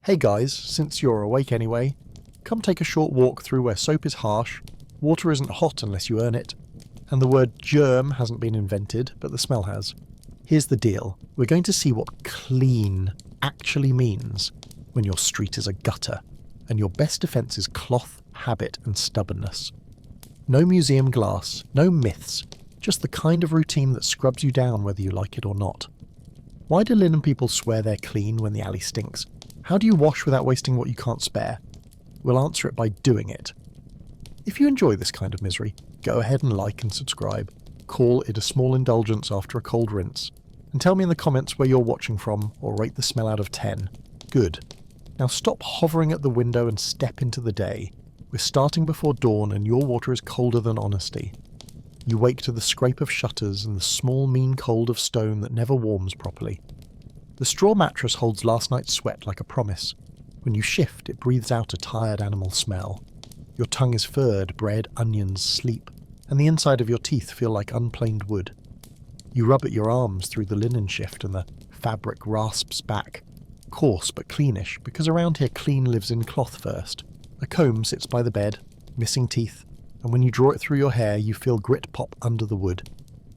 Hey guys, since you're awake anyway, come take a short walk through where soap is harsh, water isn't hot unless you earn it, and the word germ hasn't been invented, but the smell has. Here's the deal. We're going to see what clean actually means when your street is a gutter, and your best defence is cloth, habit and stubbornness. No museum glass, no myths, just the kind of routine that scrubs you down whether you like it or not. Why do linen people swear they're clean when the alley stinks? How do you wash without wasting what you can't spare? We'll answer it by doing it. If you enjoy this kind of misery, go ahead and like and subscribe. Call it a small indulgence after a cold rinse. And tell me in the comments where you're watching from, or rate the smell out of 10. Good. Now stop hovering at the window and step into the day. We're starting before dawn and your water is colder than honesty. You wake to the scrape of shutters and the small mean cold of stone that never warms properly. The straw mattress holds last night's sweat like a promise. When you shift, it breathes out a tired animal smell. Your tongue is furred, bread, onions, sleep, and the inside of your teeth feel like unplaned wood. You rub at your arms through the linen shift and the fabric rasps back. Coarse but cleanish, because around here clean lives in cloth first. A comb sits by the bed, missing teeth, and when you draw it through your hair you feel grit pop under the wood.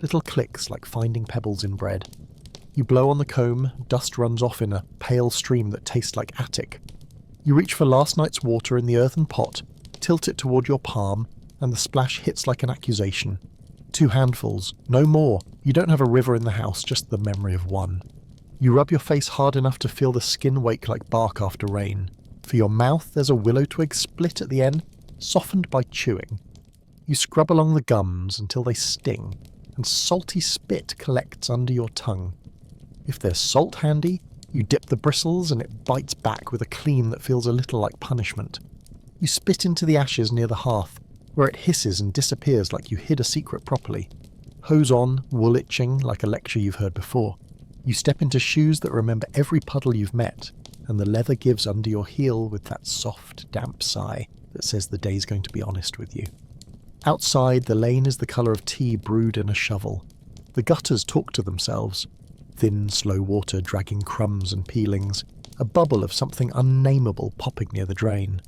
Little clicks like finding pebbles in bread. You blow on the comb, dust runs off in a pale stream that tastes like attic. You reach for last night's water in the earthen pot, tilt it toward your palm, and the splash hits like an accusation. 2 handfuls, no more. You don't have a river in the house, just the memory of one. You rub your face hard enough to feel the skin wake like bark after rain. For your mouth there's a willow twig split at the end, softened by chewing. You scrub along the gums until they sting, and salty spit collects under your tongue. If there's salt handy, you dip the bristles and it bites back with a clean that feels a little like punishment. You spit into the ashes near the hearth, where it hisses and disappears like you hid a secret properly. Hose on, wool itching like a lecture you've heard before. You step into shoes that remember every puddle you've met, and the leather gives under your heel with that soft, damp sigh that says the day's going to be honest with you. Outside, the lane is the colour of tea brewed in a shovel. The gutters talk to themselves. Thin, slow water dragging crumbs and peelings, a bubble of something unnameable popping near the drain.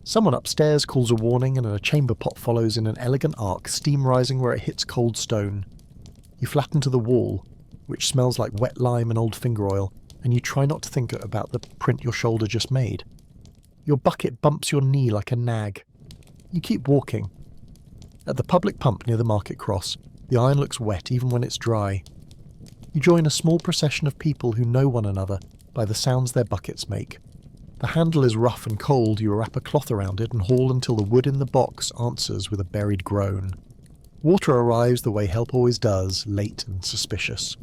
Someone upstairs calls a warning and a chamber pot follows in an elegant arc, steam rising where it hits cold stone. You flatten to the wall, which smells like wet lime and old finger oil, and you try not to think about the print your shoulder just made. Your bucket bumps your knee like a nag. You keep walking. At the public pump near the market cross, the iron looks wet even when it's dry. You join a small procession of people who know one another by the sounds their buckets make. The handle is rough and cold. You wrap a cloth around it and haul until the wood in the box answers with a buried groan. Water arrives the way help always does, late and suspicious.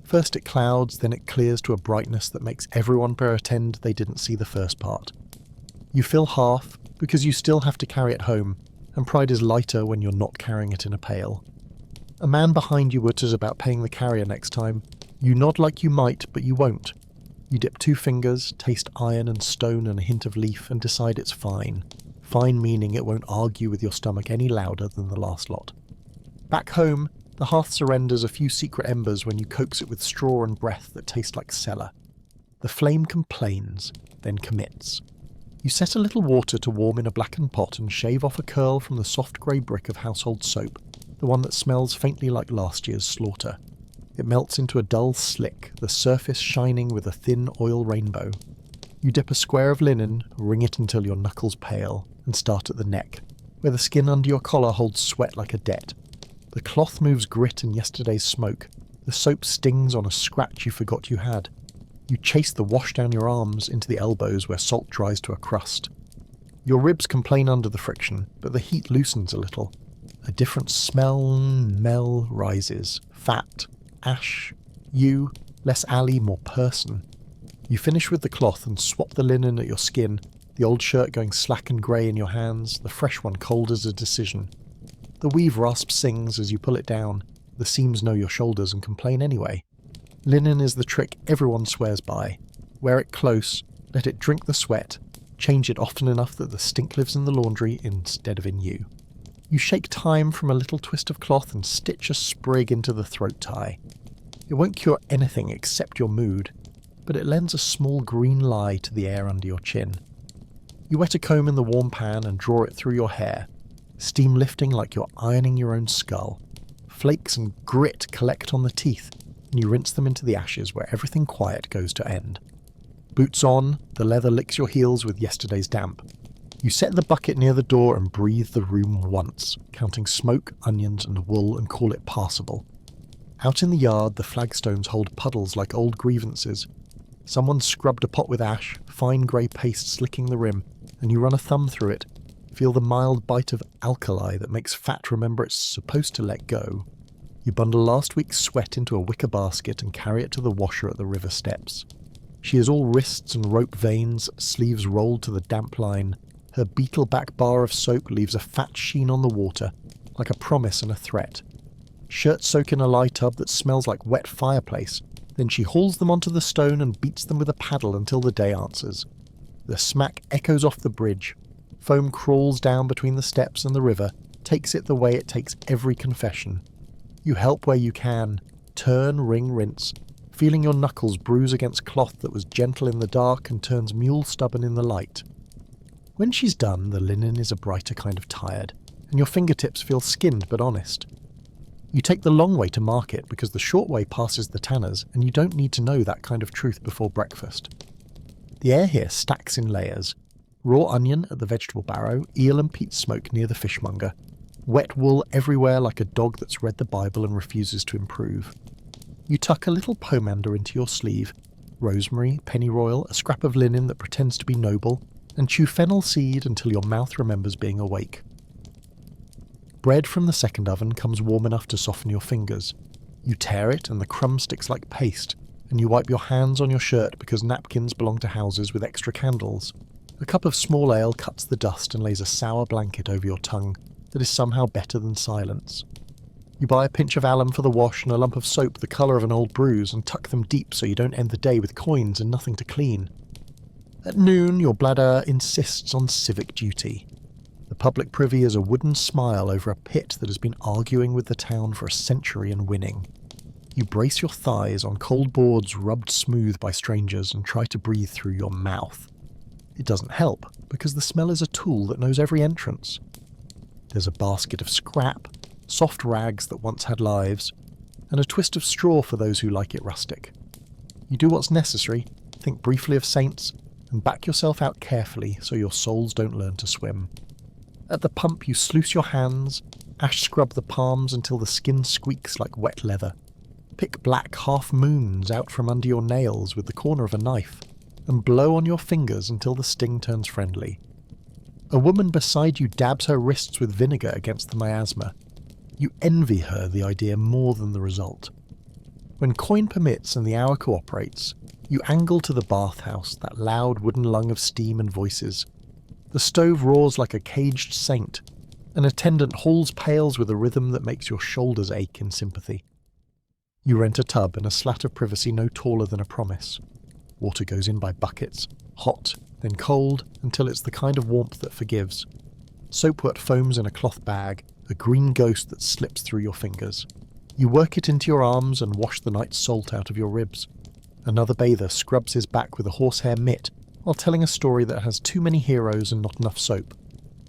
First it clouds, then it clears to a brightness that makes everyone pretend they didn't see the first part. You fill half, because you still have to carry it home, and pride is lighter when you're not carrying it in a pail. A man behind you mutters about paying the carrier next time. You nod like you might, but you won't. You dip 2 fingers, taste iron and stone and a hint of leaf, and decide it's fine. Fine meaning it won't argue with your stomach any louder than the last lot. Back home, the hearth surrenders a few secret embers when you coax it with straw and breath that taste like cellar. The flame complains, then commits. You set a little water to warm in a blackened pot and shave off a curl from the soft grey brick of household soap, the one that smells faintly like last year's slaughter. It melts into a dull slick, the surface shining with a thin oil rainbow. You dip a square of linen, wring it until your knuckles pale, and start at the neck, where the skin under your collar holds sweat like a debt. The cloth moves grit and yesterday's smoke. The soap stings on a scratch you forgot you had. You chase the wash down your arms into the elbows where salt dries to a crust. Your ribs complain under the friction, but the heat loosens a little. A different smell rises. Fat, ash, you, less alley, more person. You finish with the cloth and swap the linen at your skin, the old shirt going slack and grey in your hands, the fresh one cold as a decision. The weave rasp sings as you pull it down. The seams know your shoulders and complain anyway. Linen is the trick everyone swears by. Wear it close, let it drink the sweat, change it often enough that the stink lives in the laundry instead of in you. You shake time from a little twist of cloth and stitch a sprig into the throat tie. It won't cure anything except your mood. but it lends a small green lie to the air under your chin. You wet a comb in the warm pan and draw it through your hair, steam lifting like you're ironing your own skull. Flakes and grit collect on the teeth, and you rinse them into the ashes where everything quiet goes to end. Boots on, the leather licks your heels with yesterday's damp. You set the bucket near the door and breathe the room once, counting smoke, onions and wool, and call it passable. Out in the yard, the flagstones hold puddles like old grievances. Someone scrubbed a pot with ash, fine grey paste slicking the rim, and you run a thumb through it, feel the mild bite of alkali that makes fat remember it's supposed to let go. You bundle last week's sweat into a wicker basket and carry it to the washer at the river steps. She is all wrists and rope veins, sleeves rolled to the damp line. Her beetle-back bar of soap leaves a fat sheen on the water, like a promise and a threat. Shirts soak in a lye tub that smells like wet fireplace. Then she hauls them onto the stone and beats them with a paddle until the day answers. The smack echoes off the bridge. Foam crawls down between the steps and the river, takes it the way it takes every confession. You help where you can. Turn, wring, rinse, feeling your knuckles bruise against cloth that was gentle in the dark and turns mule stubborn in the light. When she's done, the linen is a brighter kind of tired, and your fingertips feel skinned but honest. You take the long way to market because the short way passes the tanner's, and you don't need to know that kind of truth before breakfast. The air here stacks in layers. Raw onion at the vegetable barrow, eel and peat smoke near the fishmonger, wet wool everywhere like a dog that's read the Bible and refuses to improve. You tuck a little pomander into your sleeve, rosemary, pennyroyal, a scrap of linen that pretends to be noble, and chew fennel seed until your mouth remembers being awake. Bread from the second oven comes warm enough to soften your fingers. You tear it and the crumb sticks like paste, and you wipe your hands on your shirt because napkins belong to houses with extra candles. A cup of small ale cuts the dust and lays a sour blanket over your tongue that is somehow better than silence. You buy a pinch of alum for the wash and a lump of soap the colour of an old bruise and tuck them deep so you don't end the day with coins and nothing to clean. At noon, your bladder insists on civic duty. The public privy is a wooden smile over a pit that has been arguing with the town for a century and winning. You brace your thighs on cold boards rubbed smooth by strangers and try to breathe through your mouth. It doesn't help, because the smell is a tool that knows every entrance. There's a basket of scrap, soft rags that once had lives, and a twist of straw for those who like it rustic. You do what's necessary, think briefly of saints, and back yourself out carefully so your souls don't learn to swim. At the pump you sluice your hands, ash scrub the palms until the skin squeaks like wet leather. Pick black half-moons out from under your nails with the corner of a knife, and blow on your fingers until the sting turns friendly. A woman beside you dabs her wrists with vinegar against the miasma. You envy her the idea more than the result. When coin permits and the hour cooperates, you angle to the bathhouse, that loud wooden lung of steam and voices. The stove roars like a caged saint. An attendant hauls pails with a rhythm that makes your shoulders ache in sympathy. You rent a tub and a slat of privacy no taller than a promise. Water goes in by buckets, hot, then cold, until it's the kind of warmth that forgives. Soapwort foams in a cloth bag, a green ghost that slips through your fingers. You work it into your arms and wash the night's salt out of your ribs. Another bather scrubs his back with a horsehair mitt while telling a story that has too many heroes and not enough soap.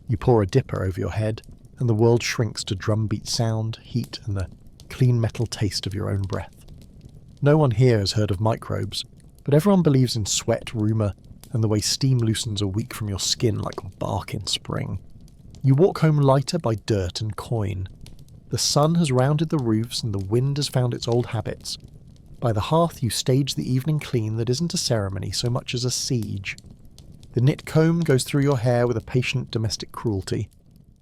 You pour a dipper over your head, and the world shrinks to drumbeat sound, heat, and the clean metal taste of your own breath. No one here has heard of microbes, but everyone believes in sweat, rumour, and the way steam loosens a week from your skin like bark in spring. You walk home lighter by dirt and coin. The sun has rounded the roofs and the wind has found its old habits. By the hearth you stage the evening clean that isn't a ceremony so much as a siege. The knit comb goes through your hair with a patient domestic cruelty.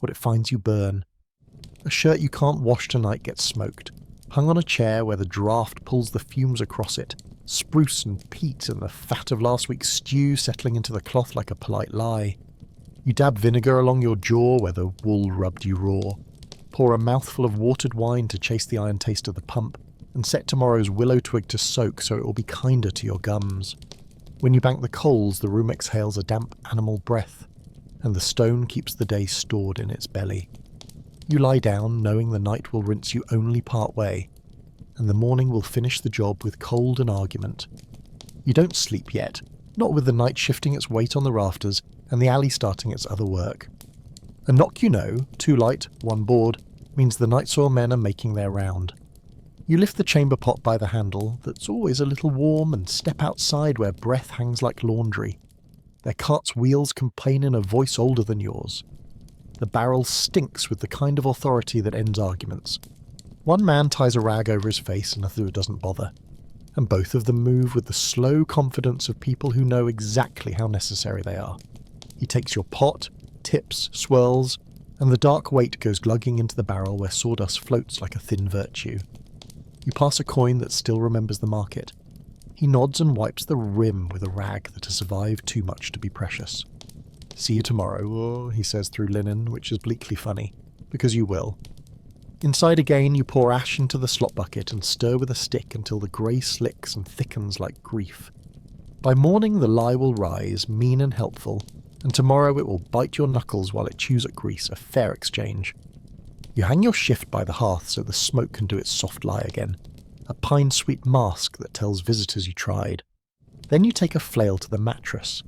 What it finds you burn. A shirt you can't wash tonight gets smoked, hung on a chair where the draught pulls the fumes across it, spruce and peat and the fat of last week's stew settling into the cloth like a polite lie. You dab vinegar along your jaw where the wool rubbed you raw, pour a mouthful of watered wine to chase the iron taste of the pump, and set tomorrow's willow twig to soak so it will be kinder to your gums. When you bank the coals, the room exhales a damp animal breath, and the stone keeps the day stored in its belly. You lie down, knowing the night will rinse you only part way, and the morning will finish the job with cold and argument. You don't sleep yet, not with the night shifting its weight on the rafters and the alley starting its other work. A knock you know, 2 light, 1 board, means the night soil men are making their round. You lift the chamber pot by the handle, that's always a little warm, and step outside where breath hangs like laundry. Their cart's wheels complain in a voice older than yours. The barrel stinks with the kind of authority that ends arguments. One man ties a rag over his face and the other doesn't bother. And both of them move with the slow confidence of people who know exactly how necessary they are. He takes your pot, tips, swirls, and the dark weight goes glugging into the barrel where sawdust floats like a thin virtue. You pass a coin that still remembers the market. He nods and wipes the rim with a rag that has survived too much to be precious. "See you tomorrow," he says through linen, which is bleakly funny, because you will. Inside again, you pour ash into the slop bucket and stir with a stick until the grey slicks and thickens like grief. By morning the lie will rise, mean and helpful, and tomorrow it will bite your knuckles while it chews at grease, a fair exchange. You hang your shift by the hearth so the smoke can do its soft lie again, a pine-sweet mask that tells visitors you tried. Then you take a flail to the mattress.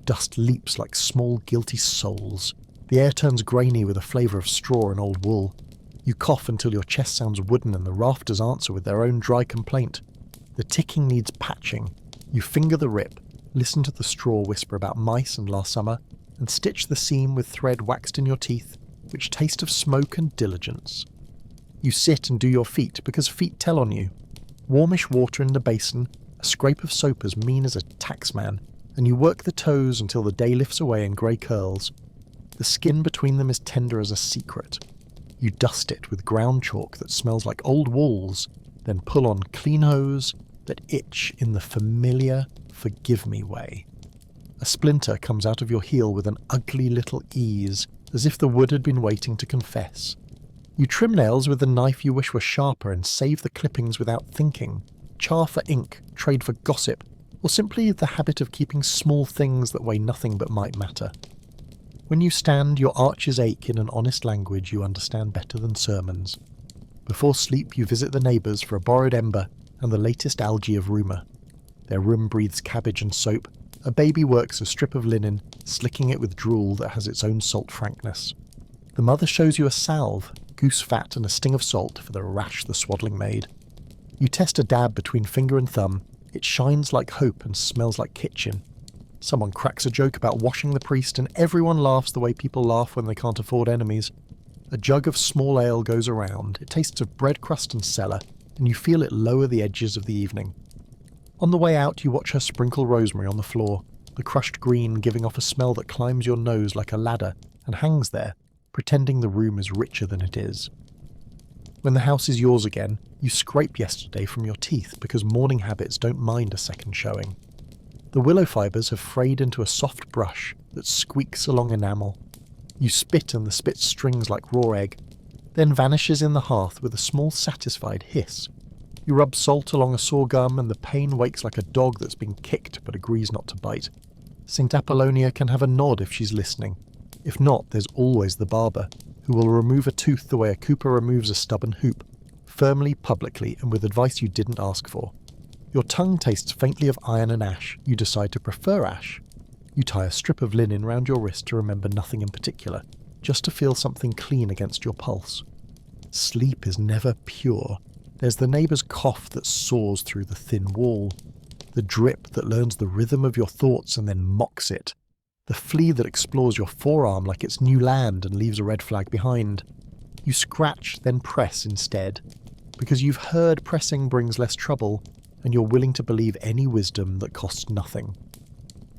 Dust leaps like small guilty souls. The air turns grainy with a flavour of straw and old wool. You cough until your chest sounds wooden and the rafters answer with their own dry complaint. The ticking needs patching. You finger the rip, listen to the straw whisper about mice and last summer, and stitch the seam with thread waxed in your teeth, which taste of smoke and diligence. You sit and do your feet because feet tell on you. Warmish water in the basin, a scrape of soap as mean as a taxman, and you work the toes until the day lifts away in grey curls. The skin between them is tender as a secret. You dust it with ground chalk that smells like old walls, then pull on clean hose that itch in the familiar forgive me way. A splinter comes out of your heel with an ugly little ease, as if the wood had been waiting to confess. You trim nails with the knife you wish were sharper and save the clippings without thinking, char for ink, trade for gossip, or simply the habit of keeping small things that weigh nothing but might matter. When you stand, your arches ache in an honest language you understand better than sermons. Before sleep you visit the neighbours for a borrowed ember and the latest algae of rumour. Their room breathes cabbage and soap. A baby works a strip of linen, slicking it with drool that has its own salt frankness. The mother shows you a salve, goose fat and a sting of salt for the rash the swaddling made. You test a dab between finger and thumb. It shines like hope and smells like kitchen. Someone cracks a joke about washing the priest and everyone laughs the way people laugh when they can't afford enemies. A jug of small ale goes around. It tastes of bread crust and cellar, and you feel it lower the edges of the evening. On the way out, you watch her sprinkle rosemary on the floor, the crushed green giving off a smell that climbs your nose like a ladder and hangs there, pretending the room is richer than it is. When the house is yours again, you scrape yesterday from your teeth because morning habits don't mind a second showing. The willow fibres have frayed into a soft brush that squeaks along enamel. You spit and the spit strings like raw egg, then vanishes in the hearth with a small satisfied hiss. You rub salt along a sore gum and the pain wakes like a dog that's been kicked but agrees not to bite. St. Apollonia can have a nod if she's listening. If not, there's always the barber, who will remove a tooth the way a cooper removes a stubborn hoop, firmly, publicly, and with advice you didn't ask for. Your tongue tastes faintly of iron and ash. You decide to prefer ash. You tie a strip of linen round your wrist to remember nothing in particular, just to feel something clean against your pulse. Sleep is never pure. There's the neighbour's cough that soars through the thin wall, the drip that learns the rhythm of your thoughts and then mocks it, the flea that explores your forearm like it's new land and leaves a red flag behind. You scratch, then press instead, because you've heard pressing brings less trouble, and you're willing to believe any wisdom that costs nothing.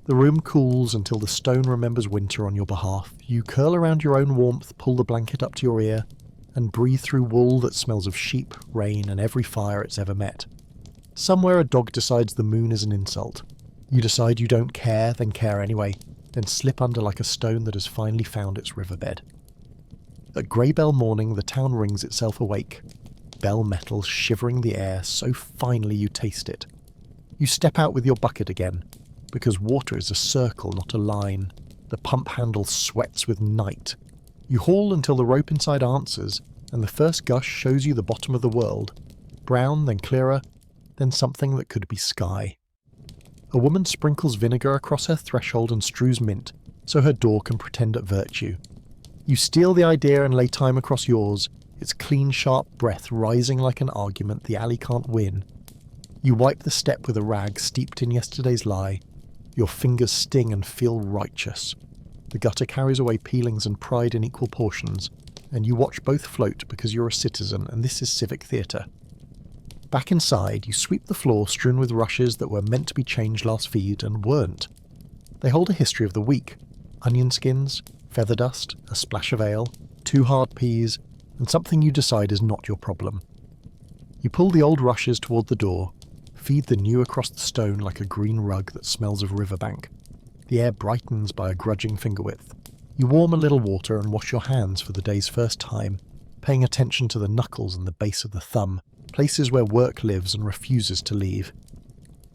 The room cools until the stone remembers winter on your behalf. You curl around your own warmth, pull the blanket up to your ear, and breathe through wool that smells of sheep, rain, and every fire it's ever met. Somewhere a dog decides the moon is an insult. You decide you don't care, then care anyway, then slip under like a stone that has finally found its riverbed. At grey bell morning the town rings itself awake, bell metal shivering the air so finely you taste it. You step out with your bucket again, because water is a circle, not a line. The pump handle sweats with night. You haul until the rope inside answers, and the first gush shows you the bottom of the world. Brown, then clearer, then something that could be sky. A woman sprinkles vinegar across her threshold and strews mint, so her door can pretend at virtue. You steal the idea and lay time across yours, its clean, sharp breath rising like an argument the alley can't win. You wipe the step with a rag steeped in yesterday's lie. Your fingers sting and feel righteous. The gutter carries away peelings and pride in equal portions, and you watch both float because you're a citizen and this is civic theatre. Back inside, you sweep the floor strewn with rushes that were meant to be changed last feed and weren't. They hold a history of the week: onion skins, feather dust, a splash of ale, 2 hard peas, and something you decide is not your problem. You pull the old rushes toward the door, feed the new across the stone like a green rug that smells of riverbank. The air brightens by a grudging finger width. You warm a little water and wash your hands for the day's first time, paying attention to the knuckles and the base of the thumb, places where work lives and refuses to leave.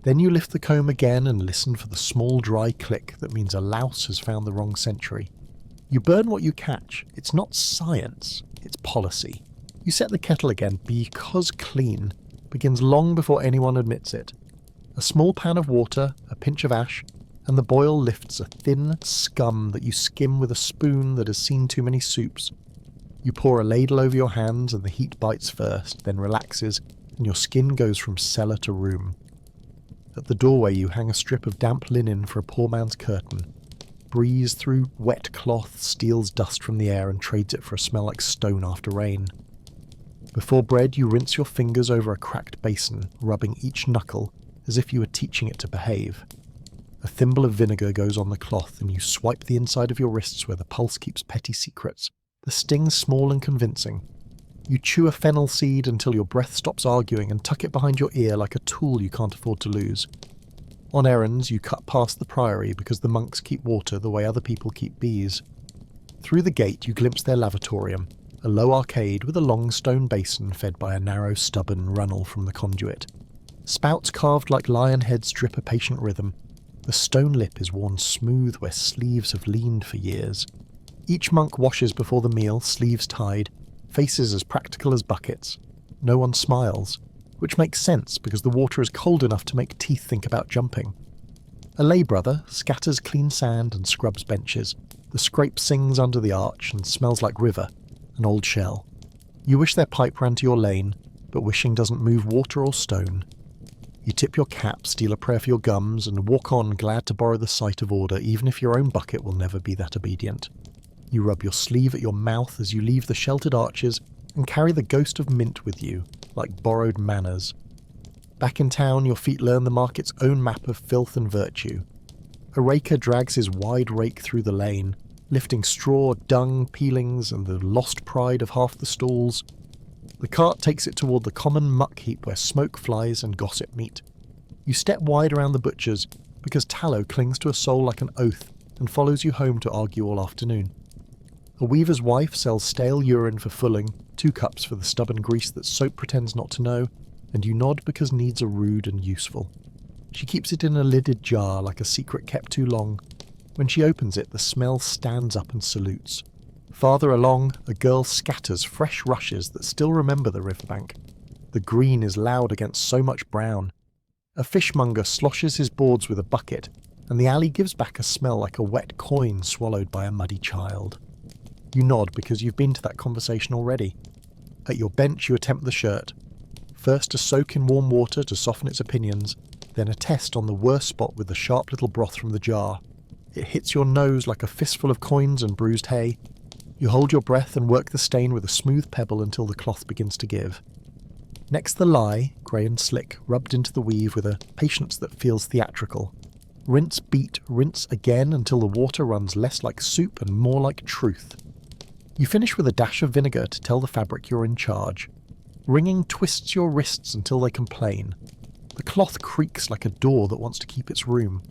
Then you lift the comb again and listen for the small dry click that means a louse has found the wrong century. You burn what you catch. It's not science, it's policy. You set the kettle again because clean begins long before anyone admits it. A small pan of water, a pinch of ash, and the boil lifts a thin scum that you skim with a spoon that has seen too many soups. You pour a ladle over your hands and the heat bites first, then relaxes, and your skin goes from cellar to room. At the doorway you hang a strip of damp linen for a poor man's curtain. Breeze through wet cloth steals dust from the air and trades it for a smell like stone after rain. Before bread you rinse your fingers over a cracked basin, rubbing each knuckle as if you were teaching it to behave. A thimble of vinegar goes on the cloth and you swipe the inside of your wrists where the pulse keeps petty secrets, the sting small and convincing. You chew a fennel seed until your breath stops arguing and tuck it behind your ear like a tool you can't afford to lose. On errands, you cut past the priory because the monks keep water the way other people keep bees. Through the gate you glimpse their lavatorium, a low arcade with a long stone basin fed by a narrow stubborn runnel from the conduit. Spouts carved like lion heads drip a patient rhythm. The stone lip is worn smooth where sleeves have leaned for years. Each monk washes before the meal, sleeves tied, faces as practical as buckets. No one smiles, which makes sense because the water is cold enough to make teeth think about jumping. A lay brother scatters clean sand and scrubs benches. The scrape sings under the arch and smells like river, an old shell. You wish their pipe ran to your lane, but wishing doesn't move water or stone. You tip your cap, steal a prayer for your gums, and walk on glad to borrow the sight of order even if your own bucket will never be that obedient. You rub your sleeve at your mouth as you leave the sheltered arches and carry the ghost of mint with you, like borrowed manners. Back in town, your feet learn the market's own map of filth and virtue. A raker drags his wide rake through the lane, lifting straw, dung, peelings, and the lost pride of half the stalls. The cart takes it toward the common muck heap where smoke flies and gossip meet. You step wide around the butcher's because tallow clings to a soul like an oath and follows you home to argue all afternoon. A weaver's wife sells stale urine for fulling, 2 cups for the stubborn grease that soap pretends not to know, and you nod because needs are rude and useful. She keeps it in a lidded jar like a secret kept too long. When she opens it, the smell stands up and salutes. Farther along, a girl scatters fresh rushes that still remember the riverbank. The green is loud against so much brown. A fishmonger sloshes his boards with a bucket, and the alley gives back a smell like a wet coin swallowed by a muddy child. You nod because you've been to that conversation already. At your bench you attempt the shirt. First a soak in warm water to soften its opinions, then a test on the worst spot with the sharp little broth from the jar. It hits your nose like a fistful of coins and bruised hay. You hold your breath and work the stain with a smooth pebble until the cloth begins to give. Next the lye, grey and slick, rubbed into the weave with a patience that feels theatrical. Rinse, beat, rinse again until the water runs less like soup and more like truth. You finish with a dash of vinegar to tell the fabric you're in charge. Wringing twists your wrists until they complain. The cloth creaks like a door that wants to keep its room.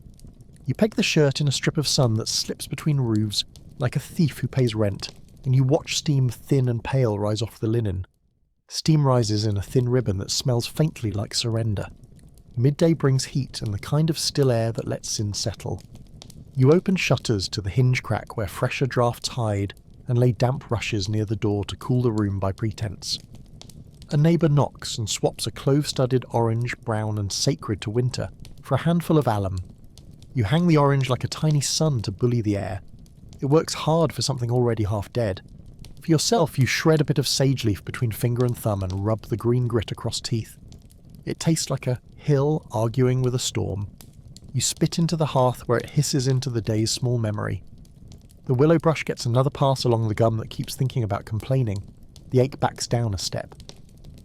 You peg the shirt in a strip of sun that slips between roofs, like a thief who pays rent, and you watch steam thin and pale rise off the linen. Steam rises in a thin ribbon that smells faintly like surrender. Midday brings heat and the kind of still air that lets sin settle. You open shutters to the hinge crack where fresher drafts hide, and lay damp rushes near the door to cool the room by pretense. A neighbour knocks and swaps a clove-studded orange, brown and sacred to winter for a handful of alum. You hang the orange like a tiny sun to bully the air. It works hard for something already half dead. For yourself, you shred a bit of sage leaf between finger and thumb and rub the green grit across teeth. It tastes like a hill arguing with a storm. You spit into the hearth where it hisses into the day's small memory. The willow brush gets another pass along the gum that keeps thinking about complaining. The ache backs down a step.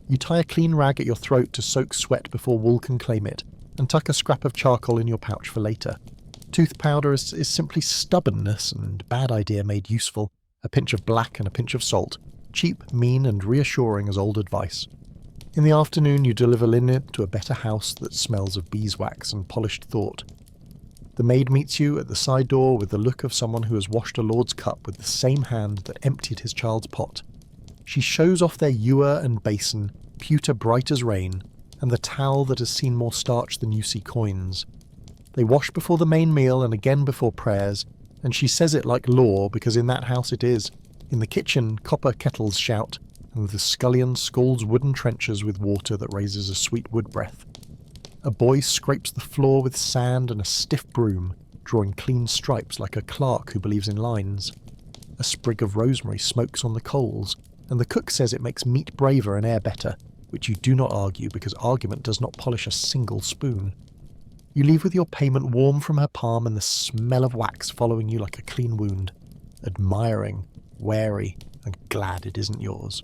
You tie a clean rag at your throat to soak sweat before wool can claim it, and tuck a scrap of charcoal in your pouch for later. Tooth powder is simply stubbornness and bad idea made useful, a pinch of black and a pinch of salt, cheap, mean and reassuring as old advice. In the afternoon you deliver linen to a better house that smells of beeswax and polished thought. The maid meets you at the side door with the look of someone who has washed a lord's cup with the same hand that emptied his child's pot. She shows off their ewer and basin, pewter bright as rain, and the towel that has seen more starch than you see coins. They wash before the main meal and again before prayers, and she says it like law because in that house it is. In the kitchen, copper kettles shout, and the scullion scalds wooden trenchers with water that raises a sweet wood breath. A boy scrapes the floor with sand and a stiff broom, drawing clean stripes like a clerk who believes in lines. A sprig of rosemary smokes on the coals, and the cook says it makes meat braver and air better, which you do not argue because argument does not polish a single spoon. You leave with your payment warm from her palm and the smell of wax following you like a clean wound, admiring, wary, and glad it isn't yours.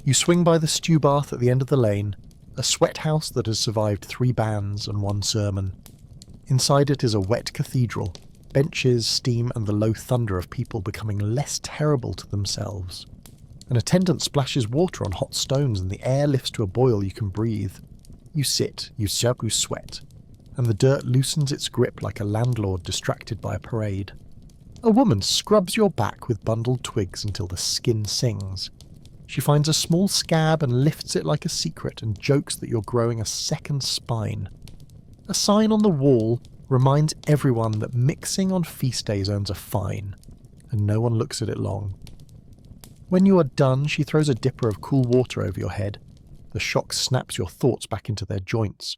You swing by the stew bath at the end of the lane, a sweat house that has survived 3 bans and 1 sermon. Inside it is a wet cathedral, benches, steam, and the low thunder of people becoming less terrible to themselves. An attendant splashes water on hot stones and the air lifts to a boil you can breathe. You sit, you sweat, and the dirt loosens its grip like a landlord distracted by a parade. A woman scrubs your back with bundled twigs until the skin sings. She finds a small scab and lifts it like a secret and jokes that you're growing a second spine. A sign on the wall reminds everyone that mixing on feast days earns a fine, and no one looks at it long. When you are done, she throws a dipper of cool water over your head. The shock snaps your thoughts back into their joints.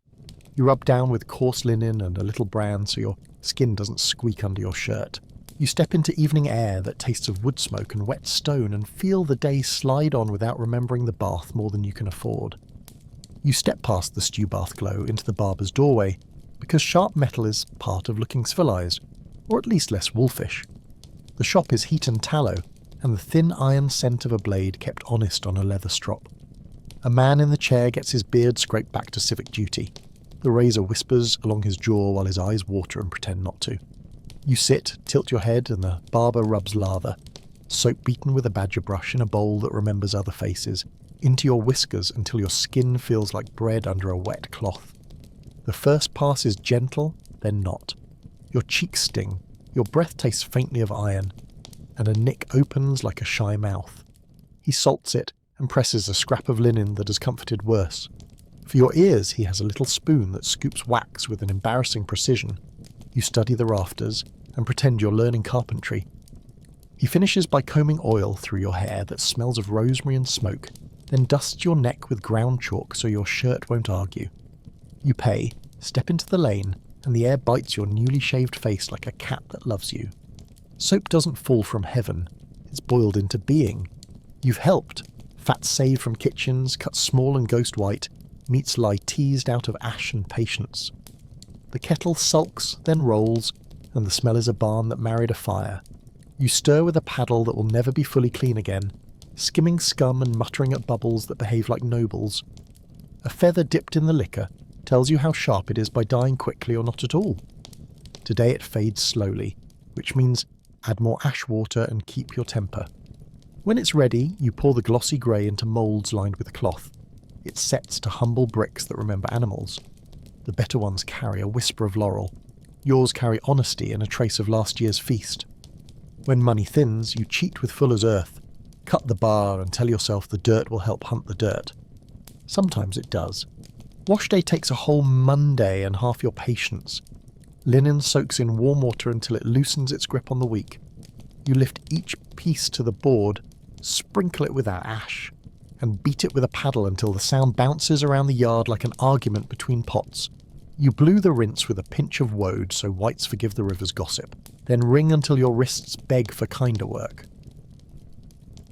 You rub down with coarse linen and a little bran so your skin doesn't squeak under your shirt. You step into evening air that tastes of wood smoke and wet stone and feel the day slide on without remembering the bath more than you can afford. You step past the stew bath glow into the barber's doorway because sharp metal is part of looking civilized, or at least less wolfish. The shop is heat and tallow, and the thin iron scent of a blade kept honest on a leather strop. A man in the chair gets his beard scraped back to civic duty. The razor whispers along his jaw while his eyes water and pretend not to. You sit, tilt your head, and the barber rubs lather, soap beaten with a badger brush in a bowl that remembers other faces, into your whiskers until your skin feels like bread under a wet cloth. The first pass is gentle, then not. Your cheeks sting, your breath tastes faintly of iron, and a nick opens like a shy mouth. He salts it and presses a scrap of linen that has comforted worse. For your ears he has a little spoon that scoops wax with an embarrassing precision. You study the rafters and pretend you're learning carpentry. He finishes by combing oil through your hair that smells of rosemary and smoke, then dusts your neck with ground chalk so your shirt won't argue. You pay, step into the lane, and the air bites your newly shaved face like a cat that loves you. Soap doesn't fall from heaven, it's boiled into being. You've helped. Fat saved from kitchens, cut small and ghost white, meats lie teased out of ash and patience. The kettle sulks, then rolls, and the smell is a barn that married a fire. You stir with a paddle that will never be fully clean again, skimming scum and muttering at bubbles that behave like nobles. A feather dipped in the liquor tells you how sharp it is by dying quickly or not at all. Today it fades slowly, which means add more ash water and keep your temper. When it's ready, you pour the glossy grey into moulds lined with cloth. It sets to humble bricks that remember animals. The better ones carry a whisper of laurel. Yours carry honesty and a trace of last year's feast. When money thins, you cheat with fuller's earth. Cut the bar and tell yourself the dirt will help hunt the dirt. Sometimes it does. Wash day takes a whole Monday and half your patience. Linen soaks in warm water until it loosens its grip on the week. You lift each piece to the board, sprinkle it with ash, and beat it with a paddle until the sound bounces around the yard like an argument between pots. You blew the rinse with a pinch of woad so whites forgive the river's gossip, then wring until your wrists beg for kinder work.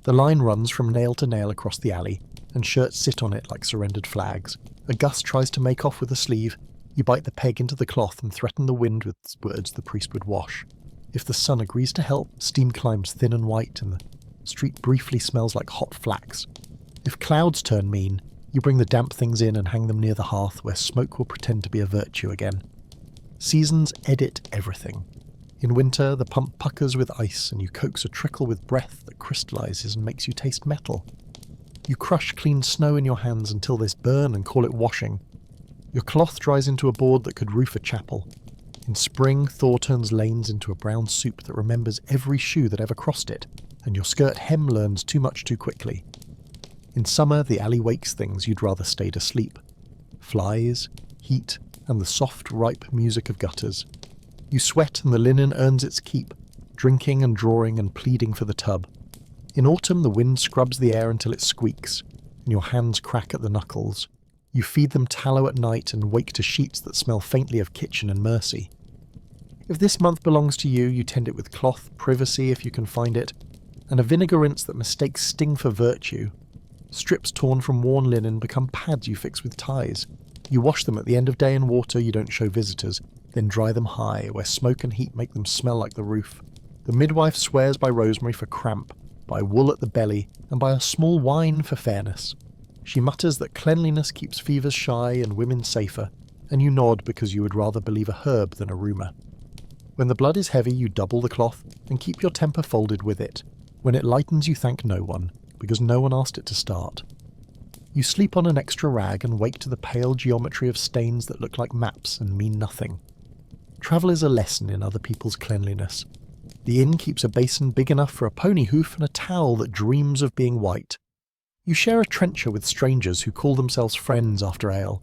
The line runs from nail to nail across the alley, and shirts sit on it like surrendered flags. A gust tries to make off with a sleeve. You bite the peg into the cloth and threaten the wind with words the priest would wash. If the sun agrees to help, steam climbs thin and white, and the street briefly smells like hot flax. If clouds turn mean, you bring the damp things in and hang them near the hearth, where smoke will pretend to be a virtue again. Seasons edit everything. In winter, the pump puckers with ice, and you coax a trickle with breath that crystallizes and makes you taste metal. You crush clean snow in your hands until they burn and call it washing. Your cloth dries into a board that could roof a chapel. In spring, thaw turns lanes into a brown soup that remembers every shoe that ever crossed it, and your skirt hem learns too much too quickly. In summer, the alley wakes things you'd rather stayed asleep. Flies, heat, and the soft, ripe music of gutters. You sweat and the linen earns its keep, drinking and drawing and pleading for the tub. In autumn, the wind scrubs the air until it squeaks, and your hands crack at the knuckles. You feed them tallow at night and wake to sheets that smell faintly of kitchen and mercy. If this month belongs to you, you tend it with cloth, privacy if you can find it, and a vinegar rinse that mistakes sting for virtue. Strips torn from worn linen become pads you fix with ties. You wash them at the end of day in water you don't show visitors, then dry them high, where smoke and heat make them smell like the roof. The midwife swears by rosemary for cramp, by wool at the belly, and by a small wine for fairness. She mutters that cleanliness keeps fevers shy and women safer, and you nod because you would rather believe a herb than a rumour. When the blood is heavy, you double the cloth and keep your temper folded with it. When it lightens, you thank no one, because no one asked it to start. You sleep on an extra rag and wake to the pale geometry of stains that look like maps and mean nothing. Travel is a lesson in other people's cleanliness. The inn keeps a basin big enough for a pony hoof and a towel that dreams of being white. You share a trencher with strangers who call themselves friends after ale.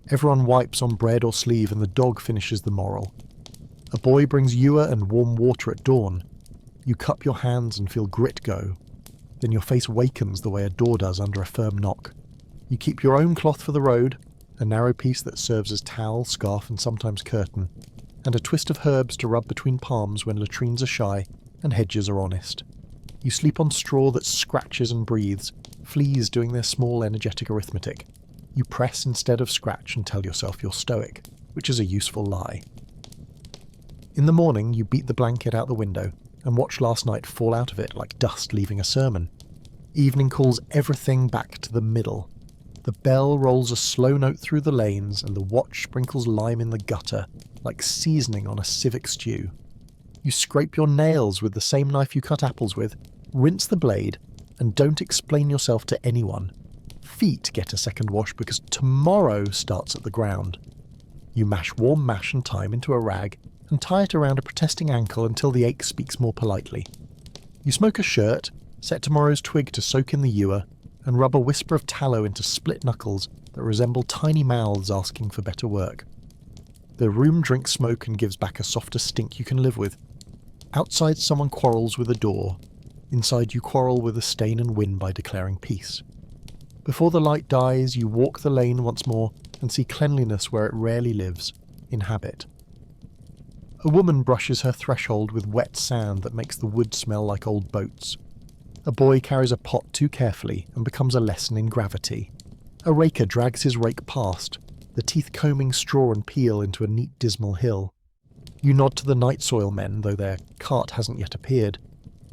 Everyone wipes on bread or sleeve and the dog finishes the moral. A boy brings ewer and warm water at dawn. You cup your hands and feel grit go. Then your face wakens the way a door does under a firm knock. You keep your own cloth for the road, a narrow piece that serves as towel, scarf and sometimes curtain, and a twist of herbs to rub between palms when latrines are shy and hedges are honest. You sleep on straw that scratches and breathes, fleas doing their small energetic arithmetic. You press instead of scratch and tell yourself you're stoic, which is a useful lie. In the morning, you beat the blanket out the window and watch last night fall out of it like dust leaving a sermon. Evening calls everything back to the middle. The bell rolls a slow note through the lanes and the watch sprinkles lime in the gutter, like seasoning on a civic stew. You scrape your nails with the same knife you cut apples with, rinse the blade, and don't explain yourself to anyone. Feet get a second wash because tomorrow starts at the ground. You mash warm mash and thyme into a rag and tie it around a protesting ankle until the ache speaks more politely. You smoke a shirt, set tomorrow's twig to soak in the ewer, and rub a whisper of tallow into split knuckles that resemble tiny mouths asking for better work. The room drinks smoke and gives back a softer stink you can live with. Outside, someone quarrels with a door. Inside, you quarrel with a stain and win by declaring peace. Before the light dies, you walk the lane once more and see cleanliness where it rarely lives, in habit. A woman brushes her threshold with wet sand that makes the wood smell like old boats. A boy carries a pot too carefully and becomes a lesson in gravity. A raker drags his rake past, the teeth combing straw and peel into a neat dismal hill. You nod to the night soil men, though their cart hasn't yet appeared.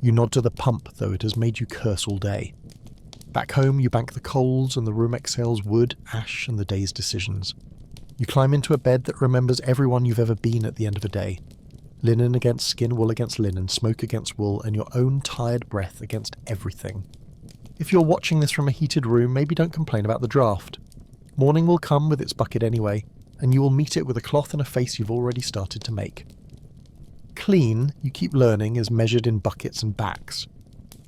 You nod to the pump, though it has made you curse all day. Back home, you bank the coals and the room exhales wood, ash and the day's decisions. You climb into a bed that remembers everyone you've ever been at the end of a day. Linen against skin, wool against linen, smoke against wool, and your own tired breath against everything. If you're watching this from a heated room, maybe don't complain about the draft. Morning will come with its bucket anyway, and you will meet it with a cloth and a face you've already started to make. Clean, you keep learning, is measured in buckets and backs.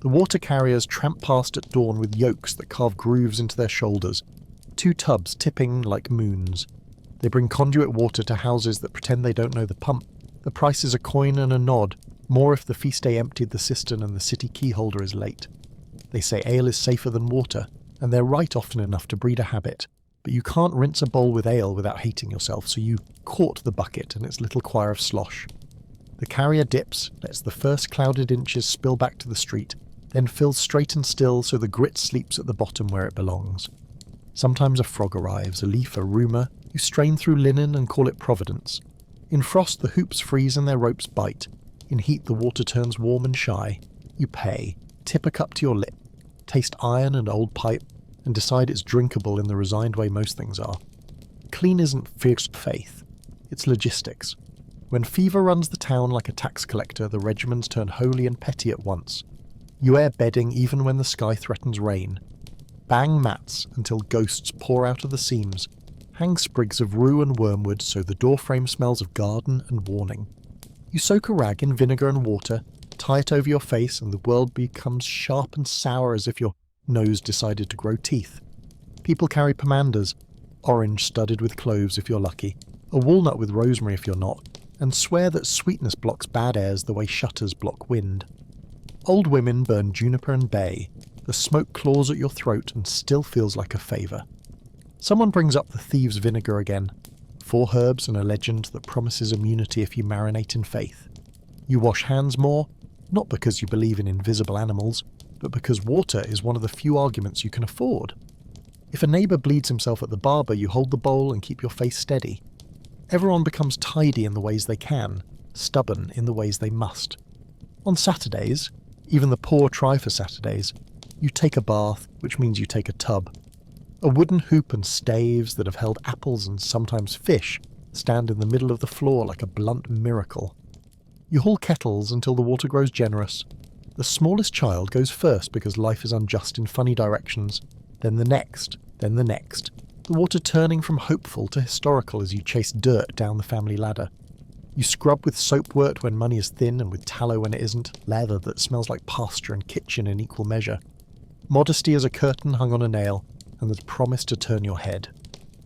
The water carriers tramp past at dawn with yokes that carve grooves into their shoulders, 2 tubs tipping like moons. They bring conduit water to houses that pretend they don't know the pump. The price is a coin and a nod, more if the feast day emptied the cistern and the city keyholder is late. They say ale is safer than water, and they're right often enough to breed a habit, But you can't rinse a bowl with ale without hating yourself, so you court the bucket and its little choir of slosh. The carrier dips, lets the first clouded inches spill back to the street, then fills straight and still so the grit sleeps at the bottom where it belongs. Sometimes a frog arrives, a leaf, a rumour. You strain through linen and call it providence. In frost the hoops freeze and their ropes bite. In heat the water turns warm and shy. You pay, tip a cup to your lip, taste iron and old pipe, and decide it's drinkable in the resigned way most things are. Clean isn't fierce faith, it's logistics. When fever runs the town like a tax collector, the regiments turn holy and petty at once. You air bedding even when the sky threatens rain. Bang mats until ghosts pour out of the seams. Hang sprigs of rue and wormwood so the doorframe smells of garden and warning. You soak a rag in vinegar and water, tie it over your face, and the world becomes sharp and sour as if your nose decided to grow teeth. People carry pomanders, orange studded with cloves if you're lucky, a walnut with rosemary if you're not, and swear that sweetness blocks bad airs the way shutters block wind. Old women burn juniper and bay. The smoke claws at your throat and still feels like a favour. Someone brings up the thieves' vinegar again. 4 herbs and a legend that promises immunity if you marinate in faith. You wash hands more, not because you believe in invisible animals, but because water is one of the few arguments you can afford. If a neighbour bleeds himself at the barber, you hold the bowl and keep your face steady. Everyone becomes tidy in the ways they can, stubborn in the ways they must. On Saturdays, even the poor try for Saturdays, you take a bath, which means you take a tub. A wooden hoop and staves that have held apples and sometimes fish stand in the middle of the floor like a blunt miracle. You haul kettles until the water grows generous. The smallest child goes first because life is unjust in funny directions, then the next, then the next, the water turning from hopeful to historical as you chase dirt down the family ladder. You scrub with soapwort when money is thin and with tallow when it isn't, leather that smells like pasture and kitchen in equal measure. Modesty is a curtain hung on a nail, and there's promise to turn your head.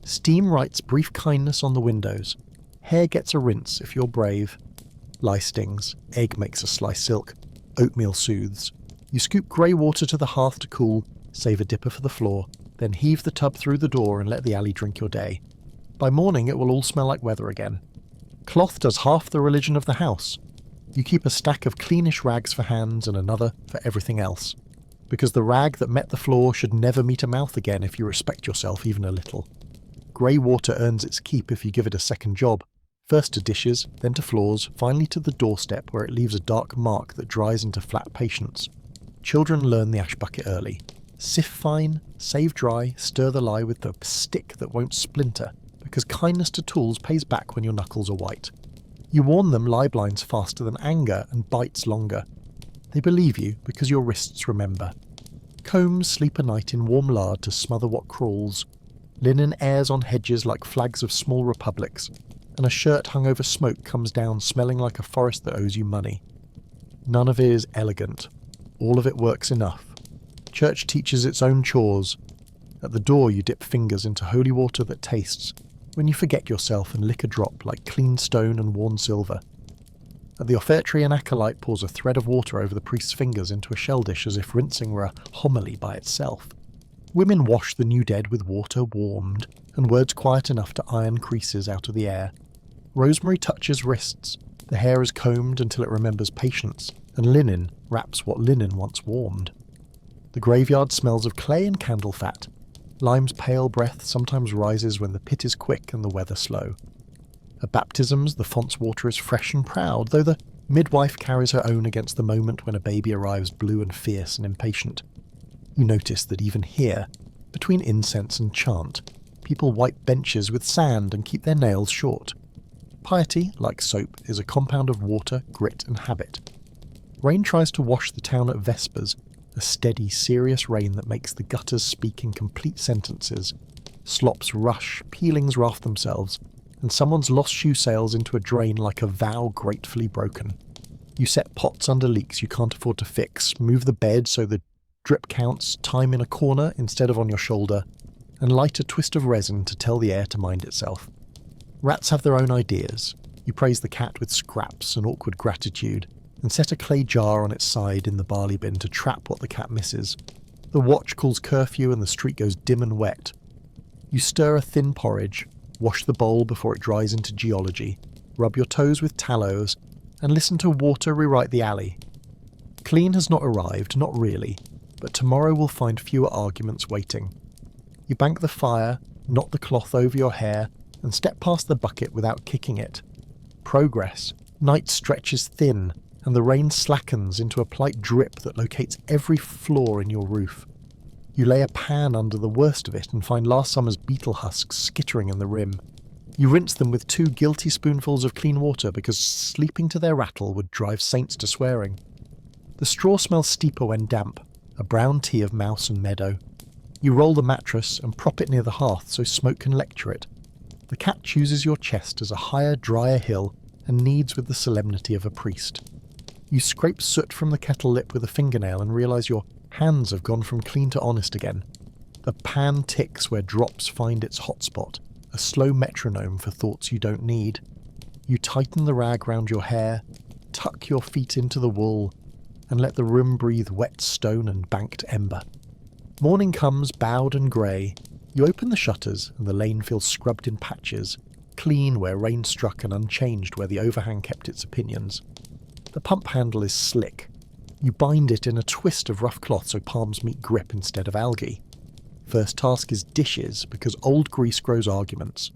Steam writes brief kindness on the windows. Hair gets a rinse if you're brave. Lie stings. Egg makes a sliced silk. Oatmeal soothes. You scoop grey water to the hearth to cool, save a dipper for the floor, then heave the tub through the door and let the alley drink your day. By morning it will all smell like weather again. Cloth does half the religion of the house. You keep a stack of cleanish rags for hands and another for everything else. Because the rag that met the floor should never meet a mouth again if you respect yourself even a little. Grey water earns its keep if you give it a second job. First to dishes, then to floors, finally to the doorstep where it leaves a dark mark that dries into flat patience. Children learn the ash bucket early. Sift fine, save dry, stir the lye with the stick that won't splinter, because kindness to tools pays back when your knuckles are white. You warn them lye blinds faster than anger and bites longer. They believe you because your wrists remember. Combs sleep a night in warm lard to smother what crawls. Linen airs on hedges like flags of small republics, and a shirt hung over smoke comes down smelling like a forest that owes you money. None of it is elegant. All of it works enough. Church teaches its own chores. At the door you dip fingers into holy water that tastes, when you forget yourself and lick a drop like clean stone and worn silver. At the offertory an acolyte pours a thread of water over the priest's fingers into a shell dish as if rinsing were a homily by itself. Women wash the new dead with water warmed, and words quiet enough to iron creases out of the air. Rosemary touches wrists. The hair is combed until it remembers patience, and linen wraps what linen once warmed. The graveyard smells of clay and candle fat. Lime's pale breath sometimes rises when the pit is quick and the weather slow. At baptisms, the font's water is fresh and proud, though the midwife carries her own against the moment when a baby arrives blue and fierce and impatient. You notice that even here, between incense and chant, people wipe benches with sand and keep their nails short. Piety, like soap, is a compound of water, grit and habit. Rain tries to wash the town at Vespers, a steady, serious rain that makes the gutters speak in complete sentences. Slops rush, peelings raft themselves, and someone's lost shoe sails into a drain like a vow gratefully broken. You set pots under leaks you can't afford to fix, move the bed so the drip counts time in a corner instead of on your shoulder, and light a twist of resin to tell the air to mind itself. Rats have their own ideas. You praise the cat with scraps and awkward gratitude, and set a clay jar on its side in the barley bin to trap what the cat misses. The watch calls curfew and the street goes dim and wet. You stir a thin porridge, wash the bowl before it dries into geology, rub your toes with tallows, and listen to water rewrite the alley. Clean has not arrived, not really, but tomorrow will find fewer arguments waiting. You bank the fire, knot the cloth over your hair, and step past the bucket without kicking it. Progress. Night stretches thin, and the rain slackens into a polite drip that locates every flaw in your roof. You lay a pan under the worst of it and find last summer's beetle husks skittering in the rim. You rinse them with 2 guilty spoonfuls of clean water because sleeping to their rattle would drive saints to swearing. The straw smells steeper when damp, a brown tea of mouse and meadow. You roll the mattress and prop it near the hearth so smoke can lecture it. The cat chooses your chest as a higher, drier hill and kneads with the solemnity of a priest. You scrape soot from the kettle lip with a fingernail and realise your hands have gone from clean to honest again. The pan ticks where drops find its hotspot, a slow metronome for thoughts you don't need. You tighten the rag round your hair, tuck your feet into the wool, and let the room breathe wet stone and banked ember. Morning comes, bowed and grey. You open the shutters and the lane feels scrubbed in patches, clean where rain struck and unchanged where the overhang kept its opinions. The pump handle is slick. You bind it in a twist of rough cloth so palms meet grip instead of algae. First task is dishes, because old grease grows arguments.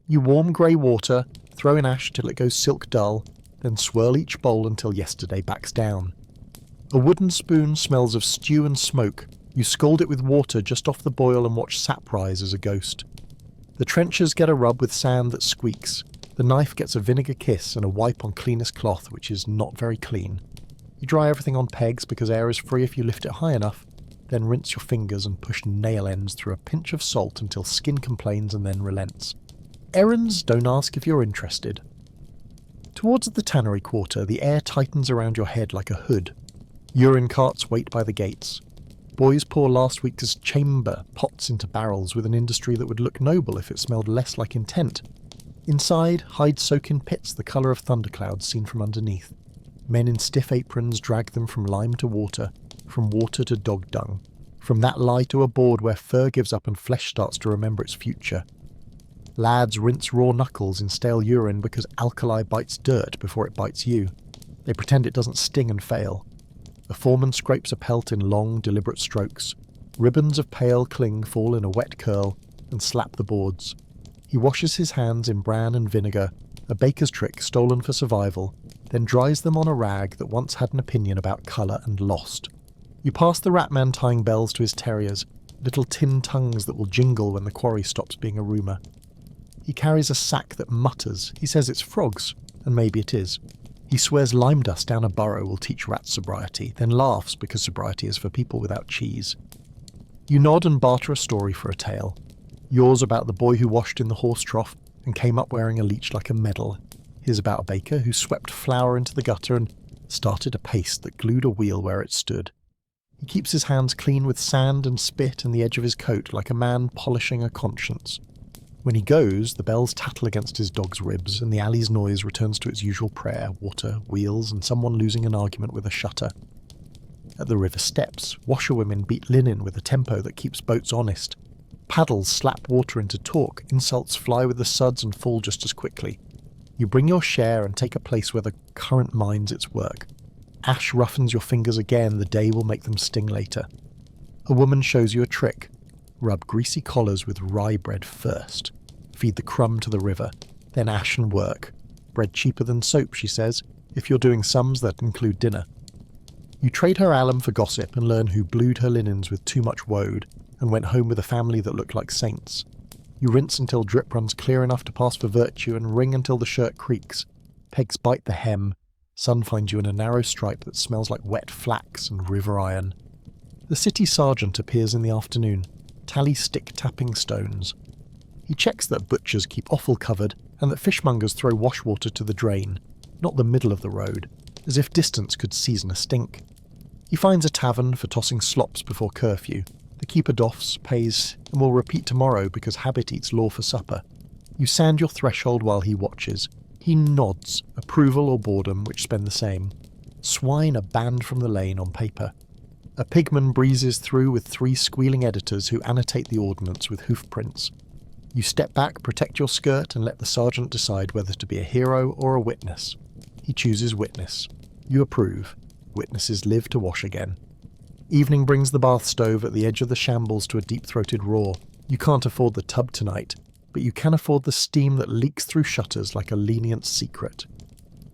You warm grey water, throw in ash till it goes silk dull, then swirl each bowl until yesterday backs down. A wooden spoon smells of stew and smoke. You scald it with water just off the boil and watch sap rise as a ghost. The trenchers get a rub with sand that squeaks. The knife gets a vinegar kiss and a wipe on cleanest cloth, which is not very clean. You dry everything on pegs because air is free if you lift it high enough, then rinse your fingers and push nail ends through a pinch of salt until skin complains and then relents. Errands don't ask if you're interested. Towards the tannery quarter, the air tightens around your head like a hood. Urine carts wait by the gates. Boys pour last week's chamber pots into barrels with an industry that would look noble if it smelled less like intent. Inside, hides soak in pits the colour of thunderclouds seen from underneath. Men in stiff aprons drag them from lime to water, from water to dog dung, from that lie to a board where fur gives up and flesh starts to remember its future. Lads rinse raw knuckles in stale urine because alkali bites dirt before it bites you. They pretend it doesn't sting and fail. The foreman scrapes a pelt in long, deliberate strokes. Ribbons of pale cling fall in a wet curl and slap the boards. He washes his hands in bran and vinegar, a baker's trick stolen for survival, then dries them on a rag that once had an opinion about colour and lost. You pass the rat man tying bells to his terriers, little tin tongues that will jingle when the quarry stops being a rumour. He carries a sack that mutters. He says it's frogs, and maybe it is. He swears lime dust down a burrow will teach rat sobriety, then laughs because sobriety is for people without cheese. You nod and barter a story for a tale. Yours about the boy who washed in the horse trough and came up wearing a leech like a medal. His about a baker who swept flour into the gutter and started a paste that glued a wheel where it stood. He keeps his hands clean with sand and spit and the edge of his coat like a man polishing a conscience. When he goes, the bells tattle against his dog's ribs and the alley's noise returns to its usual prayer, water, wheels, and someone losing an argument with a shutter. At the river steps, washerwomen beat linen with a tempo that keeps boats honest. Paddles slap water into talk, insults fly with the suds and fall just as quickly. You bring your share and take a place where the current minds its work. Ash roughens your fingers again, the day will make them sting later. A woman shows you a trick. Rub greasy collars with rye bread first. Feed the crumb to the river, then ash and work. Bread cheaper than soap, she says, if you're doing sums that include dinner. You trade her alum for gossip and learn who blued her linens with too much woad and went home with a family that looked like saints. You rinse until drip runs clear enough to pass for virtue and wring until the shirt creaks. Pegs bite the hem. Sun finds you in a narrow stripe that smells like wet flax and river iron. The city sergeant appears in the afternoon, tally stick tapping stones. He checks that butchers keep offal covered and that fishmongers throw washwater to the drain, not the middle of the road, as if distance could season a stink. He finds a tavern for tossing slops before curfew. The keeper doffs, pays, and will repeat tomorrow because habit eats law for supper. You sand your threshold while he watches. He nods, approval or boredom, which spend the same. Swine are banned from the lane on paper. A pigman breezes through with 3 squealing editors who annotate the ordnance with hoof prints. You step back, protect your skirt, and let the sergeant decide whether to be a hero or a witness. He chooses witness. You approve. Witnesses live to wash again. Evening brings the bath stove at the edge of the shambles to a deep-throated roar. You can't afford the tub tonight, but you can afford the steam that leaks through shutters like a lenient secret.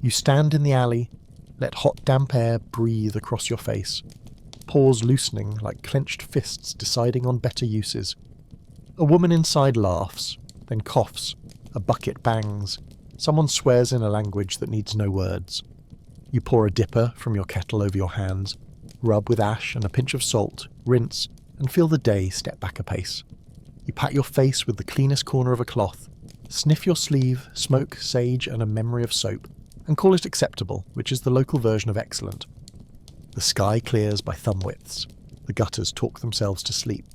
You stand in the alley, let hot damp air breathe across your face, pores loosening like clenched fists deciding on better uses. A woman inside laughs, then coughs, a bucket bangs, someone swears in a language that needs no words. You pour a dipper from your kettle over your hands, rub with ash and a pinch of salt, rinse, and feel the day step back a pace. You pat your face with the cleanest corner of a cloth, sniff your sleeve, smoke, sage, and a memory of soap, and call it acceptable, which is the local version of excellent. The sky clears by thumb widths. The gutters talk themselves to sleep.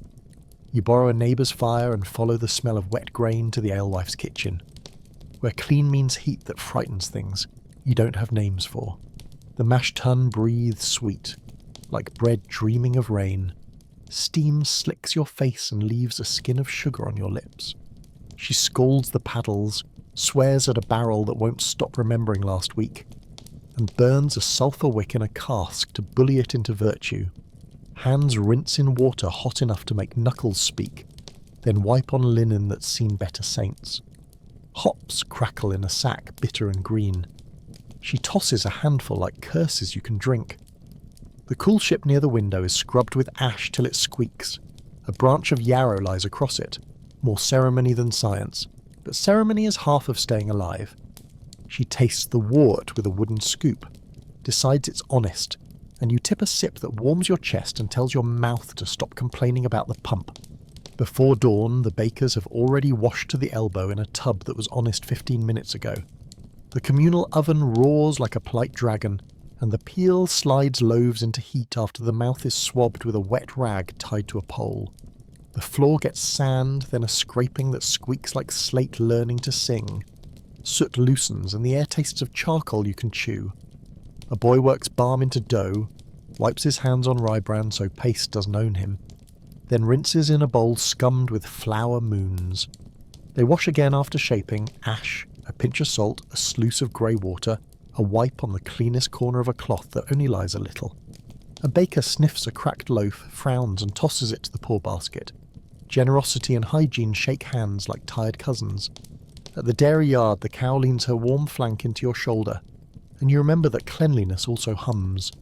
You borrow a neighbour's fire and follow the smell of wet grain to the alewife's kitchen, where clean means heat that frightens things you don't have names for. The mashed tun breathes sweet, like bread dreaming of rain. Steam slicks your face and leaves a skin of sugar on your lips. She scalds the paddles, swears at a barrel that won't stop remembering last week, and burns a sulphur wick in a cask to bully it into virtue. Hands rinse in water hot enough to make knuckles speak, then wipe on linen that's seen better saints. Hops crackle in a sack, bitter and green. She tosses a handful like curses you can drink. The cool ship near the window is scrubbed with ash till it squeaks. A branch of yarrow lies across it, more ceremony than science, but ceremony is half of staying alive. She tastes the wort with a wooden scoop, decides it's honest, and you tip a sip that warms your chest and tells your mouth to stop complaining about the pump. Before dawn, the bakers have already washed to the elbow in a tub that was honest 15 minutes ago. The communal oven roars like a polite dragon, and the peel slides loaves into heat after the mouth is swabbed with a wet rag tied to a pole. The floor gets sand, then a scraping that squeaks like slate learning to sing. Soot loosens, and the air tastes of charcoal you can chew. A boy works balm into dough, wipes his hands on rye bran so paste doesn't own him, then rinses in a bowl scummed with flour moons. They wash again after shaping, ash, a pinch of salt, a sluice of grey water, a wipe on the cleanest corner of a cloth that only lies a little. A baker sniffs a cracked loaf, frowns and tosses it to the poor basket. Generosity and hygiene shake hands like tired cousins. At the dairy yard, the cow leans her warm flank into your shoulder, and you remember that cleanliness also hums.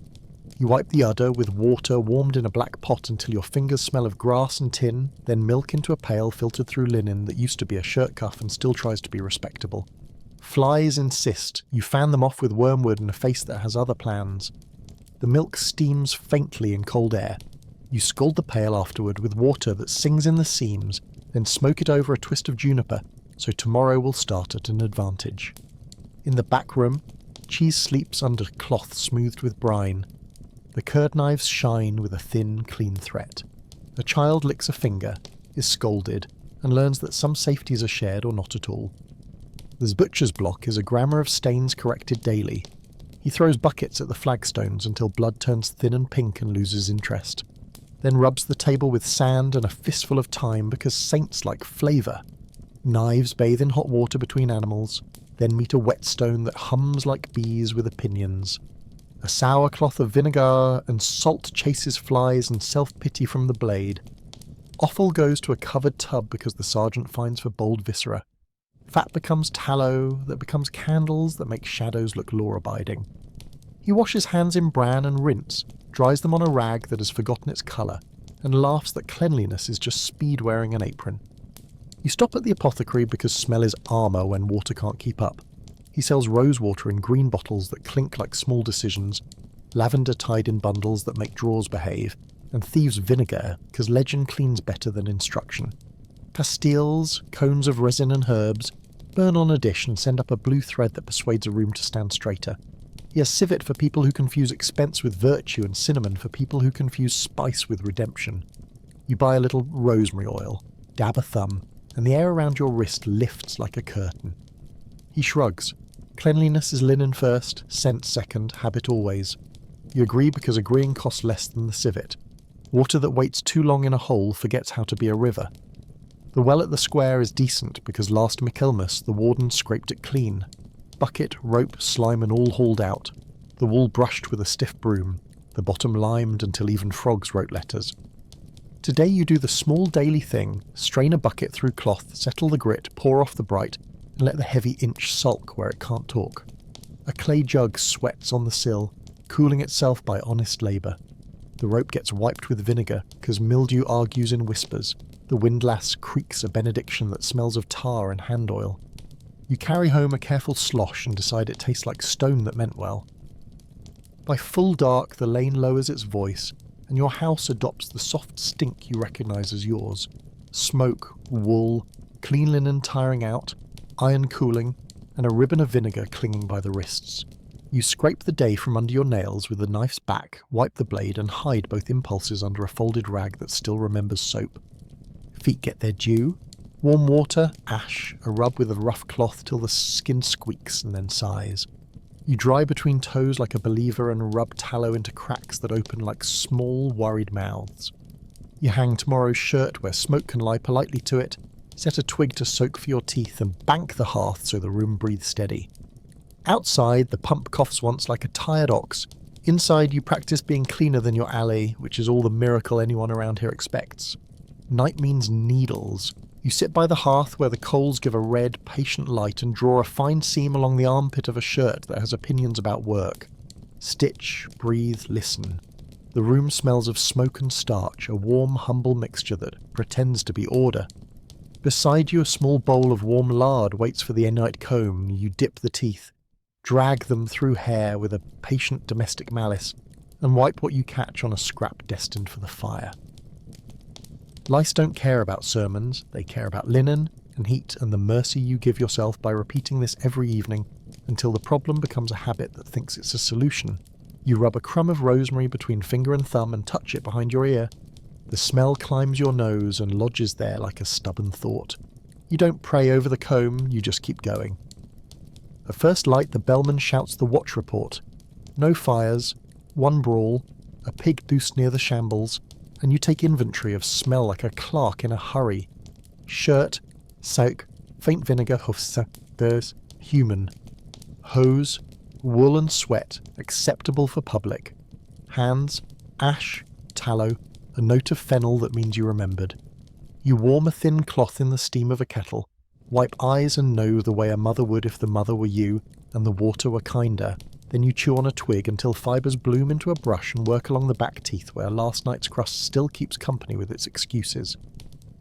You wipe the udder with water warmed in a black pot until your fingers smell of grass and tin, then milk into a pail filtered through linen that used to be a shirt cuff and still tries to be respectable. Flies insist. You fan them off with wormwood and a face that has other plans. The milk steams faintly in cold air. You scald the pail afterward with water that sings in the seams, then smoke it over a twist of juniper, so tomorrow will start at an advantage. In the back room, cheese sleeps under cloth smoothed with brine. The curd knives shine with a thin, clean threat. A child licks a finger, is scolded, and learns that some safeties are shared or not at all. The butcher's block is a grammar of stains corrected daily. He throws buckets at the flagstones until blood turns thin and pink and loses interest, then rubs the table with sand and a fistful of thyme because saints like flavour. Knives bathe in hot water between animals, then meet a whetstone that hums like bees with opinions. A sour cloth of vinegar and salt chases flies and self-pity from the blade. Offal goes to a covered tub because the sergeant finds for bold viscera. Fat becomes tallow, that becomes candles that make shadows look law-abiding. He washes hands in bran and rinse, dries them on a rag that has forgotten its colour, and laughs that cleanliness is just speed wearing an apron. You stop at the apothecary because smell is armour when water can't keep up. He sells rose water in green bottles that clink like small decisions, lavender tied in bundles that make drawers behave, and thieves' vinegar because legend cleans better than instruction. Pastilles, cones of resin and herbs, burn on a dish and send up a blue thread that persuades a room to stand straighter. He has civet for people who confuse expense with virtue and cinnamon for people who confuse spice with redemption. You buy a little rosemary oil, dab a thumb, and the air around your wrist lifts like a curtain. He shrugs. Cleanliness is linen first, scent second, habit always. You agree because agreeing costs less than the civet. Water that waits too long in a hole forgets how to be a river. The well at the square is decent because last Michaelmas the warden scraped it clean. Bucket, rope, slime and all hauled out. The wall brushed with a stiff broom, the bottom limed until even frogs wrote letters. Today you do the small daily thing, strain a bucket through cloth, settle the grit, pour off the bright, and let the heavy inch sulk where it can't talk. A clay jug sweats on the sill, cooling itself by honest labour. The rope gets wiped with vinegar, because mildew argues in whispers. The windlass creaks a benediction that smells of tar and hand oil. You carry home a careful slosh and decide it tastes like stone that meant well. By full dark the lane lowers its voice, and your house adopts the soft stink you recognise as yours. Smoke, wool, clean linen tiring out, iron cooling, and a ribbon of vinegar clinging by the wrists. You scrape the day from under your nails with the knife's back, wipe the blade, and hide both impulses under a folded rag that still remembers soap. Feet get their due. Warm water, ash, a rub with a rough cloth till the skin squeaks and then sighs. You dry between toes like a believer and rub tallow into cracks that open like small, worried mouths. You hang tomorrow's shirt where smoke can lie politely to it, set a twig to soak for your teeth, and bank the hearth so the room breathes steady. Outside, the pump coughs once like a tired ox. Inside, you practice being cleaner than your alley, which is all the miracle anyone around here expects. Night means needles. You sit by the hearth where the coals give a red, patient light and draw a fine seam along the armpit of a shirt that has opinions about work. Stitch, breathe, listen. The room smells of smoke and starch, a warm, humble mixture that pretends to be order. Beside you a small bowl of warm lard waits for the night comb. You dip the teeth, drag them through hair with a patient domestic malice, and wipe what you catch on a scrap destined for the fire. Lice don't care about sermons, they care about linen and heat and the mercy you give yourself by repeating this every evening until the problem becomes a habit that thinks it's a solution. You rub a crumb of rosemary between finger and thumb and touch it behind your ear. The smell climbs your nose and lodges there like a stubborn thought. You don't pray over the comb, you just keep going. At first light the bellman shouts the watch report. No fires, one brawl, a pig loose near the shambles, and you take inventory of smell like a clerk in a hurry. Shirt, soak, faint vinegar, hoofs, human. Hose, wool and sweat, acceptable for public. Hands, ash, tallow, a note of fennel that means you remembered. You warm a thin cloth in the steam of a kettle, wipe eyes and know the way a mother would if the mother were you and the water were kinder. Then you chew on a twig until fibres bloom into a brush and work along the back teeth where last night's crust still keeps company with its excuses.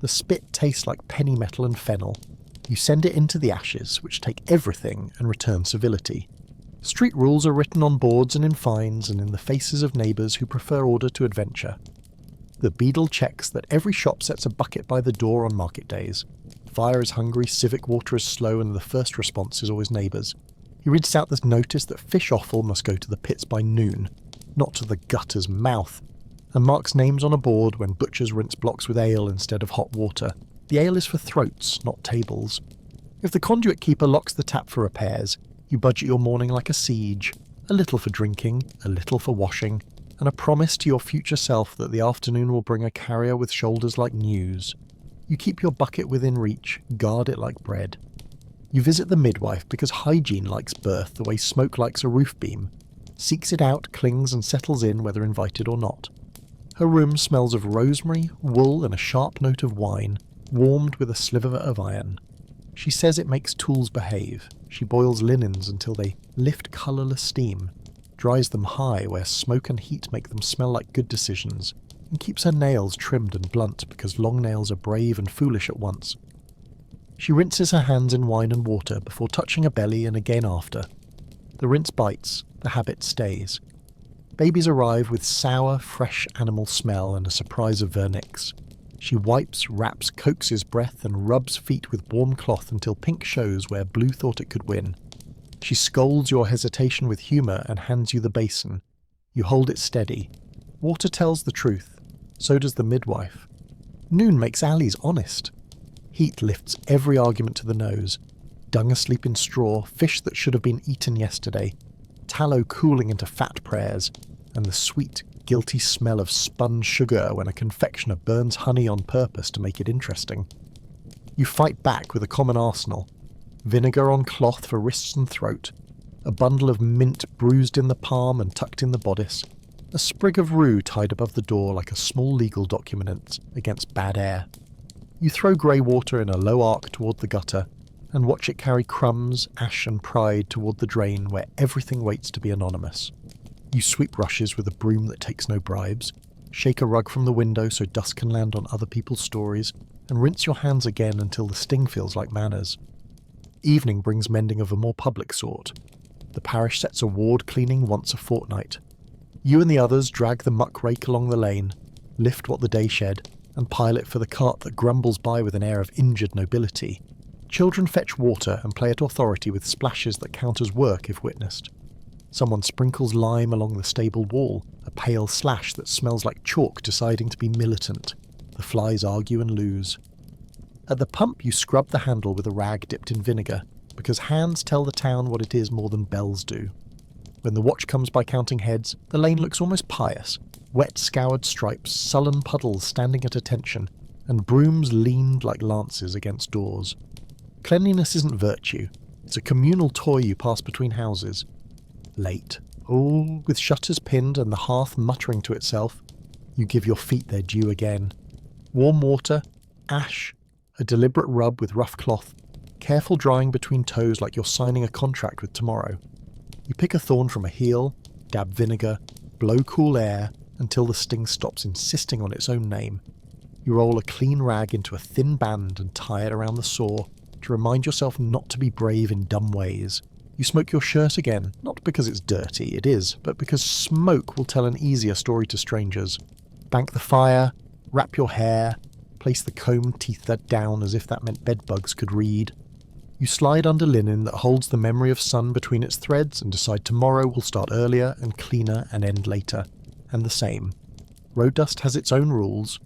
The spit tastes like penny metal and fennel. You send it into the ashes, which take everything and return civility. Street rules are written on boards and in fines and in the faces of neighbours who prefer order to adventure. The beadle checks that every shop sets a bucket by the door on market days. Fire is hungry, civic water is slow, and the first response is always neighbours. He reads out this notice that fish offal must go to the pits by noon, not to the gutter's mouth, and marks names on a board when butchers rinse blocks with ale instead of hot water. The ale is for throats, not tables. If the conduit keeper locks the tap for repairs, you budget your morning like a siege, a little for drinking, a little for washing, and a promise to your future self that the afternoon will bring a carrier with shoulders like news. You keep your bucket within reach, guard it like bread. You visit the midwife because hygiene likes birth the way smoke likes a roof beam, seeks it out, clings and settles in whether invited or not. Her room smells of rosemary, wool and a sharp note of wine, warmed with a sliver of iron. She says it makes tools behave. She boils linens until they lift colourless steam, dries them high where smoke and heat make them smell like good decisions, and keeps her nails trimmed and blunt because long nails are brave and foolish at once. She rinses her hands in wine and water before touching a belly and again after. The rinse bites, the habit stays. Babies arrive with sour, fresh animal smell and a surprise of vernix. She wipes, wraps, coaxes breath and rubs feet with warm cloth until pink shows where blue thought it could win. She scolds your hesitation with humour and hands you the basin. You hold it steady. Water tells the truth. So does the midwife. Noon makes alleys honest. Heat lifts every argument to the nose. Dung asleep in straw, fish that should have been eaten yesterday, tallow cooling into fat prayers, and the sweet, guilty smell of spun sugar when a confectioner burns honey on purpose to make it interesting. You fight back with a common arsenal. Vinegar on cloth for wrists and throat, a bundle of mint bruised in the palm and tucked in the bodice, a sprig of rue tied above the door like a small legal document against bad air. You throw grey water in a low arc toward the gutter, and watch it carry crumbs, ash and pride toward the drain where everything waits to be anonymous. You sweep rushes with a broom that takes no bribes, shake a rug from the window so dust can land on other people's stories, and rinse your hands again until the sting feels like manners. Evening brings mending of a more public sort. The parish sets a ward cleaning once a fortnight. You and the others drag the muck rake along the lane, lift what the day shed, and pile it for the cart that grumbles by with an air of injured nobility. Children fetch water and play at authority with splashes that count as work if witnessed. Someone sprinkles lime along the stable wall, a pale slash that smells like chalk deciding to be militant. The flies argue and lose. At the pump you scrub the handle with a rag dipped in vinegar, because hands tell the town what it is more than bells do. When the watch comes by counting heads, the lane looks almost pious. Wet scoured stripes, sullen puddles standing at attention, and brooms leaned like lances against doors. Cleanliness isn't virtue. It's a communal toy you pass between houses. Late. Oh, with shutters pinned and the hearth muttering to itself, you give your feet their due again. Warm water, ash, a deliberate rub with rough cloth, careful drying between toes like you're signing a contract with tomorrow. You pick a thorn from a heel, dab vinegar, blow cool air until the sting stops insisting on its own name. You roll a clean rag into a thin band and tie it around the sore to remind yourself not to be brave in dumb ways. You smoke your shirt again, not because it's dirty, it is, but because smoke will tell an easier story to strangers. Bank the fire, wrap your hair, place the comb teeth down as if that meant bedbugs could read. You slide under linen that holds the memory of sun between its threads and decide tomorrow will start earlier and cleaner and end later. And the same. Road dust has its own rules.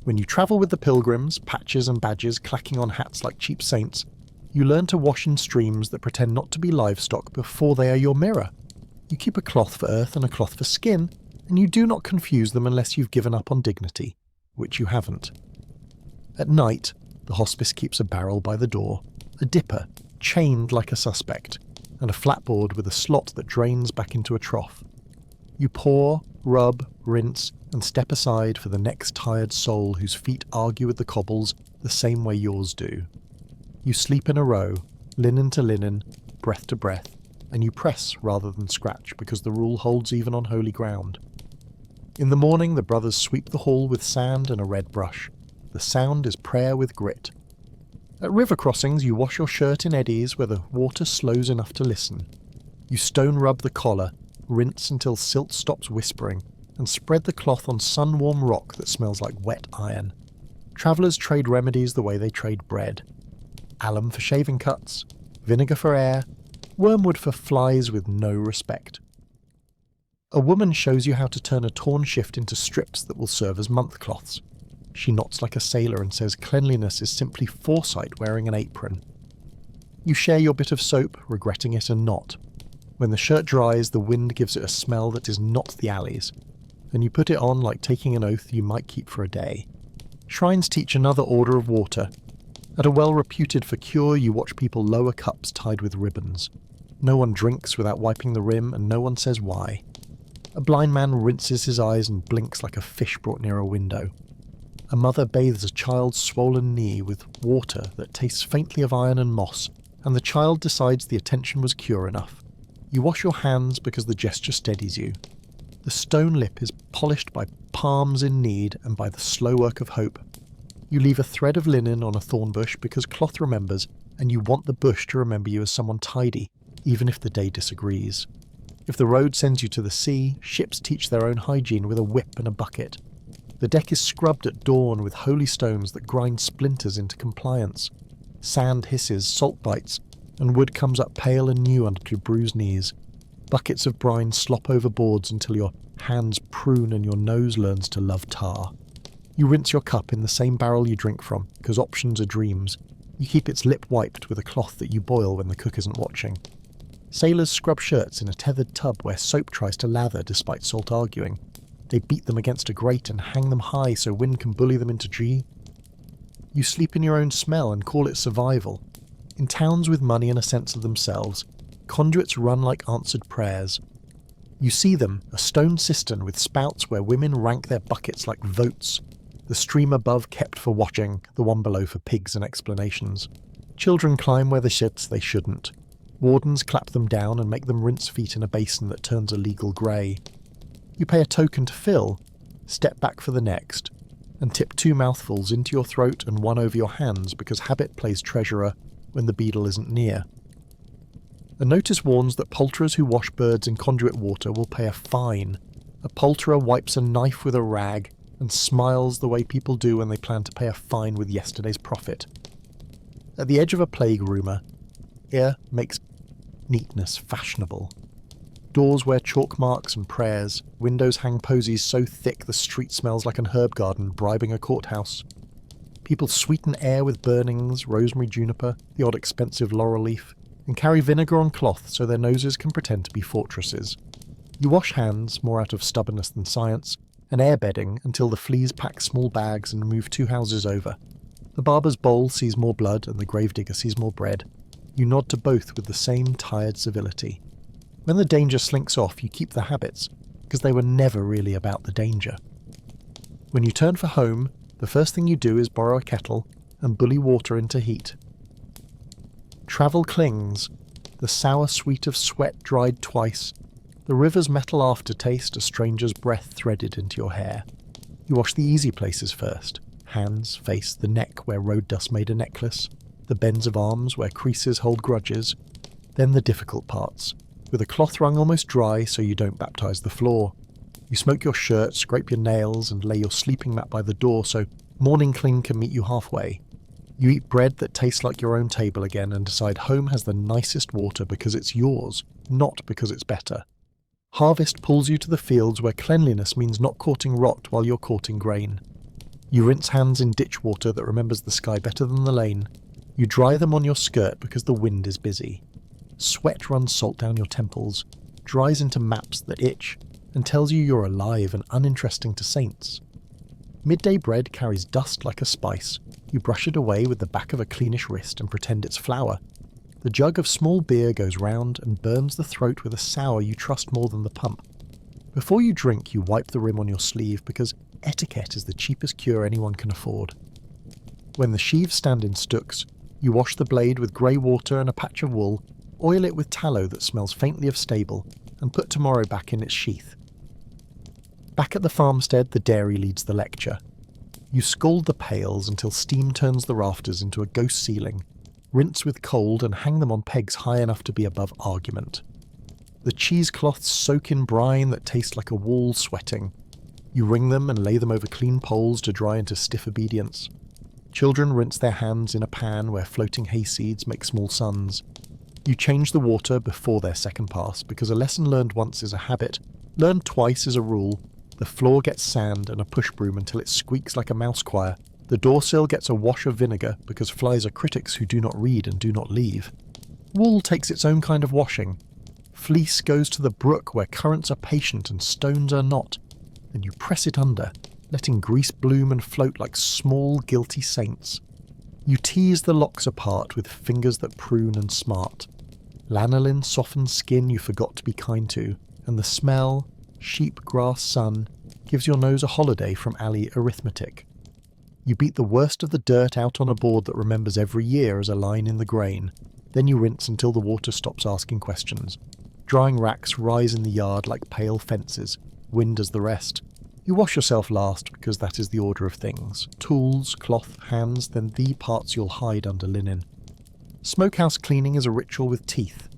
When you travel with the pilgrims, patches and badges clacking on hats like cheap saints, you learn to wash in streams that pretend not to be livestock before they are your mirror. You keep a cloth for earth and a cloth for skin, and you do not confuse them unless you've given up on dignity, which you haven't. At night, the hospice keeps a barrel by the door, a dipper, chained like a suspect, and a flatboard with a slot that drains back into a trough. You pour, rub, rinse, and step aside for the next tired soul whose feet argue with the cobbles the same way yours do. You sleep in a row, linen to linen, breath to breath, and you press rather than scratch because the rule holds even on holy ground. In the morning the brothers sweep the hall with sand and a red brush. The sound is prayer with grit. At river crossings you wash your shirt in eddies where the water slows enough to listen. You stone rub the collar, rinse until silt stops whispering, and spread the cloth on sun-warm rock that smells like wet iron. Travellers trade remedies the way they trade bread. Alum for shaving cuts, vinegar for air, wormwood for flies with no respect. A woman shows you how to turn a torn shift into strips that will serve as month cloths. She nods like a sailor and says cleanliness is simply foresight wearing an apron. You share your bit of soap, regretting it and not. When the shirt dries, the wind gives it a smell that is not the alley's, and you put it on like taking an oath you might keep for a day. Shrines teach another order of water. At a well-reputed for cure, you watch people lower cups tied with ribbons. No one drinks without wiping the rim, and no one says why. A blind man rinses his eyes and blinks like a fish brought near a window. A mother bathes a child's swollen knee with water that tastes faintly of iron and moss, and the child decides the attention was cure enough. You wash your hands because the gesture steadies you. The stone lip is polished by palms in need and by the slow work of hope. You leave a thread of linen on a thorn bush because cloth remembers, and you want the bush to remember you as someone tidy, even if the day disagrees. If the road sends you to the sea, ships teach their own hygiene with a whip and a bucket. The deck is scrubbed at dawn with holy stones that grind splinters into compliance. Sand hisses, salt bites, and wood comes up pale and new under your bruised knees. Buckets of brine slop over boards until your hands prune and your nose learns to love tar. You rinse your cup in the same barrel you drink from, because options are dreams. You keep its lip wiped with a cloth that you boil when the cook isn't watching. Sailors scrub shirts in a tethered tub where soap tries to lather despite salt arguing. They beat them against a grate and hang them high so wind can bully them into G. You sleep in your own smell and call it survival. In towns with money and a sense of themselves, conduits run like answered prayers. You see them, a stone cistern with spouts where women rank their buckets like votes, the stream above kept for watching, the one below for pigs and explanations. Children climb where the shits they shouldn't. Wardens clap them down and make them rinse feet in a basin that turns a legal grey. You pay a token to fill, step back for the next, and tip 2 mouthfuls into your throat and 1 over your hands because habit plays treasurer when the beadle isn't near. A notice warns that poulterers who wash birds in conduit water will pay a fine. A poulterer wipes a knife with a rag and smiles the way people do when they plan to pay a fine with yesterday's profit. At the edge of a plague rumour, air makes neatness fashionable. Doors wear chalk marks and prayers, windows hang posies so thick the street smells like an herb garden bribing a courthouse. People sweeten air with burnings, rosemary juniper, the odd expensive laurel leaf, and carry vinegar on cloth so their noses can pretend to be fortresses. You wash hands, more out of stubbornness than science, and airbedding until the fleas pack small bags and move 2 houses over. The barber's bowl sees more blood and the gravedigger sees more bread. You nod to both with the same tired civility. When the danger slinks off, you keep the habits, because they were never really about the danger. When you turn for home, the first thing you do is borrow a kettle and bully water into heat. Travel clings, the sour sweet of sweat dried twice, the river's metal aftertaste a stranger's breath threaded into your hair. You wash the easy places first, hands, face, the neck where road dust made a necklace, the bends of arms where creases hold grudges, then the difficult parts, with a cloth wrung almost dry so you don't baptize the floor. You smoke your shirt, scrape your nails, and lay your sleeping mat by the door so morning cling can meet you halfway. You eat bread that tastes like your own table again and decide home has the nicest water because it's yours, not because it's better. Harvest pulls you to the fields where cleanliness means not courting rot while you're courting grain. You rinse hands in ditch water that remembers the sky better than the lane. You dry them on your skirt because the wind is busy. Sweat runs salt down your temples, dries into maps that itch, and tells you you're alive and uninteresting to saints. Midday bread carries dust like a spice. You brush it away with the back of a cleanish wrist and pretend it's flour. The jug of small beer goes round and burns the throat with a sour you trust more than the pump. Before you drink, you wipe the rim on your sleeve because etiquette is the cheapest cure anyone can afford. When the sheaves stand in stooks, you wash the blade with grey water and a patch of wool, oil it with tallow that smells faintly of stable, and put tomorrow back in its sheath. Back at the farmstead, the dairy leads the lecture. You scald the pails until steam turns the rafters into a ghost ceiling, rinse with cold and hang them on pegs high enough to be above argument. The cheesecloths soak in brine that tastes like a wall sweating. You wring them and lay them over clean poles to dry into stiff obedience. Children rinse their hands in a pan where floating hayseeds make small suns. You change the water before their second pass because a lesson learned once is a habit, learned twice is a rule. The floor gets sand and a push broom until it squeaks like a mouse choir. The doorsill gets a wash of vinegar because flies are critics who do not read and do not leave. Wool takes its own kind of washing. Fleece goes to the brook where currents are patient and stones are not. Then you press it under, letting grease bloom and float like small guilty saints. You tease the locks apart with fingers that prune and smart. Lanolin softens skin you forgot to be kind to, and the smell, sheep grass sun, gives your nose a holiday from alley arithmetic. You beat the worst of the dirt out on a board that remembers every year as a line in the grain. Then you rinse until the water stops asking questions. Drying racks rise in the yard like pale fences. Wind does the rest. You wash yourself last because that is the order of things. Tools, cloth, hands, then the parts you'll hide under linen. Smokehouse cleaning is a ritual with teeth.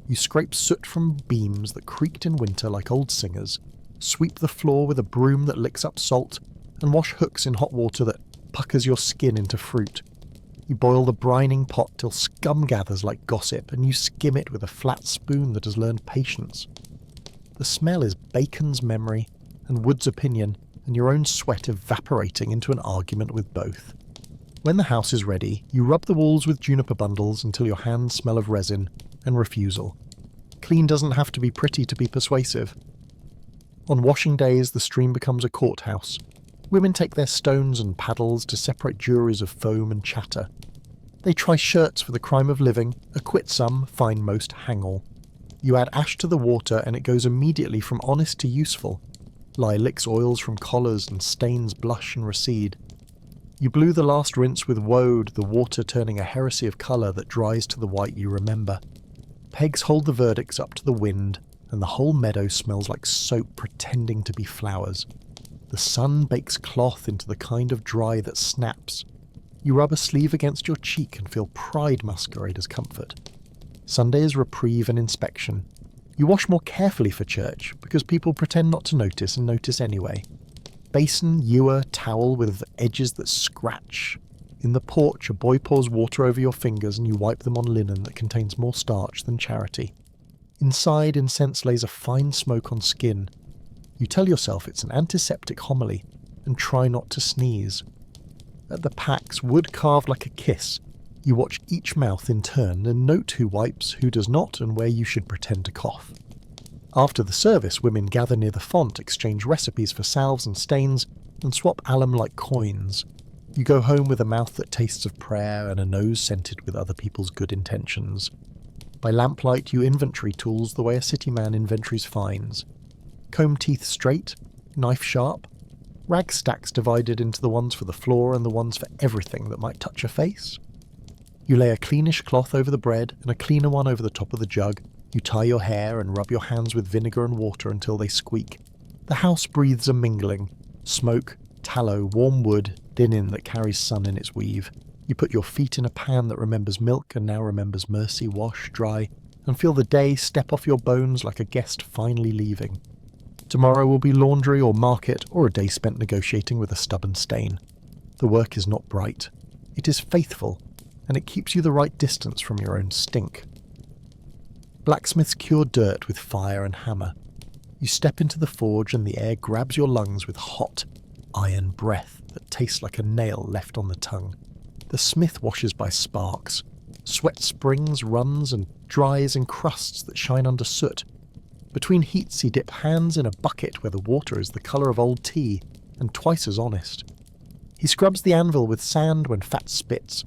You scrape soot from beams that creaked in winter like old singers, sweep the floor with a broom that licks up salt, and wash hooks in hot water that puckers your skin into fruit. You boil the brining pot till scum gathers like gossip, and you skim it with a flat spoon that has learned patience. The smell is bacon's memory, and wood's opinion, and your own sweat evaporating into an argument with both. When the house is ready, you rub the walls with juniper bundles until your hands smell of resin and refusal. Clean doesn't have to be pretty to be persuasive. On washing days, the stream becomes a courthouse. Women take their stones and paddles to separate juries of foam and chatter. They try shirts for the crime of living, acquit some, fine most, hang all. You add ash to the water and it goes immediately from honest to useful. Lye licks oils from collars and stains blush and recede. You blew the last rinse with woad, the water turning a heresy of colour that dries to the white you remember. Pegs hold the verdicts up to the wind, and the whole meadow smells like soap pretending to be flowers. The sun bakes cloth into the kind of dry that snaps. You rub a sleeve against your cheek and feel pride masquerade as comfort. Sunday is reprieve and inspection. You wash more carefully for church, because people pretend not to notice and notice anyway. Basin, ewer, towel with edges that scratch. In the porch, a boy pours water over your fingers and you wipe them on linen that contains more starch than charity. Inside, incense lays a fine smoke on skin. You tell yourself it's an antiseptic homily and try not to sneeze. At the packs, wood carved like a kiss, you watch each mouth in turn and note who wipes, who does not, and where you should pretend to cough. After the service, women gather near the font, exchange recipes for salves and stains, and swap alum like coins. You go home with a mouth that tastes of prayer and a nose scented with other people's good intentions. By lamplight, you inventory tools the way a city man inventories fines. Comb teeth straight, knife sharp, rag stacks divided into the ones for the floor and the ones for everything that might touch a face. You lay a cleanish cloth over the bread and a cleaner one over the top of the jug. You tie your hair and rub your hands with vinegar and water until they squeak. The house breathes a mingling. Smoke, tallow, warm wood, linen that carries sun in its weave. You put your feet in a pan that remembers milk and now remembers mercy, wash, dry, and feel the day step off your bones like a guest finally leaving. Tomorrow will be laundry or market or a day spent negotiating with a stubborn stain. The work is not bright. It is faithful, and it keeps you the right distance from your own stink. Blacksmiths cure dirt with fire and hammer. You step into the forge and the air grabs your lungs with hot, iron breath that tastes like a nail left on the tongue. The smith washes by sparks. Sweat springs, runs, and dries in crusts that shine under soot. Between heats he dips hands in a bucket where the water is the colour of old tea, and twice as honest. He scrubs the anvil with sand when fat spits,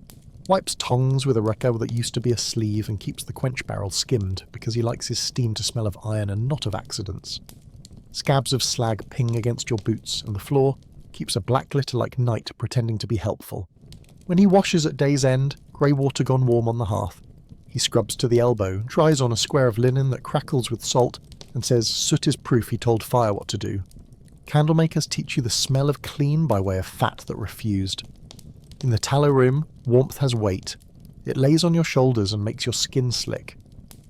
wipes tongs with a wrecker that used to be a sleeve and keeps the quench barrel skimmed because he likes his steam to smell of iron and not of accidents. Scabs of slag ping against your boots, and the floor keeps a black glitter like night pretending to be helpful. When he washes at day's end, grey water gone warm on the hearth, he scrubs to the elbow, dries on a square of linen that crackles with salt, and says soot is proof he told fire what to do. Candlemakers teach you the smell of clean by way of fat that refused. In the tallow room, warmth has weight. It lays on your shoulders and makes your skin slick.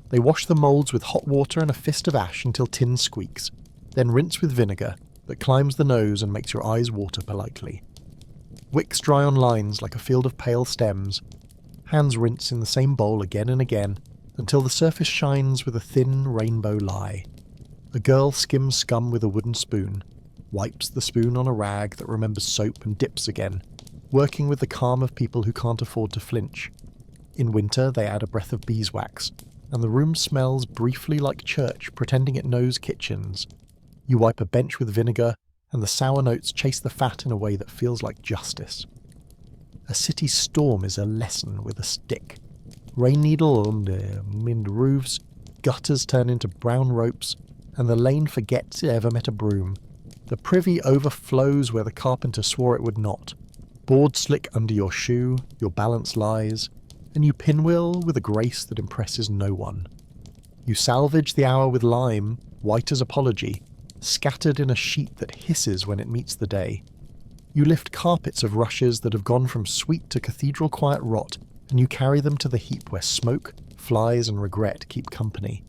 They wash the moulds with hot water and a fist of ash until tin squeaks, then rinse with vinegar that climbs the nose and makes your eyes water politely. Wicks dry on lines like a field of pale stems. Hands rinse in the same bowl again and again until the surface shines with a thin rainbow lye. A girl skims scum with a wooden spoon, wipes the spoon on a rag that remembers soap and dips again, working with the calm of people who can't afford to flinch. In winter they add a breath of beeswax, and the room smells briefly like church, pretending it knows kitchens. You wipe a bench with vinegar, and the sour notes chase the fat in a way that feels like justice. A city storm is a lesson with a stick. Rain needle on the wind roofs, gutters turn into brown ropes, and the lane forgets it ever met a broom. The privy overflows where the carpenter swore it would not. Boards slick under your shoe, your balance lies, and you pinwheel with a grace that impresses no one. You salvage the hour with lime, white as apology, scattered in a sheet that hisses when it meets the day. You lift carpets of rushes that have gone from sweet to cathedral quiet rot, and you carry them to the heap where smoke, flies, and regret keep company.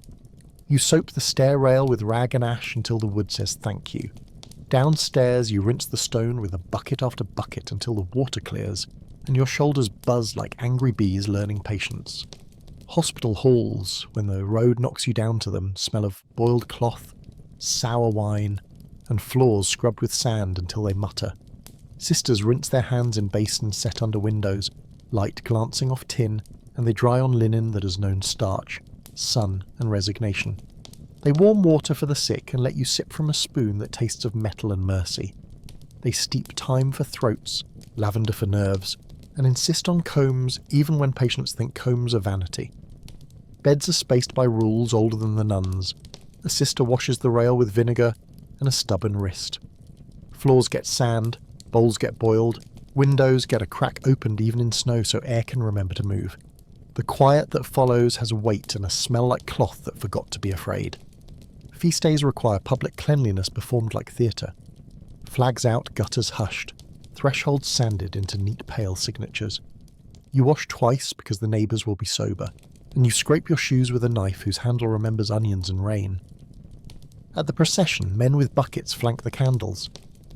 You soap the stair rail with rag and ash until the wood says thank you. Downstairs you rinse the stone with a bucket after bucket until the water clears, and your shoulders buzz like angry bees learning patience. Hospital halls, when the road knocks you down to them, smell of boiled cloth, sour wine, and floors scrubbed with sand until they mutter. Sisters rinse their hands in basins set under windows, light glancing off tin, and they dry on linen that has known starch, sun, and resignation. They warm water for the sick and let you sip from a spoon that tastes of metal and mercy. They steep thyme for throats, lavender for nerves, and insist on combs even when patients think combs are vanity. Beds are spaced by rules older than the nuns. A sister washes the rail with vinegar, and a stubborn wrist. Floors get sand, bowls get boiled, windows get a crack opened even in snow so air can remember to move. The quiet that follows has weight and a smell like cloth that forgot to be afraid. Feast days require public cleanliness performed like theatre. Flags out, gutters hushed, thresholds sanded into neat pale signatures. You wash twice because the neighbours will be sober, and you scrape your shoes with a knife whose handle remembers onions and rain. At the procession, men with buckets flank the candles.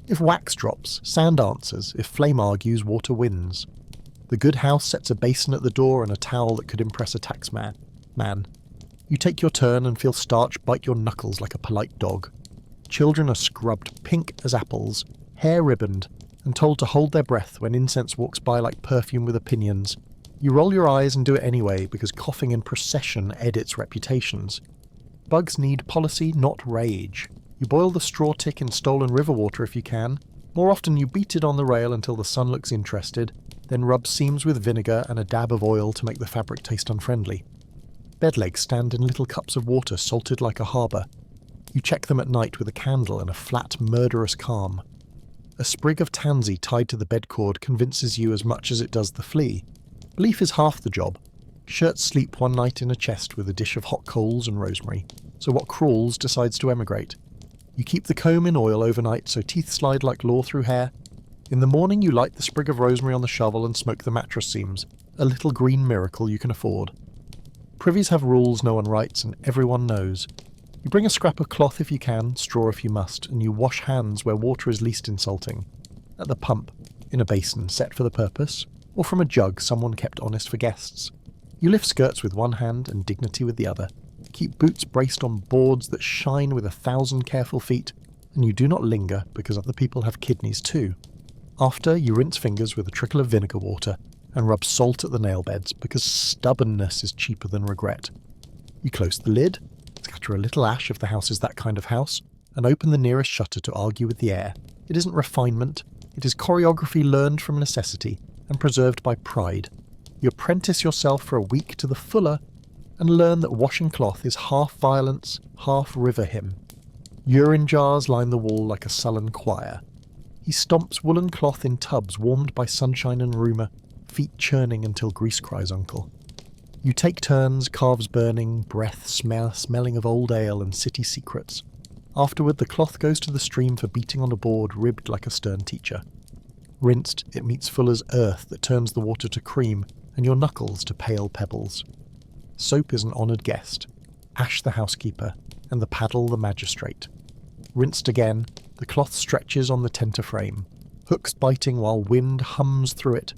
If wax drops, sand answers. If flame argues, water wins. The good house sets a basin at the door and a towel that could impress a taxman. You take your turn and feel starch bite your knuckles like a polite dog. Children are scrubbed pink as apples, hair ribboned, and told to hold their breath when incense walks by like perfume with opinions. You roll your eyes and do it anyway because coughing in procession edits reputations. Bugs need policy, not rage. You boil the straw tick in stolen river water if you can. More often you beat it on the rail until the sun looks interested, then rub seams with vinegar and a dab of oil to make the fabric taste unfriendly. Bed legs stand in little cups of water salted like a harbour. You check them at night with a candle and a flat, murderous calm. A sprig of tansy tied to the bed cord convinces you as much as it does the flea. Belief is half the job. Shirts sleep one night in a chest with a dish of hot coals and rosemary, so what crawls decides to emigrate. You keep the comb in oil overnight so teeth slide like law through hair. In the morning you light the sprig of rosemary on the shovel and smoke the mattress seams, a little green miracle you can afford. Privies have rules no one writes and everyone knows. You bring a scrap of cloth if you can, straw if you must, and you wash hands where water is least insulting. At the pump, in a basin set for the purpose, or from a jug someone kept honest for guests. You lift skirts with one hand and dignity with the other. Keep boots braced on boards that shine with 1,000 careful feet, and you do not linger because other people have kidneys too. After, you rinse fingers with a trickle of vinegar water and rub salt at the nail beds because stubbornness is cheaper than regret. You close the lid, scatter a little ash if the house is that kind of house, and open the nearest shutter to argue with the air. It isn't refinement, it is choreography learned from necessity and preserved by pride. You apprentice yourself for a week to the fuller and learn that washing cloth is half violence, half river hymn. Urine jars line the wall like a sullen choir. He stomps woolen cloth in tubs warmed by sunshine and rumour, feet churning until grease cries uncle. You take turns, calves burning, breath smelling of old ale and city secrets. Afterward the cloth goes to the stream for beating on a board ribbed like a stern teacher. Rinsed, it meets fuller's earth that turns the water to cream and your knuckles to pale pebbles. Soap is an honoured guest, ash the housekeeper, and the paddle the magistrate. Rinsed again, the cloth stretches on the tenter frame, hooks biting while wind hums through it.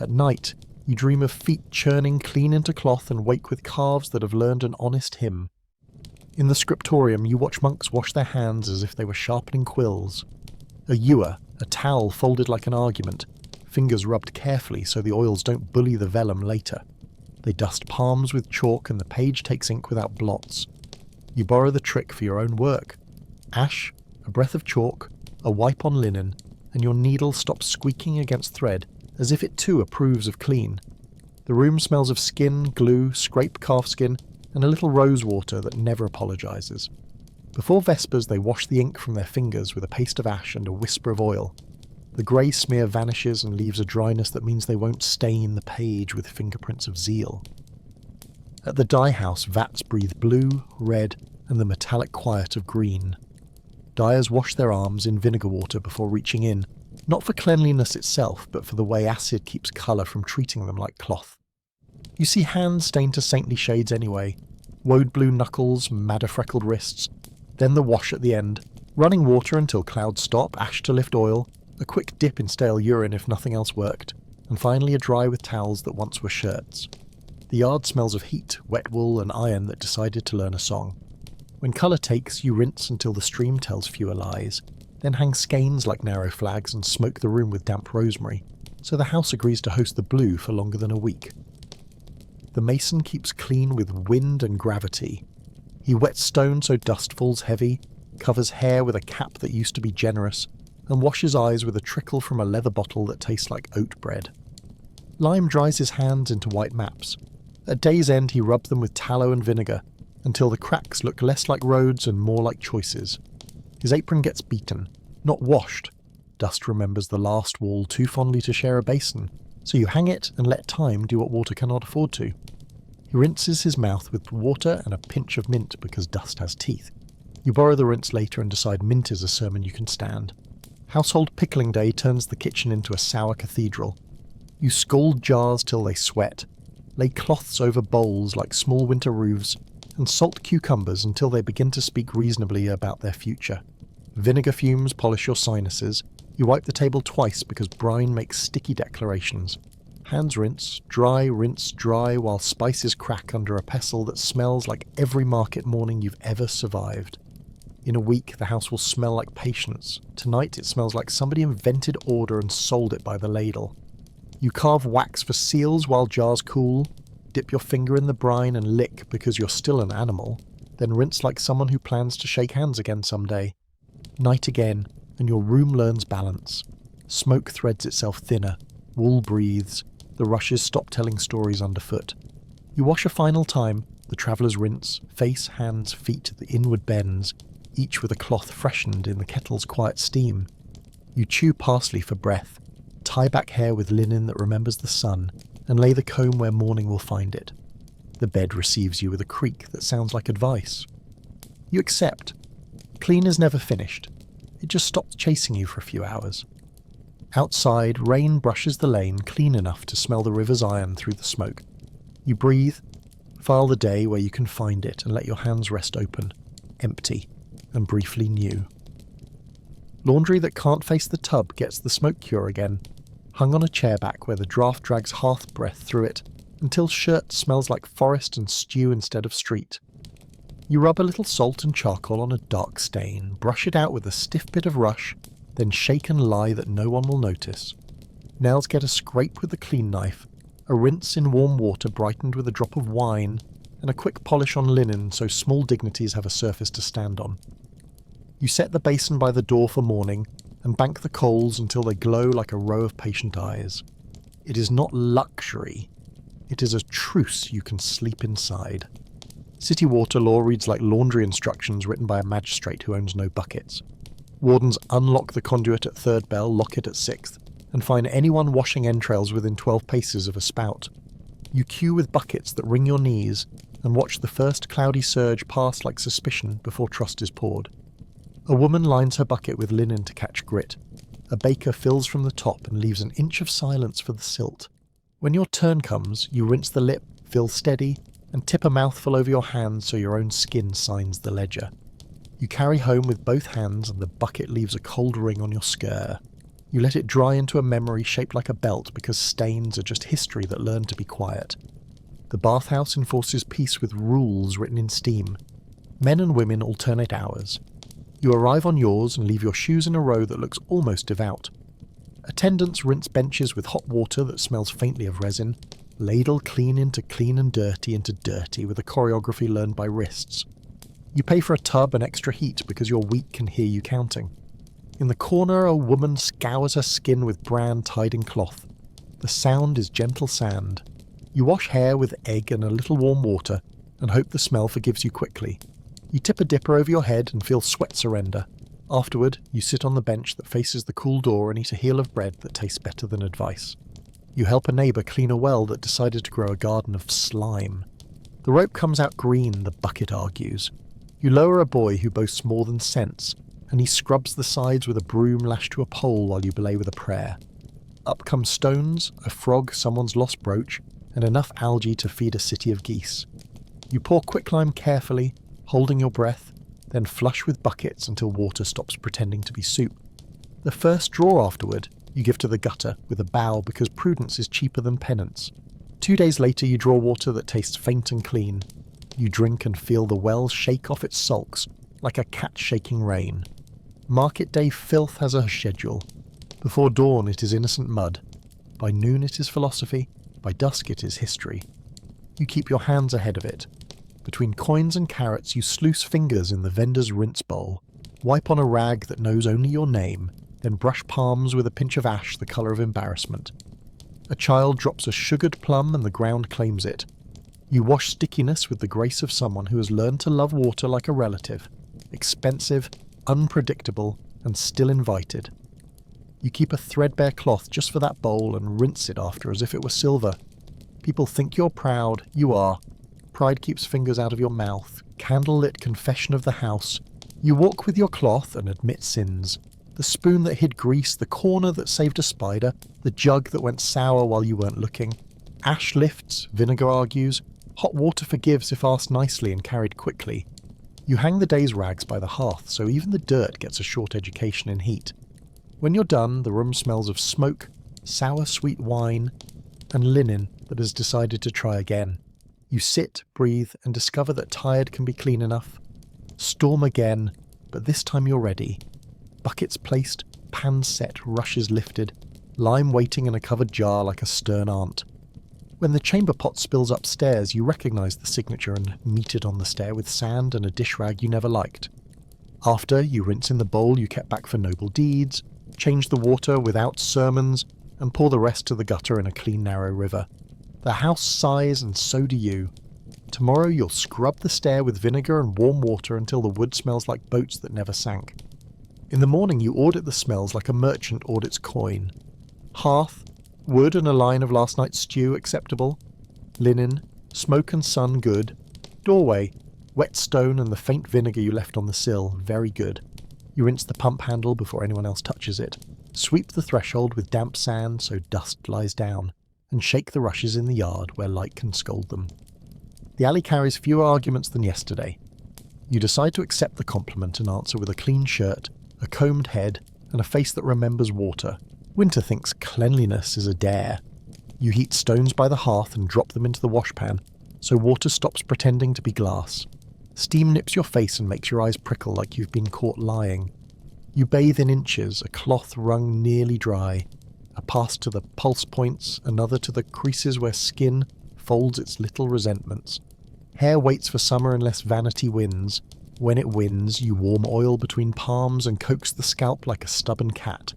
At night, you dream of feet churning clean into cloth and wake with calves that have learned an honest hymn. In the scriptorium, you watch monks wash their hands as if they were sharpening quills. A ewer, a towel folded like an argument, fingers rubbed carefully so the oils don't bully the vellum later. They dust palms with chalk and the page takes ink without blots. You borrow the trick for your own work. Ash, a breath of chalk, a wipe on linen, and your needle stops squeaking against thread as if it too approves of clean. The room smells of skin, glue, scraped calfskin, and a little rose water that never apologises. Before Vespers they wash the ink from their fingers with a paste of ash and a whisper of oil. The grey smear vanishes and leaves a dryness that means they won't stain the page with fingerprints of zeal. At the dye house, vats breathe blue, red, and the metallic quiet of green. Dyers wash their arms in vinegar water before reaching in, not for cleanliness itself, but for the way acid keeps colour from treating them like cloth. You see hands stained to saintly shades anyway, woad blue knuckles, madder freckled wrists, then the wash at the end, running water until clouds stop, ash to lift oil, a quick dip in stale urine if nothing else worked, and finally a dry with towels that once were shirts. The yard smells of heat, wet wool and iron that decided to learn a song. When colour takes, you rinse until the stream tells fewer lies, then hang skeins like narrow flags and smoke the room with damp rosemary, so the house agrees to host the blue for longer than a week. The mason keeps clean with wind and gravity. He wets stone so dust falls heavy, covers hair with a cap that used to be generous, and wash his eyes with a trickle from a leather bottle that tastes like oat bread. Lime dries his hands into white maps. At day's end he rubs them with tallow and vinegar, until the cracks look less like roads and more like choices. His apron gets beaten, not washed. Dust remembers the last wall too fondly to share a basin, so you hang it and let time do what water cannot afford to. He rinses his mouth with water and a pinch of mint because dust has teeth. You borrow the rinse later and decide mint is a sermon you can stand. Household pickling day turns the kitchen into a sour cathedral. You scald jars till they sweat, lay cloths over bowls like small winter roofs, and salt cucumbers until they begin to speak reasonably about their future. Vinegar fumes polish your sinuses. You wipe the table twice because brine makes sticky declarations. Hands rinse dry while spices crack under a pestle that smells like every market morning you've ever survived. In a week, the house will smell like patience. Tonight, it smells like somebody invented order and sold it by the ladle. You carve wax for seals while jars cool, dip your finger in the brine and lick because you're still an animal, then rinse like someone who plans to shake hands again someday. Night again, and your room learns balance. Smoke threads itself thinner, wool breathes, the rushes stop telling stories underfoot. You wash a final time, the travellers rinse, face, hands, feet, the inward bends, each with a cloth freshened in the kettle's quiet steam. You chew parsley for breath, tie back hair with linen that remembers the sun, and lay the comb where morning will find it. The bed receives you with a creak that sounds like advice. You accept. Clean is never finished. It just stops chasing you for a few hours. Outside, rain brushes the lane clean enough to smell the river's iron through the smoke. You breathe, file the day where you can find it and let your hands rest open, empty, and briefly new. Laundry that can't face the tub gets the smoke cure again, hung on a chair back where the draft drags hearth breath through it, until shirt smells like forest and stew instead of street. You rub a little salt and charcoal on a dark stain, brush it out with a stiff bit of rush, then shake and lie that no one will notice. Nails get a scrape with a clean knife, a rinse in warm water brightened with a drop of wine, and a quick polish on linen so small dignities have a surface to stand on. You set the basin by the door for morning, and bank the coals until they glow like a row of patient eyes. It is not luxury. It is a truce you can sleep inside. City water law reads like laundry instructions written by a magistrate who owns no buckets. Wardens unlock the conduit at third bell, lock it at sixth, and fine anyone washing entrails within 12 paces of a spout. You queue with buckets that wring your knees, and watch the first cloudy surge pass like suspicion before trust is poured. A woman lines her bucket with linen to catch grit. A baker fills from the top and leaves an inch of silence for the silt. When your turn comes, you rinse the lip, fill steady, and tip a mouthful over your hands so your own skin signs the ledger. You carry home with both hands and the bucket leaves a cold ring on your sker. You let it dry into a memory shaped like a belt because stains are just history that learned to be quiet. The bathhouse enforces peace with rules written in steam. Men and women alternate hours. You arrive on yours and leave your shoes in a row that looks almost devout. Attendants rinse benches with hot water that smells faintly of resin, ladle clean and dirty with a choreography learned by wrists. You pay for a tub and extra heat because your weak can hear you counting. In the corner, a woman scours her skin with bran tied in cloth. The sound is gentle sand. You wash hair with egg and a little warm water and hope the smell forgives you quickly. You tip a dipper over your head and feel sweat surrender. Afterward, you sit on the bench that faces the cool door and eat a heel of bread that tastes better than advice. You help a neighbour clean a well that decided to grow a garden of slime. The rope comes out green, the bucket argues. You lower a boy who boasts more than sense, and he scrubs the sides with a broom lashed to a pole while you belay with a prayer. Up come stones, a frog, someone's lost brooch, and enough algae to feed a city of geese. You pour quicklime carefully, holding your breath, then flush with buckets until water stops pretending to be soup. The first draw afterward, you give to the gutter with a bow because prudence is cheaper than penance. 2 days later you draw water that tastes faint and clean. You drink and feel the well shake off its sulks, like a cat shaking rain. Market day filth has a schedule. Before dawn it is innocent mud. By noon it is philosophy. By dusk it is history. You keep your hands ahead of it. Between coins and carrots you sluice fingers in the vendor's rinse bowl. Wipe on a rag that knows only your name, then brush palms with a pinch of ash the colour of embarrassment. A child drops a sugared plum and the ground claims it. You wash stickiness with the grace of someone who has learned to love water like a relative, expensive, unpredictable, and still invited. You keep a threadbare cloth just for that bowl and rinse it after as if it were silver. People think you're proud, you are. Pride keeps fingers out of your mouth, candlelit confession of the house. You walk with your cloth and admit sins. The spoon that hid grease, the corner that saved a spider, the jug that went sour while you weren't looking. Ash lifts, vinegar argues, hot water forgives if asked nicely and carried quickly. You hang the day's rags by the hearth, so even the dirt gets a short education in heat. When you're done, the room smells of smoke, sour sweet wine, and linen that has decided to try again. You sit, breathe, and discover that tired can be clean enough. Storm again, but this time you're ready. Buckets placed, pans set, rushes lifted, lime waiting in a covered jar like a stern aunt. When the chamber pot spills upstairs, you recognise the signature and meet it on the stair with sand and a dish rag you never liked. After, you rinse in the bowl you kept back for noble deeds, change the water without sermons, and pour the rest to the gutter in a clean narrow river. The house sighs and so do you. Tomorrow you'll scrub the stair with vinegar and warm water until the wood smells like boats that never sank. In the morning you audit the smells like a merchant audits coin. Hearth, wood and a line of last night's stew acceptable. Linen, smoke and sun good. Doorway, wet stone and the faint vinegar you left on the sill very good. You rinse the pump handle before anyone else touches it. Sweep the threshold with damp sand so dust lies down, and shake the rushes in the yard where light can scold them. The alley carries fewer arguments than yesterday. You decide to accept the compliment and answer with a clean shirt, a combed head, and a face that remembers water. Winter thinks cleanliness is a dare. You heat stones by the hearth and drop them into the washpan, so water stops pretending to be glass. Steam nips your face and makes your eyes prickle like you've been caught lying. You bathe in inches, a cloth wrung nearly dry, a pass to the pulse points, another to the creases where skin folds its little resentments. Hair waits for summer unless vanity wins. When it wins, you warm oil between palms and coax the scalp like a stubborn cat.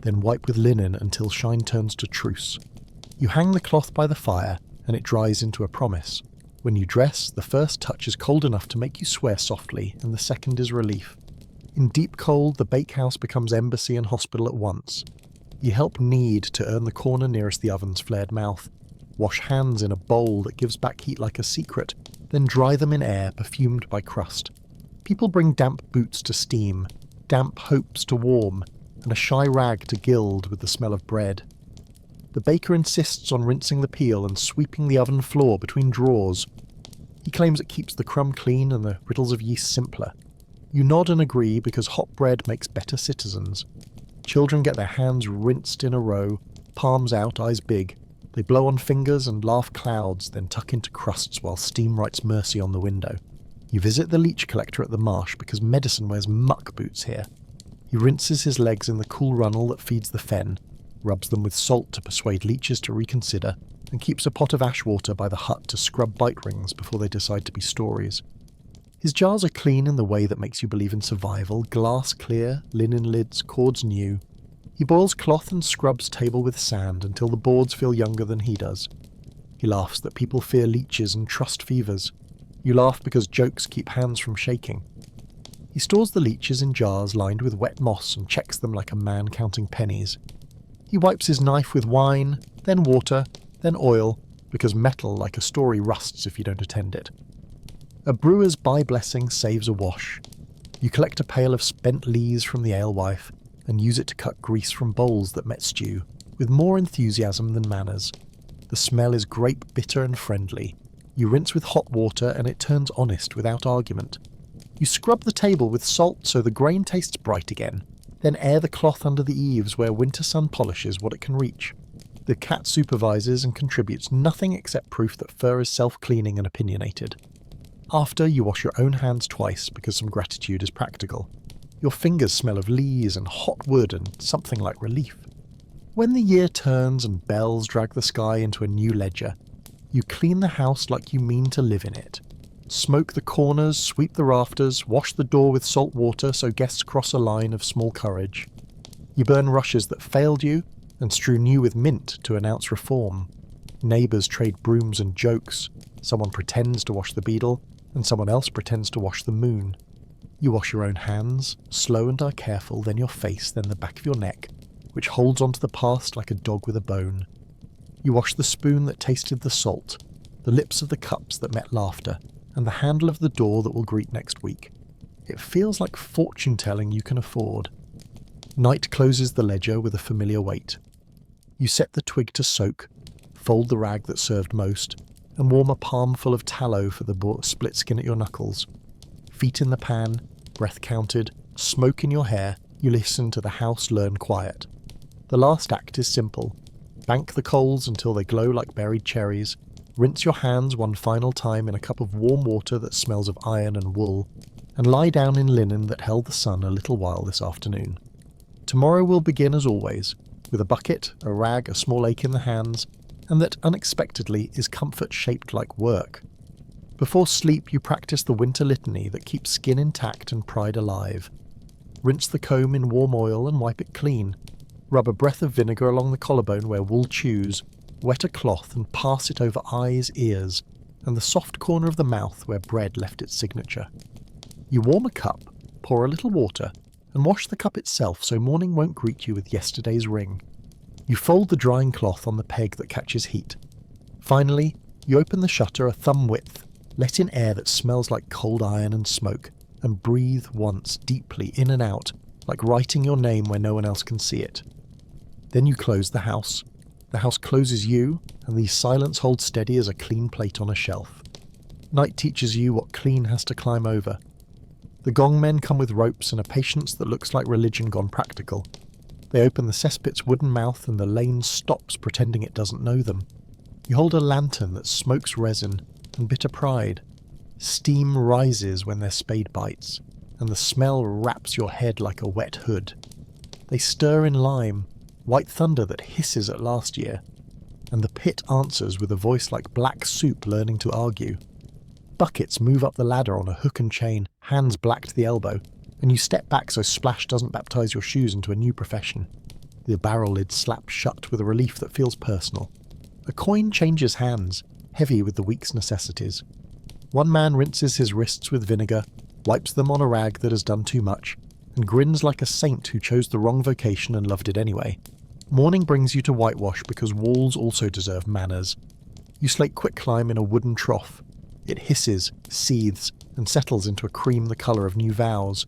Then wipe with linen until shine turns to truce. You hang the cloth by the fire, and it dries into a promise. When you dress, the first touch is cold enough to make you swear softly, and the second is relief. In deep cold, the bakehouse becomes embassy and hospital at once. You help knead to earn the corner nearest the oven's flared mouth. Wash hands in a bowl that gives back heat like a secret, then dry them in air perfumed by crust. People bring damp boots to steam, damp hopes to warm, and a shy rag to gild with the smell of bread. The baker insists on rinsing the peel and sweeping the oven floor between drawers. He claims it keeps the crumb clean and the riddles of yeast simpler. You nod and agree because hot bread makes better citizens. Children get their hands rinsed in a row, palms out, eyes big. They blow on fingers and laugh clouds, then tuck into crusts while steam writes mercy on the window. You visit the leech collector at the marsh because medicine wears muck boots here. He rinses his legs in the cool runnel that feeds the fen, rubs them with salt to persuade leeches to reconsider, and keeps a pot of ash water by the hut to scrub bite rings before they decide to be stories. His jars are clean in the way that makes you believe in survival, glass clear, linen lids, cords new. He boils cloth and scrubs table with sand until the boards feel younger than he does. He laughs that people fear leeches and trust fevers. You laugh because jokes keep hands from shaking. He stores the leeches in jars lined with wet moss and checks them like a man counting pennies. He wipes his knife with wine, then water, then oil, because metal like a story rusts if you don't attend it. A brewer's by-blessing saves a wash. You collect a pail of spent lees from the alewife and use it to cut grease from bowls that met stew, with more enthusiasm than manners. The smell is grape bitter and friendly. You rinse with hot water and it turns honest without argument. You scrub the table with salt so the grain tastes bright again, then air the cloth under the eaves where winter sun polishes what it can reach. The cat supervises and contributes nothing except proof that fur is self-cleaning and opinionated. After, you wash your own hands twice because some gratitude is practical. Your fingers smell of lees and hot wood and something like relief. When the year turns and bells drag the sky into a new ledger, you clean the house like you mean to live in it. Smoke the corners, sweep the rafters, wash the door with salt water so guests cross a line of small courage. You burn rushes that failed you and strew new with mint to announce reform. Neighbours trade brooms and jokes. Someone pretends to wash the beadle, and someone else pretends to wash the moon. You wash your own hands, slow and are careful, then your face, then the back of your neck, which holds onto the past like a dog with a bone. You wash the spoon that tasted the salt, the lips of the cups that met laughter, and the handle of the door that will greet next week. It feels like fortune-telling you can afford. Night closes the ledger with a familiar weight. You set the twig to soak, fold the rag that served most, and warm a palmful of tallow for the split skin at your knuckles. Feet in the pan, breath counted, smoke in your hair, you listen to the house learn quiet. The last act is simple. Bank the coals until they glow like buried cherries, rinse your hands one final time in a cup of warm water that smells of iron and wool, and lie down in linen that held the sun a little while this afternoon. Tomorrow will begin as always, with a bucket, a rag, a small ache in the hands, and that unexpectedly is comfort shaped like work. Before sleep you practice the winter litany that keeps skin intact and pride alive. Rinse the comb in warm oil and wipe it clean. Rub a breath of vinegar along the collarbone where wool chews, wet a cloth and pass it over eyes, ears, and the soft corner of the mouth where bread left its signature. You warm a cup, pour a little water, and wash the cup itself so morning won't greet you with yesterday's ring. You fold the drying cloth on the peg that catches heat. Finally, you open the shutter a thumb width, let in air that smells like cold iron and smoke, and breathe once deeply in and out, like writing your name where no one else can see it. Then you close the house. The house closes you, and the silence holds steady as a clean plate on a shelf. Night teaches you what clean has to climb over. The gong men come with ropes and a patience that looks like religion gone practical. They open the cesspit's wooden mouth and the lane stops pretending it doesn't know them. You hold a lantern that smokes resin and bitter pride. Steam rises when their spade bites, and the smell wraps your head like a wet hood. They stir in lime, white thunder that hisses at last year, and the pit answers with a voice like black soup learning to argue. Buckets move up the ladder on a hook and chain, hands black to the elbow, and you step back so splash doesn't baptize your shoes into a new profession. The barrel lid slaps shut with a relief that feels personal. A coin changes hands, heavy with the week's necessities. One man rinses his wrists with vinegar, wipes them on a rag that has done too much, and grins like a saint who chose the wrong vocation and loved it anyway. Morning brings you to whitewash because walls also deserve manners. You slate quicklime in a wooden trough. It hisses, seethes, and settles into a cream the colour of new vows.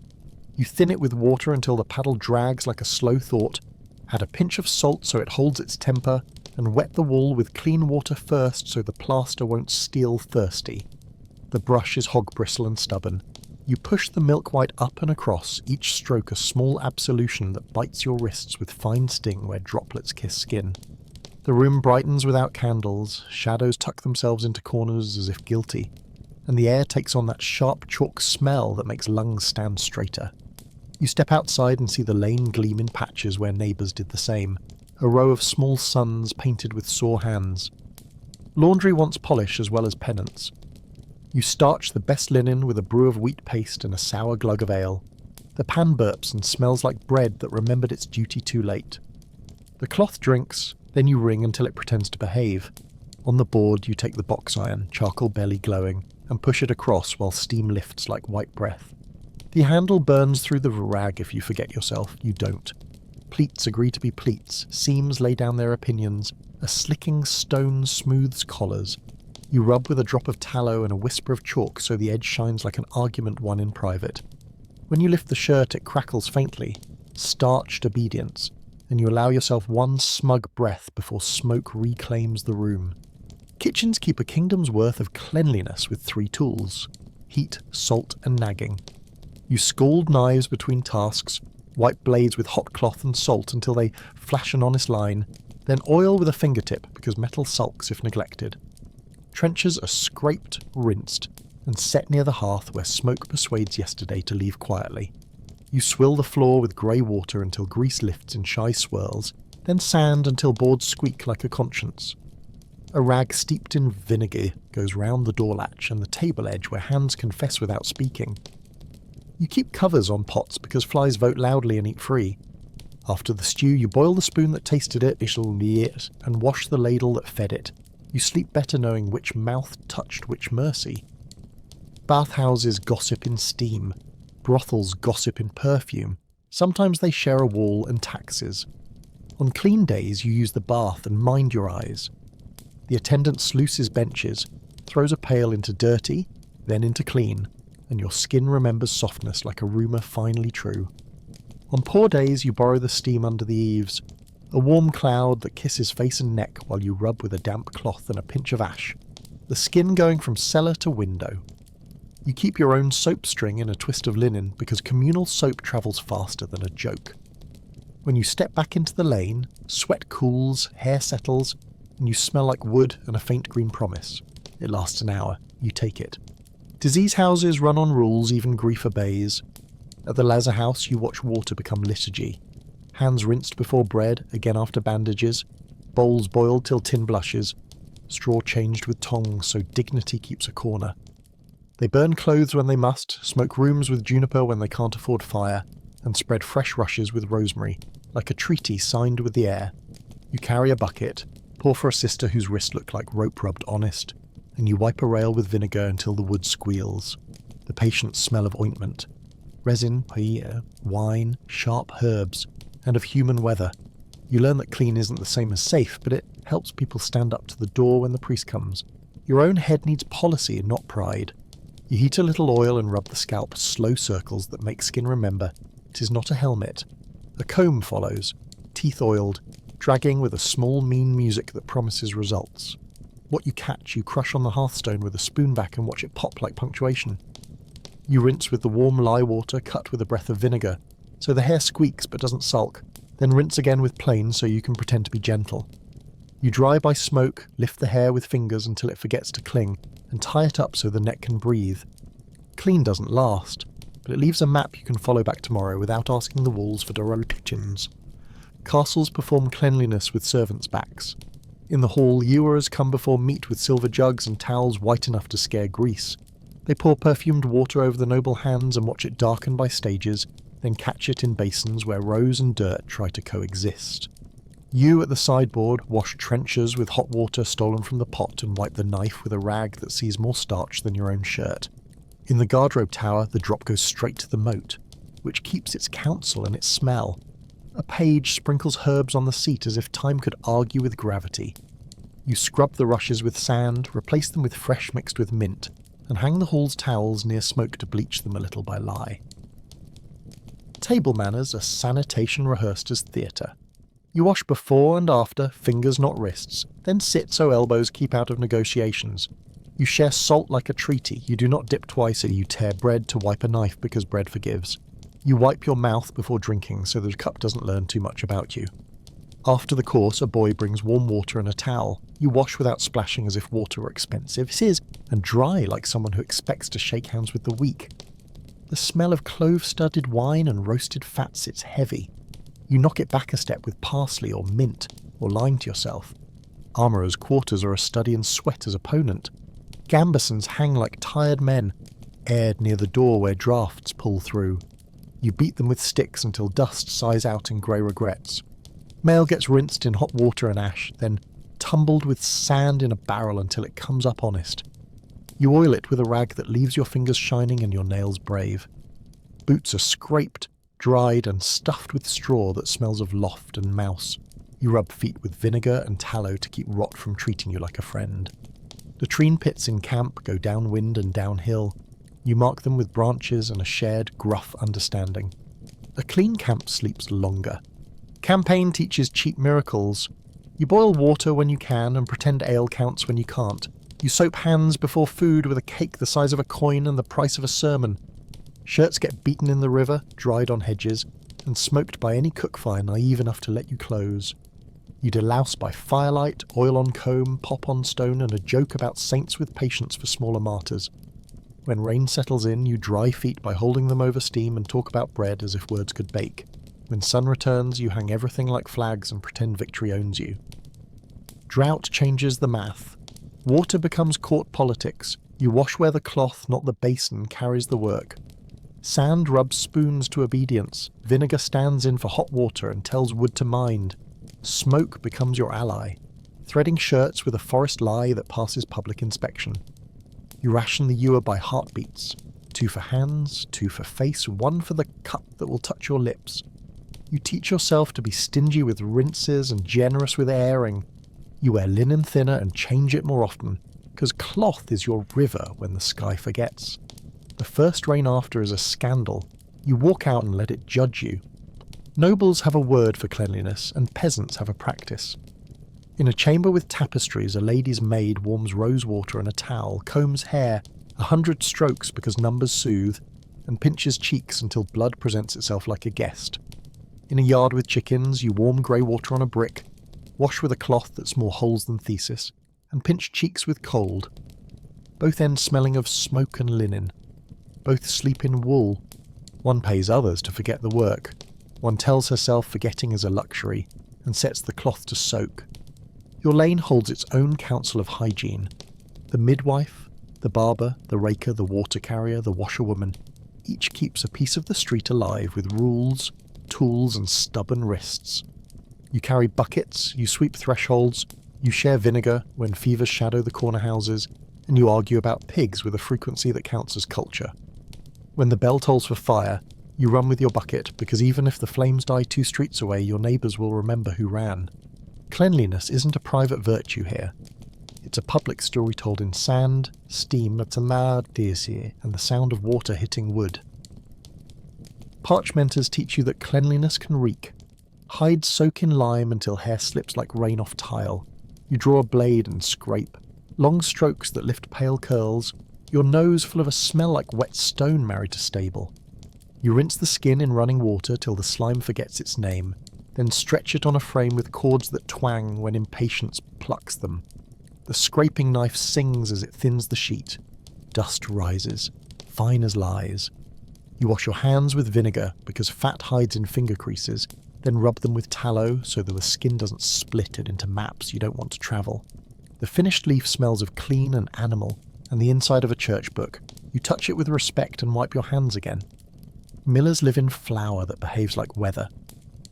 You thin it with water until the paddle drags like a slow thought, add a pinch of salt so it holds its temper, and wet the wall with clean water first so the plaster won't steal thirsty. The brush is hog bristle and stubborn. You push the milk white up and across, each stroke a small absolution that bites your wrists with fine sting where droplets kiss skin. The room brightens without candles, shadows tuck themselves into corners as if guilty, and the air takes on that sharp chalk smell that makes lungs stand straighter. You step outside and see the lane gleam in patches where neighbours did the same, a row of small suns painted with sore hands. Laundry wants polish as well as penance. You starch the best linen with a brew of wheat paste and a sour glug of ale. The pan burps and smells like bread that remembered its duty too late. The cloth drinks, then you wring until it pretends to behave. On the board you take the box iron, charcoal belly glowing, and push it across while steam lifts like white breath. The handle burns through the rag if you forget yourself, you don't. Pleats agree to be pleats, seams lay down their opinions, a slicking stone smooths collars. You rub with a drop of tallow and a whisper of chalk so the edge shines like an argument won in private. When you lift the shirt it crackles faintly, starched obedience, and you allow yourself one smug breath before smoke reclaims the room. Kitchens keep a kingdom's worth of cleanliness with 3 tools: heat, salt, and nagging. You scald knives between tasks, wipe blades with hot cloth and salt until they flash an honest line, then oil with a fingertip because metal sulks if neglected. Trenchers are scraped, rinsed, and set near the hearth where smoke persuades yesterday to leave quietly. You swill the floor with grey water until grease lifts in shy swirls, then sand until boards squeak like a conscience. A rag steeped in vinegar goes round the door latch and the table edge where hands confess without speaking. You keep covers on pots because flies vote loudly and eat free. After the stew, you boil the spoon that tasted it, and wash the ladle that fed it. You sleep better knowing which mouth touched which mercy. Bathhouses gossip in steam. Brothels gossip in perfume. Sometimes they share a wall and taxes. On clean days, you use the bath and mind your eyes. The attendant sluices benches, throws a pail into dirty, then into clean, and your skin remembers softness like a rumour finally true. On poor days, you borrow the steam under the eaves, a warm cloud that kisses face and neck while you rub with a damp cloth and a pinch of ash, the skin going from cellar to window. You keep your own soap string in a twist of linen because communal soap travels faster than a joke. When you step back into the lane, sweat cools, hair settles, and you smell like wood and a faint green promise. It lasts an hour. You take it. Disease houses run on rules even grief obeys. At the Lazar house, you watch water become liturgy. Hands rinsed before bread, again after bandages. Bowls boiled till tin blushes. Straw changed with tongs so dignity keeps a corner. They burn clothes when they must, smoke rooms with juniper when they can't afford fire, and spread fresh rushes with rosemary, like a treaty signed with the air. You carry a bucket, pour for a sister whose wrist looked like rope rubbed honest, and you wipe a rail with vinegar until the wood squeals. The patient's smell of ointment. Resin, paella, wine, sharp herbs, and of human weather. You learn that clean isn't the same as safe, but it helps people stand up to the door when the priest comes. Your own head needs policy and not pride. You heat a little oil and rub the scalp slow circles that make skin remember it is not a helmet. A comb follows, teeth oiled, dragging with a small mean music that promises results. What you catch you crush on the hearthstone with a spoon back and watch it pop like punctuation. You rinse with the warm lye water cut with a breath of vinegar, so the hair squeaks but doesn't sulk, then rinse again with plain so you can pretend to be gentle. You dry by smoke, lift the hair with fingers until it forgets to cling, and tie it up so the neck can breathe. Clean doesn't last, but it leaves a map you can follow back tomorrow without asking the walls for directions. Castles perform cleanliness with servants' backs. In the hall, ewers come before meat with silver jugs and towels white enough to scare grease. They pour perfumed water over the noble hands and watch it darken by stages, then catch it in basins where rose and dirt try to coexist. You at the sideboard wash trenchers with hot water stolen from the pot and wipe the knife with a rag that sees more starch than your own shirt. In the guardrobe tower, the drop goes straight to the moat, which keeps its counsel and its smell. A page sprinkles herbs on the seat as if time could argue with gravity. You scrub the rushes with sand, replace them with fresh mixed with mint, and hang the hall's towels near smoke to bleach them a little by lye. Table manners are sanitation rehearsed as theatre. You wash before and after, fingers not wrists, then sit so elbows keep out of negotiations. You share salt like a treaty, you do not dip twice and you tear bread to wipe a knife because bread forgives. You wipe your mouth before drinking so the cup doesn't learn too much about you. After the course, a boy brings warm water and a towel. You wash without splashing as if water were expensive. It is, and dry like someone who expects to shake hands with the weak. The smell of clove-studded wine and roasted fat sits heavy. You knock it back a step with parsley or mint, or lying to yourself. Armourer's quarters are a study in sweat as opponent. Gambesons hang like tired men, aired near the door where draughts pull through. You beat them with sticks until dust sighs out in grey regrets. Mail gets rinsed in hot water and ash, then tumbled with sand in a barrel until it comes up honest. You oil it with a rag that leaves your fingers shining and your nails brave. Boots are scraped, dried and stuffed with straw that smells of loft and mouse. You rub feet with vinegar and tallow to keep rot from treating you like a friend. Latrine pits in camp go downwind and downhill. You mark them with branches and a shared, gruff understanding. A clean camp sleeps longer. Campaign teaches cheap miracles. You boil water when you can and pretend ale counts when you can't. You soap hands before food with a cake the size of a coin and the price of a sermon. Shirts get beaten in the river, dried on hedges, and smoked by any cook fire naive enough to let you close. You delouse by firelight, oil on comb, pop on stone, and a joke about saints with patience for smaller martyrs. When rain settles in, you dry feet by holding them over steam and talk about bread as if words could bake. When sun returns, you hang everything like flags and pretend victory owns you. Drought changes the math. Water becomes court politics. You wash where the cloth, not the basin, carries the work. Sand rubs spoons to obedience, vinegar stands in for hot water and tells wood to mind. Smoke becomes your ally, threading shirts with a forest lie that passes public inspection. You ration the ewer by heartbeats, 2 for hands, 2 for face, 1 for the cup that will touch your lips. You teach yourself to be stingy with rinses and generous with airing. You wear linen thinner and change it more often, because cloth is your river when the sky forgets. The first rain after is a scandal. You walk out and let it judge you. Nobles have a word for cleanliness, and peasants have a practice. In a chamber with tapestries, a lady's maid warms rose water in a towel, combs hair, 100 strokes because numbers soothe, and pinches cheeks until blood presents itself like a guest. In a yard with chickens, you warm grey water on a brick, wash with a cloth that's more holes than thesis, and pinch cheeks with cold. Both ends smelling of smoke and linen. Both sleep in wool. One pays others to forget the work. One tells herself forgetting is a luxury, and sets the cloth to soak. Your lane holds its own council of hygiene. The midwife, the barber, the raker, the water carrier, the washerwoman, each keeps a piece of the street alive with rules, tools, and stubborn wrists. You carry buckets, you sweep thresholds, you share vinegar when fevers shadow the corner houses, and you argue about pigs with a frequency that counts as culture. When the bell tolls for fire, you run with your bucket, because even if the flames die 2 streets away, your neighbours will remember who ran. Cleanliness isn't a private virtue here. It's a public story told in sand, steam, and the sound of water hitting wood. Parchmenters teach you that cleanliness can reek. Hides soak in lime until hair slips like rain off tile. You draw a blade and scrape. Long strokes that lift pale curls. Your nose full of a smell like wet stone married to stable. You rinse the skin in running water till the slime forgets its name, then stretch it on a frame with cords that twang when impatience plucks them. The scraping knife sings as it thins the sheet. Dust rises, fine as lies. You wash your hands with vinegar because fat hides in finger creases, then rub them with tallow so that the skin doesn't split it into maps you don't want to travel. The finished leaf smells of clean and animal, and the inside of a church book. You touch it with respect and wipe your hands again. Millers live in flour that behaves like weather.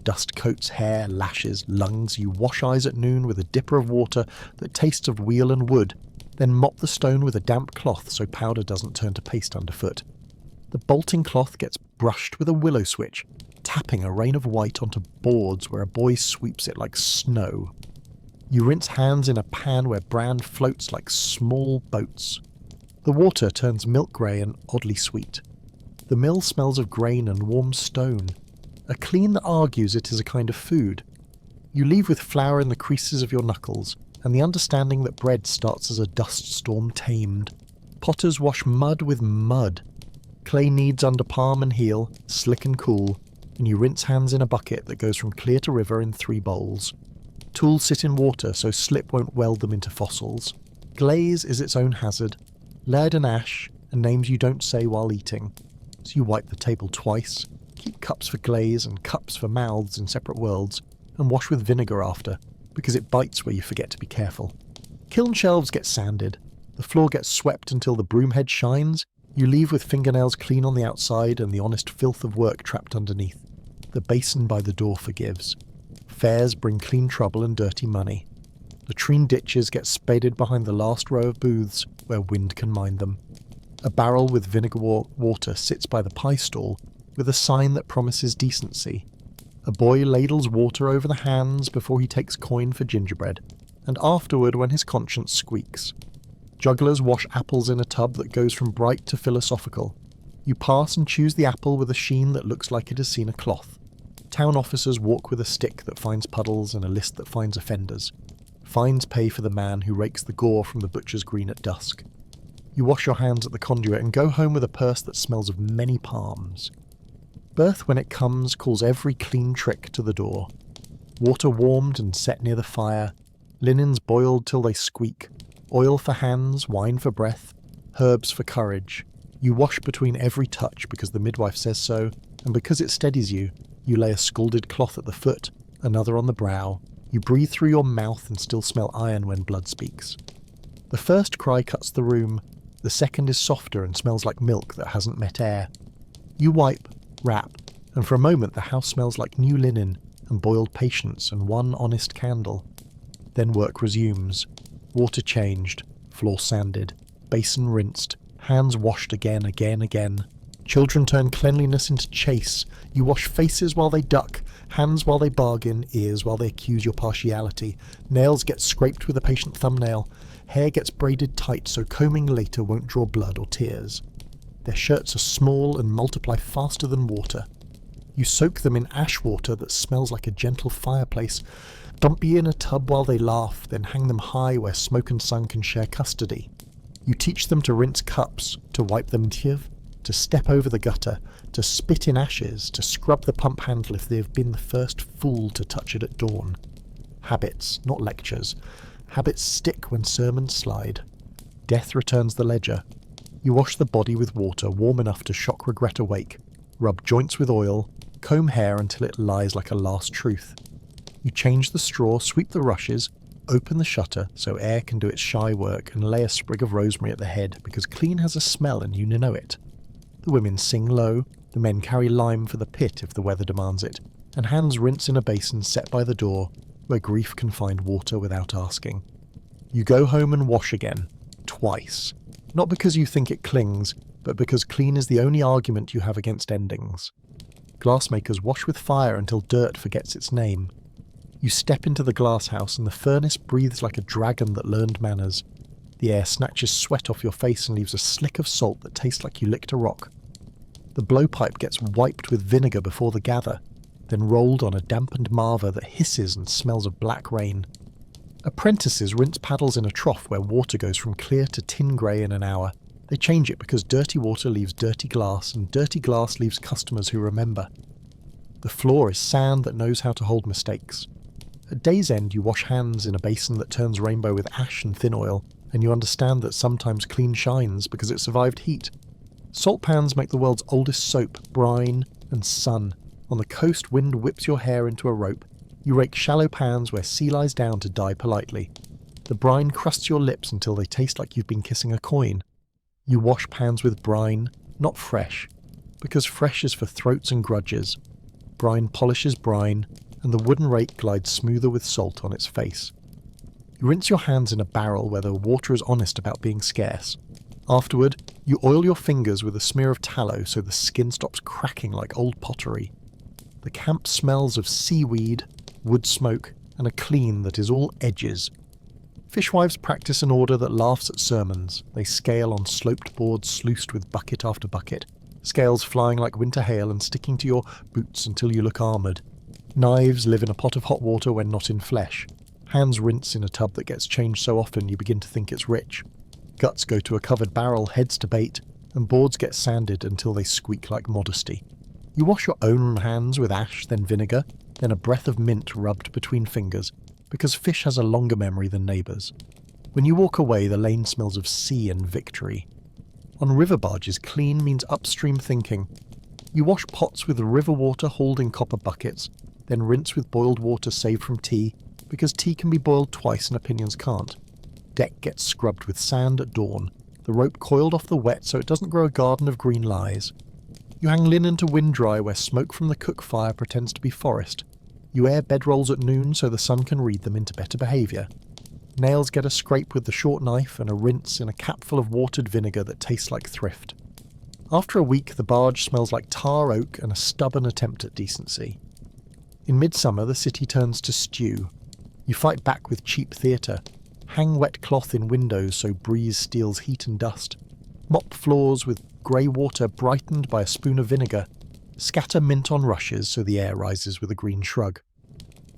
Dust coats hair, lashes, lungs. You wash eyes at noon with a dipper of water that tastes of wheel and wood, then mop the stone with a damp cloth so powder doesn't turn to paste underfoot. The bolting cloth gets brushed with a willow switch, tapping a rain of white onto boards where a boy sweeps it like snow. You rinse hands in a pan where bran floats like small boats. The water turns milk grey and oddly sweet. The mill smells of grain and warm stone. A clean that argues it is a kind of food. You leave with flour in the creases of your knuckles, and the understanding that bread starts as a dust storm tamed. Potters wash mud with mud. Clay kneads under palm and heel, slick and cool, and you rinse hands in a bucket that goes from clear to river in 3 bowls. Tools sit in water so slip won't weld them into fossils. Glaze is its own hazard. Lead and ash, and names you don't say while eating. So you wipe the table twice, keep cups for glaze and cups for mouths in separate worlds, and wash with vinegar after, because it bites where you forget to be careful. Kiln shelves get sanded. The floor gets swept until the broom head shines. You leave with fingernails clean on the outside and the honest filth of work trapped underneath. The basin by the door forgives. Fairs bring clean trouble and dirty money. Latrine ditches get spaded behind the last row of booths where wind can mind them. A barrel with vinegar water sits by the pie stall with a sign that promises decency. A boy ladles water over the hands before he takes coin for gingerbread, and afterward when his conscience squeaks. Jugglers wash apples in a tub that goes from bright to philosophical. You pass and choose the apple with a sheen that looks like it has seen a cloth. Town officers walk with a stick that finds puddles and a list that finds offenders. Fines pay for the man who rakes the gore from the butcher's green at dusk. You wash your hands at the conduit and go home with a purse that smells of many palms. Birth, when it comes, calls every clean trick to the door. Water warmed and set near the fire, linens boiled till they squeak, oil for hands, wine for breath, herbs for courage. You wash between every touch because the midwife says so, and because it steadies you, you lay a scalded cloth at the foot, another on the brow. You breathe through your mouth and still smell iron when blood speaks. The first cry cuts the room, the second is softer and smells like milk that hasn't met air. You wipe, wrap, and for a moment the house smells like new linen and boiled patience and one honest candle. Then work resumes. Water changed, floor sanded, basin rinsed, hands washed again. Children turn cleanliness into chase. You wash faces while they duck, hands while they bargain, ears while they accuse your partiality. Nails get scraped with a patient thumbnail. Hair gets braided tight so combing later won't draw blood or tears. Their shirts are small and multiply faster than water. You soak them in ash water that smells like a gentle fireplace. Dump ye in a tub while they laugh, then hang them high where smoke and sun can share custody. You teach them to rinse cups, to wipe them tiv, to step over the gutter, to spit in ashes, to scrub the pump handle if they have been the first fool to touch it at dawn. Habits, not lectures. Habits stick when sermons slide. Death returns the ledger. You wash the body with water warm enough to shock regret awake, rub joints with oil, comb hair until it lies like a last truth. You change the straw, sweep the rushes, open the shutter so air can do its shy work, and lay a sprig of rosemary at the head because clean has a smell and you know it. The women sing low, the men carry lime for the pit if the weather demands it, and hands rinse in a basin set by the door where grief can find water without asking. You go home and wash again, twice, not because you think it clings, but because clean is the only argument you have against endings. Glassmakers wash with fire until dirt forgets its name. You step into the glass house and the furnace breathes like a dragon that learned manners. The air snatches sweat off your face and leaves a slick of salt that tastes like you licked a rock. The blowpipe gets wiped with vinegar before the gather, then rolled on a dampened marva that hisses and smells of black rain. Apprentices rinse paddles in a trough where water goes from clear to tin grey in an hour. They change it because dirty water leaves dirty glass, and dirty glass leaves customers who remember. The floor is sand that knows how to hold mistakes. At day's end you wash hands in a basin that turns rainbow with ash and thin oil, and you understand that sometimes clean shines because it survived heat. Salt pans make the world's oldest soap, brine and sun. On the coast wind whips your hair into a rope. You rake shallow pans where sea lies down to die politely. The brine crusts your lips until they taste like you've been kissing a coin. You wash pans with brine, not fresh, because fresh is for throats and grudges. Brine polishes brine, and the wooden rake glides smoother with salt on its face. You rinse your hands in a barrel where the water is honest about being scarce. Afterward, you oil your fingers with a smear of tallow so the skin stops cracking like old pottery. The camp smells of seaweed, wood smoke, and a clean that is all edges. Fishwives practice an order that laughs at sermons. They scale on sloped boards sluiced with bucket after bucket, scales flying like winter hail and sticking to your boots until you look armoured. Knives live in a pot of hot water when not in flesh. Hands rinse in a tub that gets changed so often you begin to think it's rich. Guts go to a covered barrel, heads to bait, and boards get sanded until they squeak like modesty. You wash your own hands with ash, then vinegar, then a breath of mint rubbed between fingers, because fish has a longer memory than neighbours. When you walk away, the lane smells of sea and victory. On river barges, clean means upstream thinking. You wash pots with river water hauled in copper buckets, then rinse with boiled water saved from tea, because tea can be boiled twice and opinions can't. Deck gets scrubbed with sand at dawn, the rope coiled off the wet so it doesn't grow a garden of green lies. You hang linen to wind dry where smoke from the cook fire pretends to be forest. You air bedrolls at noon so the sun can read them into better behaviour. Nails get a scrape with the short knife and a rinse in a capful of watered vinegar that tastes like thrift. After a week, the barge smells like tar oak and a stubborn attempt at decency. In midsummer, the city turns to stew. You fight back with cheap theatre. Hang wet cloth in windows so breeze steals heat and dust. Mop floors with grey water brightened by a spoon of vinegar. Scatter mint on rushes so the air rises with a green shrug.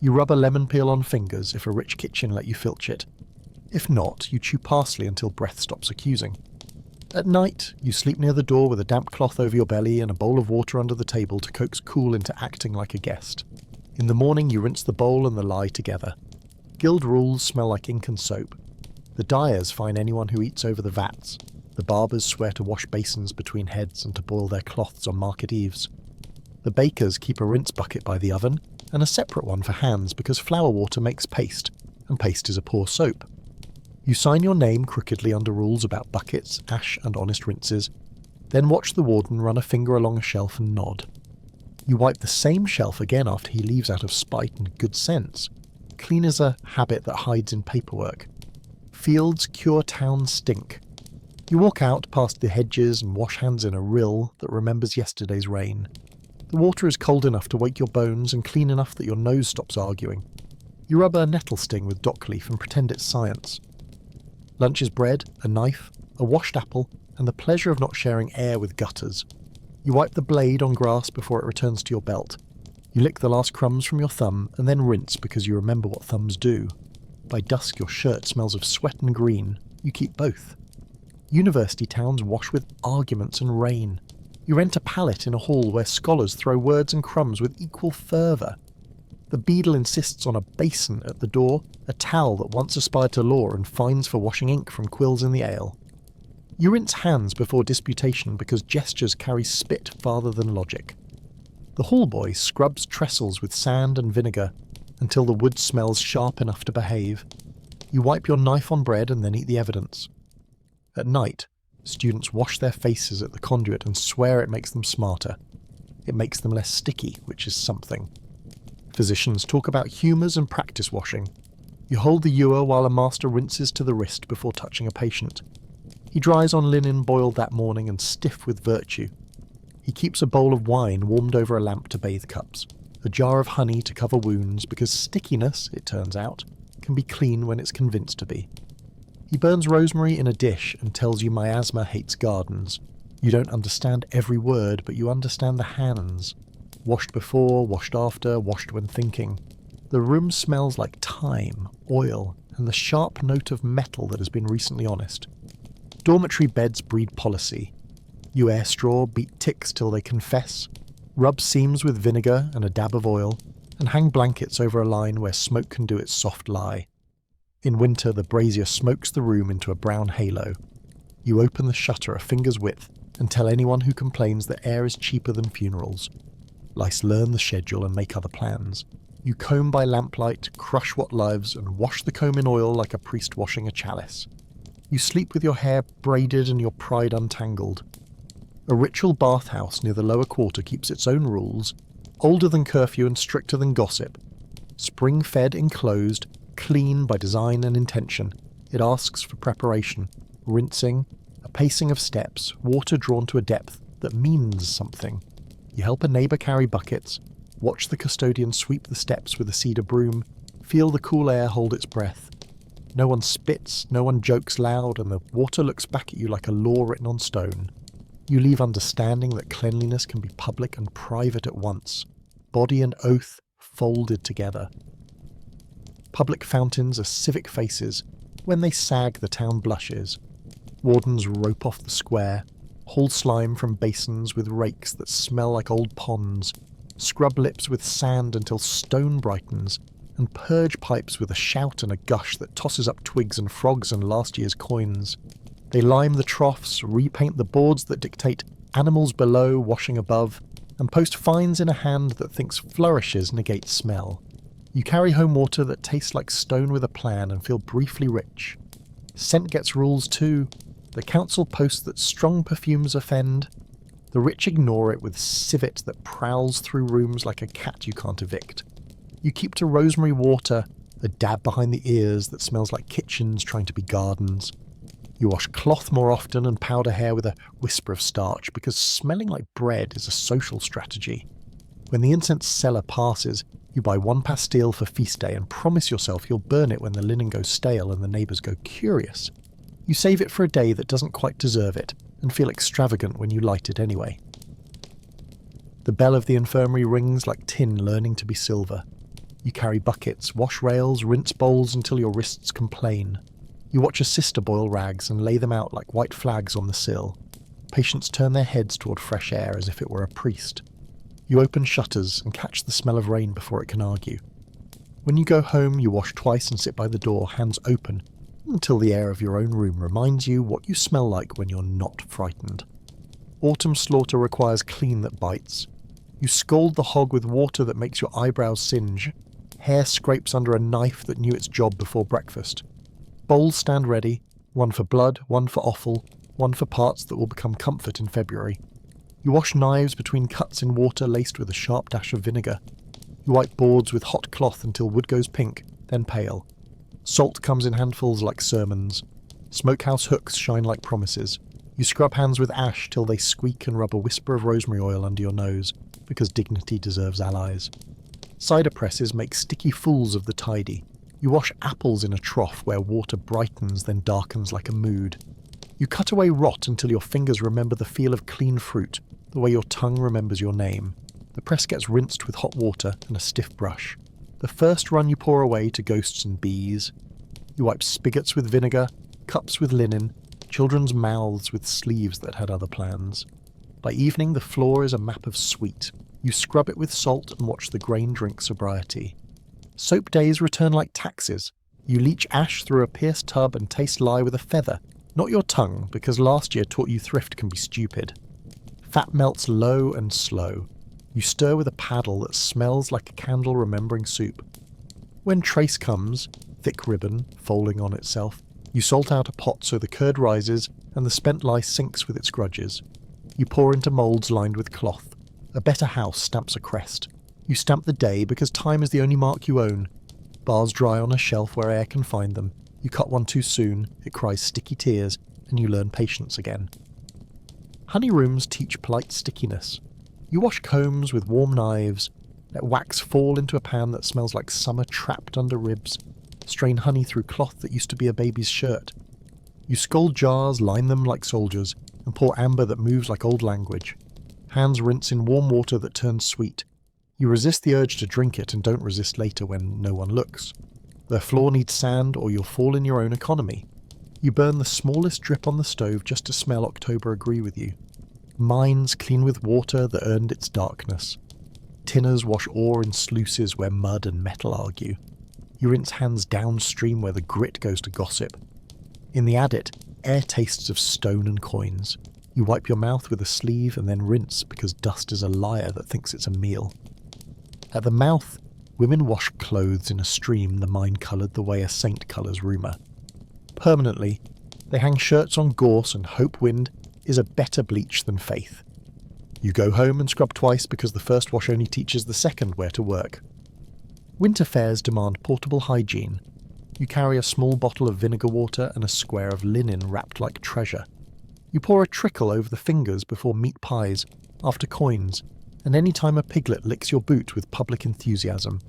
You rub a lemon peel on fingers if a rich kitchen let you filch it. If not, you chew parsley until breath stops accusing. At night, you sleep near the door with a damp cloth over your belly and a bowl of water under the table to coax cool into acting like a guest. In the morning, you rinse the bowl and the lye together. Guild rules smell like ink and soap. The dyers fine anyone who eats over the vats. The barbers swear to wash basins between heads and to boil their cloths on market eves. The bakers keep a rinse bucket by the oven, and a separate one for hands because flour water makes paste, and paste is a poor soap. You sign your name crookedly under rules about buckets, ash and honest rinses. Then watch the warden run a finger along a shelf and nod. You wipe the same shelf again after he leaves out of spite and good sense. Clean is a habit that hides in paperwork. Fields cure town stink. You walk out past the hedges and wash hands in a rill that remembers yesterday's rain. The water is cold enough to wake your bones and clean enough that your nose stops arguing. You rub a nettle sting with dock leaf and pretend it's science. Lunch is bread, a knife, a washed apple, and the pleasure of not sharing air with gutters. You wipe the blade on grass before it returns to your belt. You lick the last crumbs from your thumb and then rinse because you remember what thumbs do. By dusk your shirt smells of sweat and green. You keep both. University towns wash with arguments and rain. You rent a pallet in a hall where scholars throw words and crumbs with equal fervour. The beadle insists on a basin at the door, a towel that once aspired to law and fines for washing ink from quills in the ale. You rinse hands before disputation because gestures carry spit farther than logic. The hallboy scrubs trestles with sand and vinegar until the wood smells sharp enough to behave. You wipe your knife on bread and then eat the evidence. At night, students wash their faces at the conduit and swear it makes them smarter. It makes them less sticky, which is something. Physicians talk about humours and practice washing. You hold the ewer while a master rinses to the wrist before touching a patient. He dries on linen boiled that morning and stiff with virtue. He keeps a bowl of wine warmed over a lamp to bathe cups, a jar of honey to cover wounds because stickiness, it turns out, can be clean when it's convinced to be. He burns rosemary in a dish and tells you miasma hates gardens. You don't understand every word, but you understand the hands. Washed before, washed after, washed when thinking. The room smells like thyme, oil, and the sharp note of metal that has been recently honest. Dormitory beds breed policy. You air straw, beat ticks till they confess, rub seams with vinegar and a dab of oil, and hang blankets over a line where smoke can do its soft lie. In winter, the brazier smokes the room into a brown halo. You open the shutter a finger's width and tell anyone who complains that air is cheaper than funerals. Lice learn the schedule and make other plans. You comb by lamplight, crush what lives, and wash the comb in oil like a priest washing a chalice. You sleep with your hair braided and your pride untangled. A ritual bathhouse near the lower quarter keeps its own rules, older than curfew and stricter than gossip. Spring-fed enclosed, clean by design and intention, it asks for preparation, rinsing, a pacing of steps, water drawn to a depth that means something. You help a neighbour carry buckets, watch the custodian sweep the steps with a cedar broom, feel the cool air hold its breath. No one spits, no one jokes loud, and the water looks back at you like a law written on stone. You leave understanding that cleanliness can be public and private at once, body and oath folded together. Public fountains are civic faces. When they sag, the town blushes. Wardens rope off the square, haul slime from basins with rakes that smell like old ponds, scrub lips with sand until stone brightens, and purge pipes with a shout and a gush that tosses up twigs and frogs and last year's coins. They lime the troughs, repaint the boards that dictate animals below, washing above, and post fines in a hand that thinks flourishes negate smell. You carry home water that tastes like stone with a plan and feel briefly rich. Scent gets rules too. The council posts that strong perfumes offend. The rich ignore it with civet that prowls through rooms like a cat you can't evict. You keep to rosemary water, a dab behind the ears that smells like kitchens trying to be gardens. You wash cloth more often and powder hair with a whisper of starch because smelling like bread is a social strategy. When the incense seller passes, you buy one pastille for feast day and promise yourself you'll burn it when the linen goes stale and the neighbours go curious. You save it for a day that doesn't quite deserve it and feel extravagant when you light it anyway. The bell of the infirmary rings like tin learning to be silver. You carry buckets, wash rails, rinse bowls until your wrists complain. You watch a sister boil rags and lay them out like white flags on the sill. Patients turn their heads toward fresh air as if it were a priest. You open shutters and catch the smell of rain before it can argue. When you go home, you wash twice and sit by the door, hands open, until the air of your own room reminds you what you smell like when you're not frightened. Autumn slaughter requires clean that bites. You scald the hog with water that makes your eyebrows singe. Hair scrapes under a knife that knew its job before breakfast. Bowls stand ready, one for blood, one for offal, one for parts that will become comfort in February. You wash knives between cuts in water laced with a sharp dash of vinegar. You wipe boards with hot cloth until wood goes pink, then pale. Salt comes in handfuls like sermons. Smokehouse hooks shine like promises. You scrub hands with ash till they squeak and rub a whisper of rosemary oil under your nose, because dignity deserves allies. Cider presses make sticky fools of the tidy. You wash apples in a trough where water brightens then darkens like a mood. You cut away rot until your fingers remember the feel of clean fruit, the way your tongue remembers your name. The press gets rinsed with hot water and a stiff brush. The first run you pour away to ghosts and bees. You wipe spigots with vinegar, cups with linen, children's mouths with sleeves that had other plans. By evening the floor is a map of sweet. You scrub it with salt and watch the grain drink sobriety. Soap days return like taxes. You leach ash through a pierced tub and taste lye with a feather, not your tongue, because last year taught you thrift can be stupid. Fat melts low and slow. You stir with a paddle that smells like a candle remembering soup. When trace comes, thick ribbon, folding on itself, you salt out a pot so the curd rises and the spent lye sinks with its grudges. You pour into moulds lined with cloth. A better house stamps a crest. You stamp the day because time is the only mark you own. Bars dry on a shelf where air can find them. You cut one too soon, it cries sticky tears, and you learn patience again. Honey rooms teach polite stickiness. You wash combs with warm knives, let wax fall into a pan that smells like summer trapped under ribs, strain honey through cloth that used to be a baby's shirt. You scald jars, line them like soldiers, and pour amber that moves like old language. Hands rinse in warm water that turns sweet. You resist the urge to drink it and don't resist later when no one looks. The floor needs sand or you'll fall in your own economy. You burn the smallest drip on the stove just to smell October agree with you. Mines clean with water that earned its darkness. Tinners wash ore in sluices where mud and metal argue. You rinse hands downstream where the grit goes to gossip. In the adit, air tastes of stone and coins. You wipe your mouth with a sleeve and then rinse because dust is a liar that thinks it's a meal. At the mouth, women wash clothes in a stream the mine coloured the way a saint colours rumour. Permanently, they hang shirts on gorse and hope wind is a better bleach than faith. You go home and scrub twice because the first wash only teaches the second where to work. Winter fairs demand portable hygiene. You carry a small bottle of vinegar water and a square of linen wrapped like treasure. You pour a trickle over the fingers before meat pies, after coins, and any time a piglet licks your boot with public enthusiasm.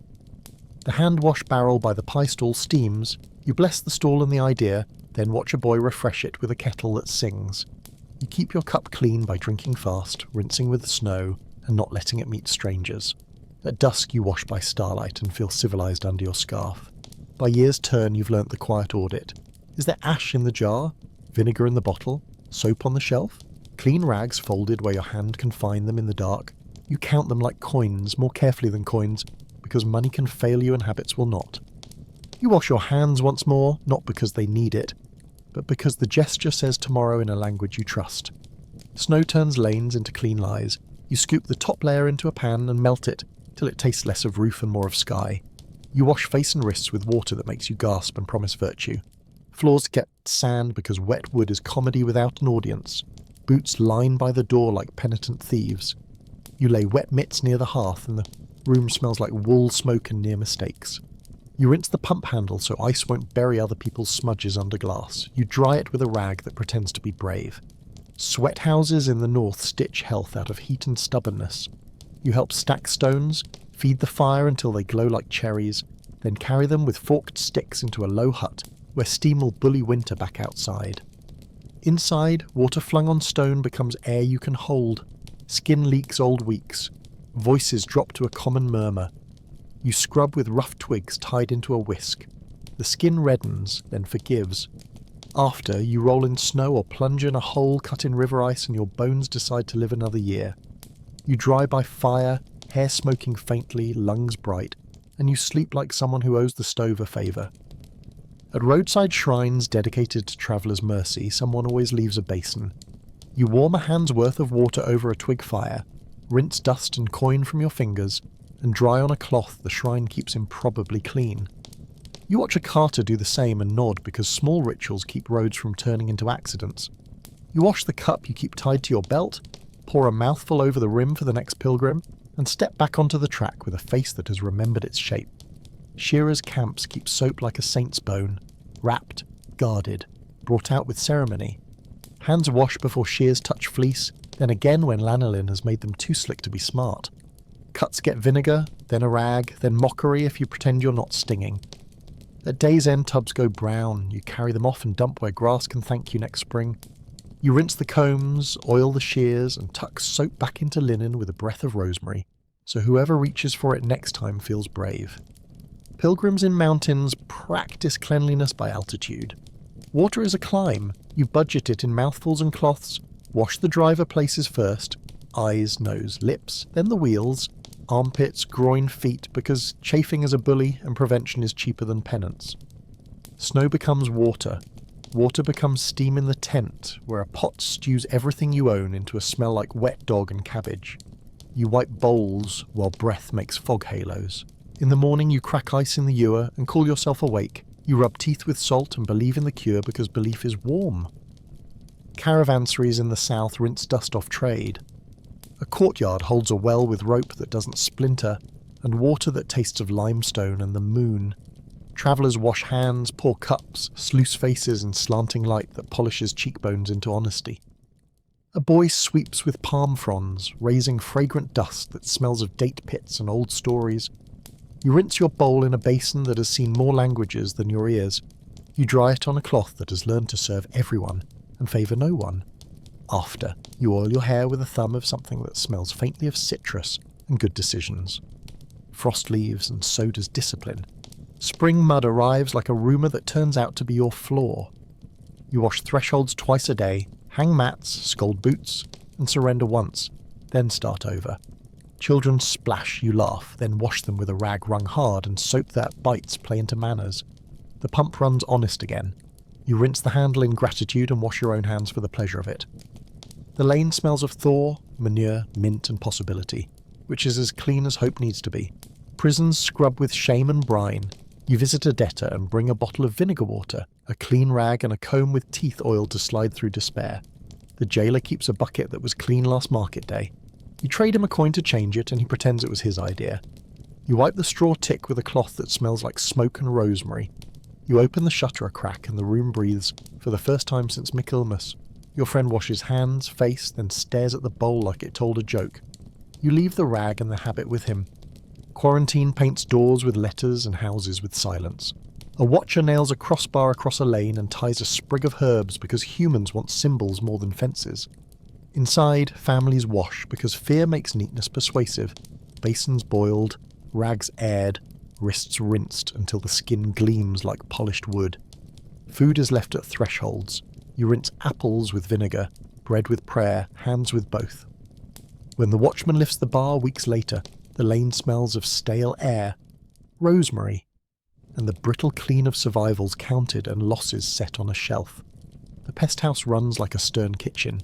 The hand-wash barrel by the pie stall steams, you bless the stall and the idea, then watch a boy refresh it with a kettle that sings. You keep your cup clean by drinking fast, rinsing with snow, and not letting it meet strangers. At dusk you wash by starlight and feel civilised under your scarf. By year's turn you've learnt the quiet audit. Is there ash in the jar? Vinegar in the bottle? Soap on the shelf? Clean rags folded where your hand can find them in the dark? You count them like coins, more carefully than coins, because money can fail you and habits will not. You wash your hands once more, not because they need it, but because the gesture says tomorrow in a language you trust. Snow turns lanes into clean lies. You scoop the top layer into a pan and melt it, till it tastes less of roof and more of sky. You wash face and wrists with water that makes you gasp and promise virtue. Floors get sand because wet wood is comedy without an audience. Boots line by the door like penitent thieves. You lay wet mitts near the hearth and the room smells like wool, smoke and near mistakes. You rinse the pump handle so ice won't bury other people's smudges under glass. You dry it with a rag that pretends to be brave. Sweat houses in the north stitch health out of heat and stubbornness. You help stack stones, feed the fire until they glow like cherries, then carry them with forked sticks into a low hut where steam will bully winter back outside. Inside, water flung on stone becomes air you can hold. Skin leaks old weeks. Voices drop to a common murmur. You scrub with rough twigs tied into a whisk. The skin reddens, then forgives. After, you roll in snow or plunge in a hole cut in river ice and your bones decide to live another year. You dry by fire, hair smoking faintly, lungs bright, and you sleep like someone who owes the stove a favour. At roadside shrines dedicated to travellers' mercy, someone always leaves a basin. You warm a hand's worth of water over a twig fire, rinse dust and coin from your fingers, and dry on a cloth the shrine keeps improbably clean. You watch a carter do the same and nod because small rituals keep roads from turning into accidents. You wash the cup you keep tied to your belt, pour a mouthful over the rim for the next pilgrim, and step back onto the track with a face that has remembered its shape. Shearers' camps keep soap like a saint's bone, wrapped, guarded, brought out with ceremony. Hands wash before shears touch fleece, then again when lanolin has made them too slick to be smart. Cuts get vinegar, then a rag, then mockery if you pretend you're not stinging. At day's end, tubs go brown. You carry them off and dump where grass can thank you next spring. You rinse the combs, oil the shears, and tuck soap back into linen with a breath of rosemary, so whoever reaches for it next time feels brave. Pilgrims in mountains practice cleanliness by altitude. Water is a climb. You budget it in mouthfuls and cloths, wash the driver places first, eyes, nose, lips, then the wheels, armpits, groin, feet, because chafing is a bully and prevention is cheaper than penance. Snow becomes water. Water becomes steam in the tent, where a pot stews everything you own into a smell like wet dog and cabbage. You wipe bowls while breath makes fog halos. In the morning you crack ice in the ewer and call yourself awake. You rub teeth with salt and believe in the cure because belief is warm. Caravanseries in the south rinse dust off trade. A courtyard holds a well with rope that doesn't splinter, and water that tastes of limestone and the moon. Travellers wash hands, pour cups, sluice faces in slanting light that polishes cheekbones into honesty. A boy sweeps with palm fronds, raising fragrant dust that smells of date pits and old stories. You rinse your bowl in a basin that has seen more languages than your ears. You dry it on a cloth that has learned to serve everyone and favour no one. After, you oil your hair with a thumb of something that smells faintly of citrus and good decisions. Frost leaves and so does discipline. Spring mud arrives like a rumour that turns out to be your flaw. You wash thresholds twice a day, hang mats, scold boots, and surrender once, then start over. Children splash, you laugh, then wash them with a rag wrung hard and soap that bites play into manners. The pump runs honest again. You rinse the handle in gratitude and wash your own hands for the pleasure of it. The lane smells of thaw, manure, mint and possibility, which is as clean as hope needs to be. Prisons scrub with shame and brine. You visit a debtor and bring a bottle of vinegar water, a clean rag and a comb with teeth oiled to slide through despair. The jailer keeps a bucket that was clean last market day. You trade him a coin to change it and he pretends it was his idea. You wipe the straw tick with a cloth that smells like smoke and rosemary. You open the shutter a crack and the room breathes, for the first time since Michaelmas. Your friend washes hands, face, then stares at the bowl like it told a joke. You leave the rag and the habit with him. Quarantine paints doors with letters and houses with silence. A watcher nails a crossbar across a lane and ties a sprig of herbs because humans want symbols more than fences. Inside, families wash because fear makes neatness persuasive. Basins boiled, rags aired, wrists rinsed until the skin gleams like polished wood. Food is left at thresholds. You rinse apples with vinegar, bread with prayer, hands with both. When the watchman lifts the bar weeks later, the lane smells of stale air, rosemary, and the brittle clean of survivals counted and losses set on a shelf. The pest house runs like a stern kitchen.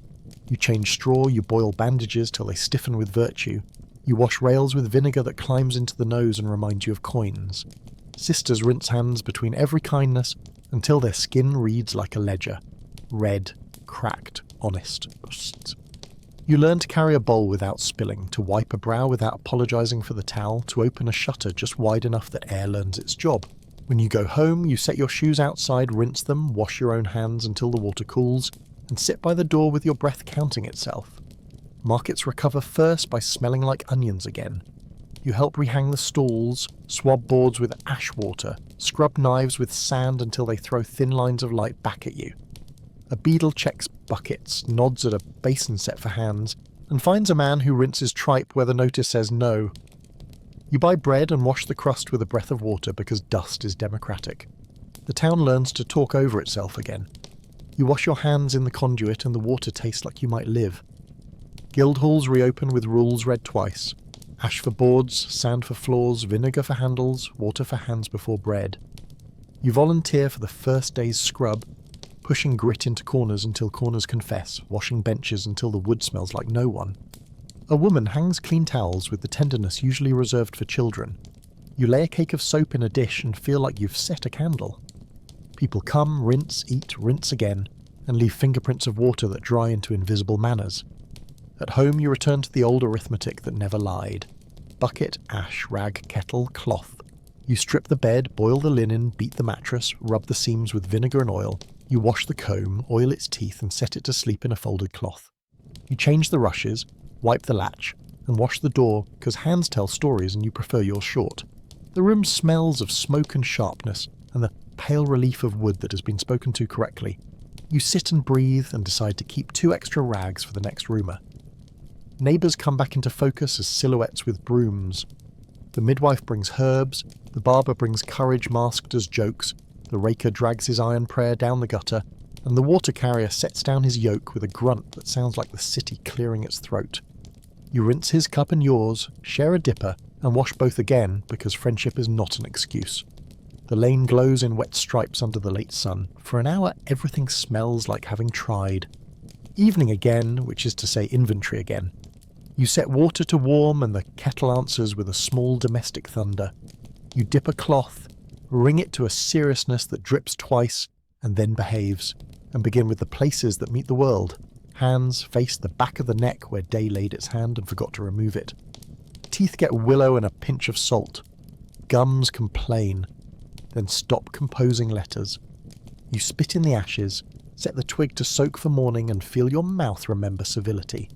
You change straw, you boil bandages till they stiffen with virtue. You wash rails with vinegar that climbs into the nose and reminds you of coins. Sisters rinse hands between every kindness until their skin reads like a ledger. Red, cracked, honest. You learn to carry a bowl without spilling, to wipe a brow without apologising for the towel, to open a shutter just wide enough that air learns its job. When you go home, you set your shoes outside, rinse them, wash your own hands until the water cools, and sit by the door with your breath counting itself. Markets recover first by smelling like onions again. You help rehang the stalls, swab boards with ash water, scrub knives with sand until they throw thin lines of light back at you. A beadle checks buckets, nods at a basin set for hands, and finds a man who rinses tripe where the notice says no. You buy bread and wash the crust with a breath of water because dust is democratic. The town learns to talk over itself again. You wash your hands in the conduit and the water tastes like you might live. Guild halls reopen with rules read twice. Ash for boards, sand for floors, vinegar for handles, water for hands before bread. You volunteer for the first day's scrub, pushing grit into corners until corners confess, washing benches until the wood smells like no one. A woman hangs clean towels with the tenderness usually reserved for children. You lay a cake of soap in a dish and feel like you've set a candle. People come, rinse, eat, rinse again. and leave fingerprints of water that dry into invisible manners. At home you return to the old arithmetic that never lied. Bucket, ash, rag, kettle, cloth. You strip the bed, boil the linen, beat the mattress, rub the seams with vinegar and oil. You wash the comb, oil its teeth and set it to sleep in a folded cloth. You change the rushes, wipe the latch, and wash the door because hands tell stories and you prefer yours short. The room smells of smoke and sharpness and the pale relief of wood that has been spoken to correctly. You sit and breathe and decide to keep 2 extra rags for the next roomer. Neighbours come back into focus as silhouettes with brooms. The midwife brings herbs, the barber brings courage masked as jokes, the raker drags his iron prayer down the gutter, and the water carrier sets down his yoke with a grunt that sounds like the city clearing its throat. You rinse his cup and yours, share a dipper, and wash both again because friendship is not an excuse. The lane glows in wet stripes under the late sun. For an hour everything smells like having tried. Evening again, which is to say inventory again. You set water to warm and the kettle answers with a small domestic thunder. You dip a cloth, wring it to a seriousness that drips twice and then behaves, and begin with the places that meet the world. Hands face the back of the neck where day laid its hand and forgot to remove it. Teeth get willow and a pinch of salt. Gums complain, then stop composing letters. You spit in the ashes, set the twig to soak for morning and feel your mouth remember civility.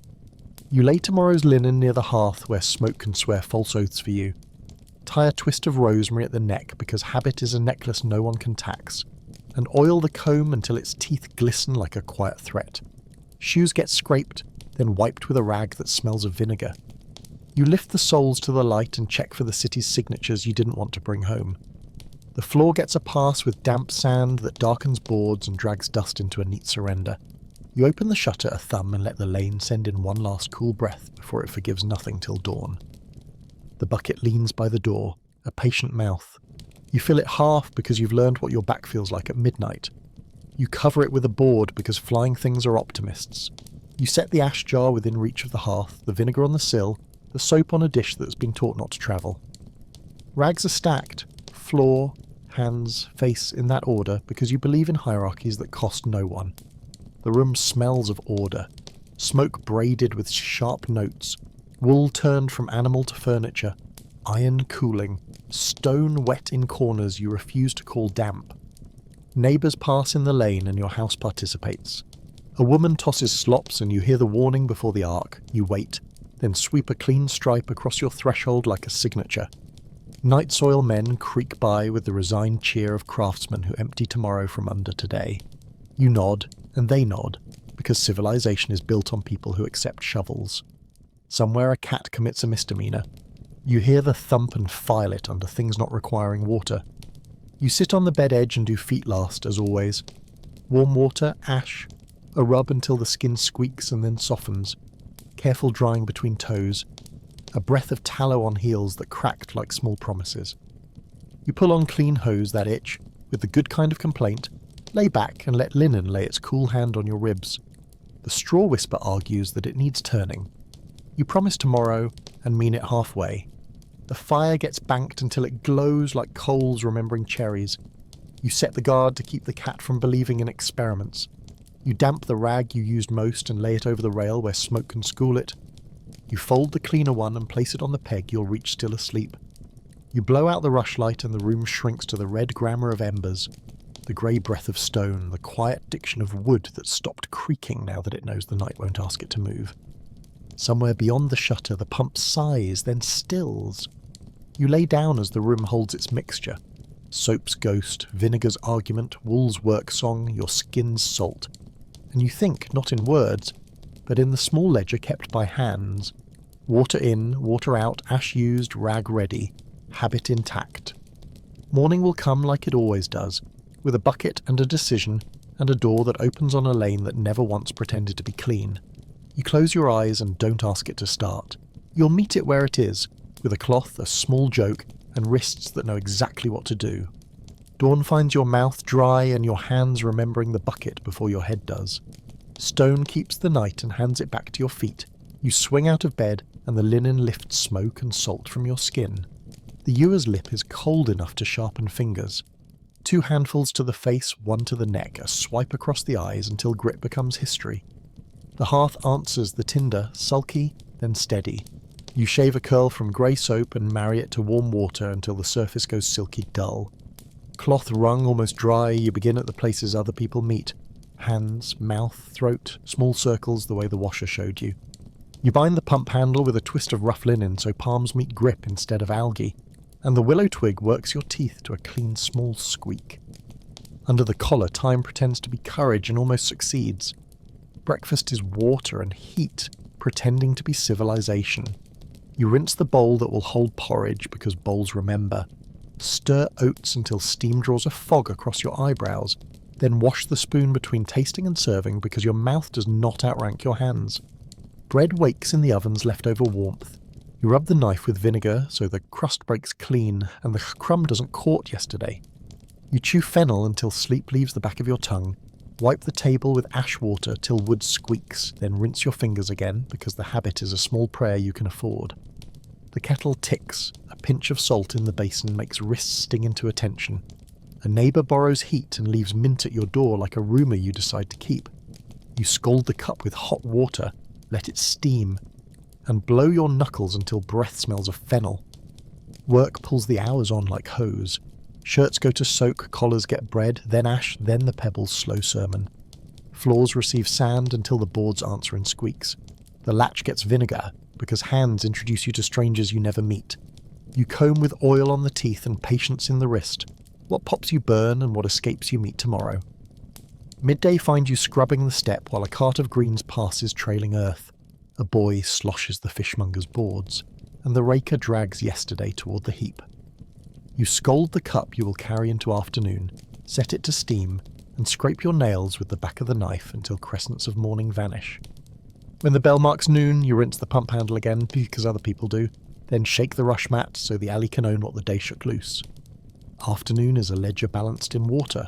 You lay tomorrow's linen near the hearth where smoke can swear false oaths for you. Tie a twist of rosemary at the neck because habit is a necklace no one can tax. And oil the comb until its teeth glisten like a quiet threat. Shoes get scraped, then wiped with a rag that smells of vinegar. You lift the soles to the light and check for the city's signatures you didn't want to bring home. The floor gets a pass with damp sand that darkens boards and drags dust into a neat surrender. You open the shutter a thumb and let the lane send in one last cool breath before it forgives nothing till dawn. The bucket leans by the door, a patient mouth. You fill it half because you've learned what your back feels like at midnight. You cover it with a board because flying things are optimists. You set the ash jar within reach of the hearth, the vinegar on the sill, the soap on a dish that's been taught not to travel. Rags are stacked, floor, hands, face in that order because you believe in hierarchies that cost no one. The room smells of order, smoke braided with sharp notes, wool turned from animal to furniture, iron cooling, stone wet in corners you refuse to call damp. Neighbours pass in the lane and your house participates. A woman tosses slops and you hear the warning before the arc. You wait, then sweep a clean stripe across your threshold like a signature. Night soil men creak by with the resigned cheer of craftsmen who empty tomorrow from under today. You nod, and they nod, because civilization is built on people who accept shovels. Somewhere a cat commits a misdemeanor. You hear the thump and file it under things not requiring water. You sit on the bed edge and do feet last, as always. Warm water, ash, a rub until the skin squeaks and then softens. Careful drying between toes. A breath of tallow on heels that cracked like small promises. You pull on clean hose that itch, with the good kind of complaint, lay back and let linen lay its cool hand on your ribs. The straw whisper argues that it needs turning. You promise tomorrow and mean it halfway. The fire gets banked until it glows like coals remembering cherries. You set the guard to keep the cat from believing in experiments. You damp the rag you used most and lay it over the rail where smoke can school it. You fold the cleaner one and place it on the peg you'll reach still asleep. You blow out the rushlight and the room shrinks to the red grammar of embers, the grey breath of stone, the quiet diction of wood that stopped creaking now that it knows the night won't ask it to move. Somewhere beyond the shutter the pump sighs, then stills. You lay down as the room holds its mixture. Soap's ghost, vinegar's argument, wool's work song, your skin's salt. And you think, not in words, but in the small ledger kept by hands. Water in, water out, ash used, rag ready, habit intact. Morning will come like it always does, with a bucket and a decision, and a door that opens on a lane that never once pretended to be clean. You close your eyes and don't ask it to start. You'll meet it where it is, with a cloth, a small joke, and wrists that know exactly what to do. Dawn finds your mouth dry and your hands remembering the bucket before your head does. Stone keeps the night and hands it back to your feet. You swing out of bed and the linen lifts smoke and salt from your skin. The ewer's lip is cold enough to sharpen fingers. 2 handfuls to the face, 1 to the neck, a swipe across the eyes until grit becomes history. The hearth answers the tinder, sulky, then steady. You shave a curl from grey soap and marry it to warm water until the surface goes silky dull. Cloth wrung almost dry, you begin at the places other people meet. Hands, mouth, throat, small circles the way the washer showed you. You bind the pump handle with a twist of rough linen so palms meet grip instead of algae, and the willow twig works your teeth to a clean small squeak. Under the collar, time pretends to be courage and almost succeeds. Breakfast is water and heat, pretending to be civilization. You rinse the bowl that will hold porridge because bowls remember. Stir oats until steam draws a fog across your eyebrows, then wash the spoon between tasting and serving because your mouth does not outrank your hands. Bread wakes in the oven's leftover warmth. You rub the knife with vinegar so the crust breaks clean and the crumb doesn't court yesterday. You chew fennel until sleep leaves the back of your tongue. Wipe the table with ash water till wood squeaks, then rinse your fingers again because the habit is a small prayer you can afford. The kettle ticks. A pinch of salt in the basin makes wrists sting into attention. A neighbour borrows heat and leaves mint at your door like a rumour you decide to keep. You scald the cup with hot water, let it steam, and blow your knuckles until breath smells of fennel. Work pulls the hours on like hose. Shirts go to soak, collars get bread, then ash, then the pebble's slow sermon. Floors receive sand until the boards answer in squeaks. The latch gets vinegar, because hands introduce you to strangers you never meet. You comb with oil on the teeth and patience in the wrist. What pops you burn and what escapes you meet tomorrow. Midday finds you scrubbing the step while a cart of greens passes trailing earth. A boy sloshes the fishmonger's boards, and the raker drags yesterday toward the heap. You scald the cup you will carry into afternoon, set it to steam, and scrape your nails with the back of the knife until crescents of morning vanish. When the bell marks noon, you rinse the pump handle again, because other people do, then shake the rush mat so the alley can own what the day shook loose. Afternoon is a ledger balanced in water.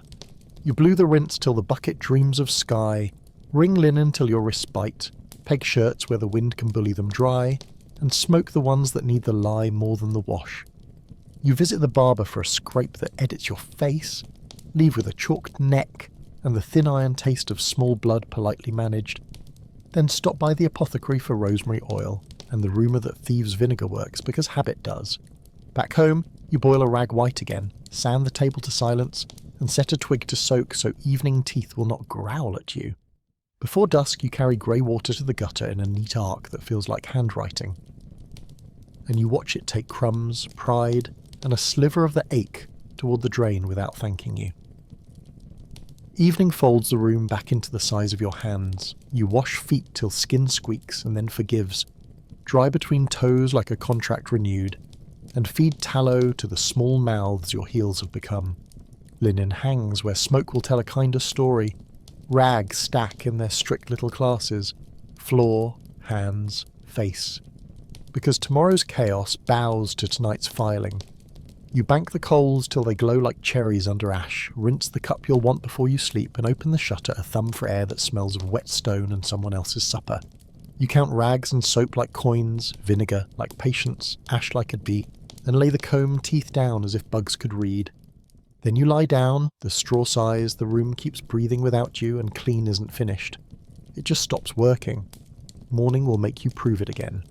You blew the rinse till the bucket dreams of sky, wring linen till your wrists bite, peg shirts where the wind can bully them dry, and smoke the ones that need the lie more than the wash. You visit the barber for a scrape that edits your face, leave with a chalked neck and the thin iron taste of small blood politely managed, then stop by the apothecary for rosemary oil and the rumour that thieves' vinegar works because habit does. Back home, you boil a rag white again, sand the table to silence, and set a twig to soak so evening teeth will not growl at you. Before dusk, you carry grey water to the gutter in a neat arc that feels like handwriting. And you watch it take crumbs, pride, and a sliver of the ache toward the drain without thanking you. Evening folds the room back into the size of your hands. You wash feet till skin squeaks and then forgives, dry between toes like a contract renewed, and feed tallow to the small mouths your heels have become. Linen hangs where smoke will tell a kinder story. Rags stack in their strict little classes. Floor, hands, face. Because tomorrow's chaos bows to tonight's filing. You bank the coals till they glow like cherries under ash, rinse the cup you'll want before you sleep, and open the shutter a thumb for air that smells of wet stone and someone else's supper. You count rags and soap like coins, vinegar like patience, ash like a beet, and lay the comb teeth down as if bugs could read. Then you lie down, the straw sighs, the room keeps breathing without you, and clean isn't finished. It just stops working. Morning will make you prove it again.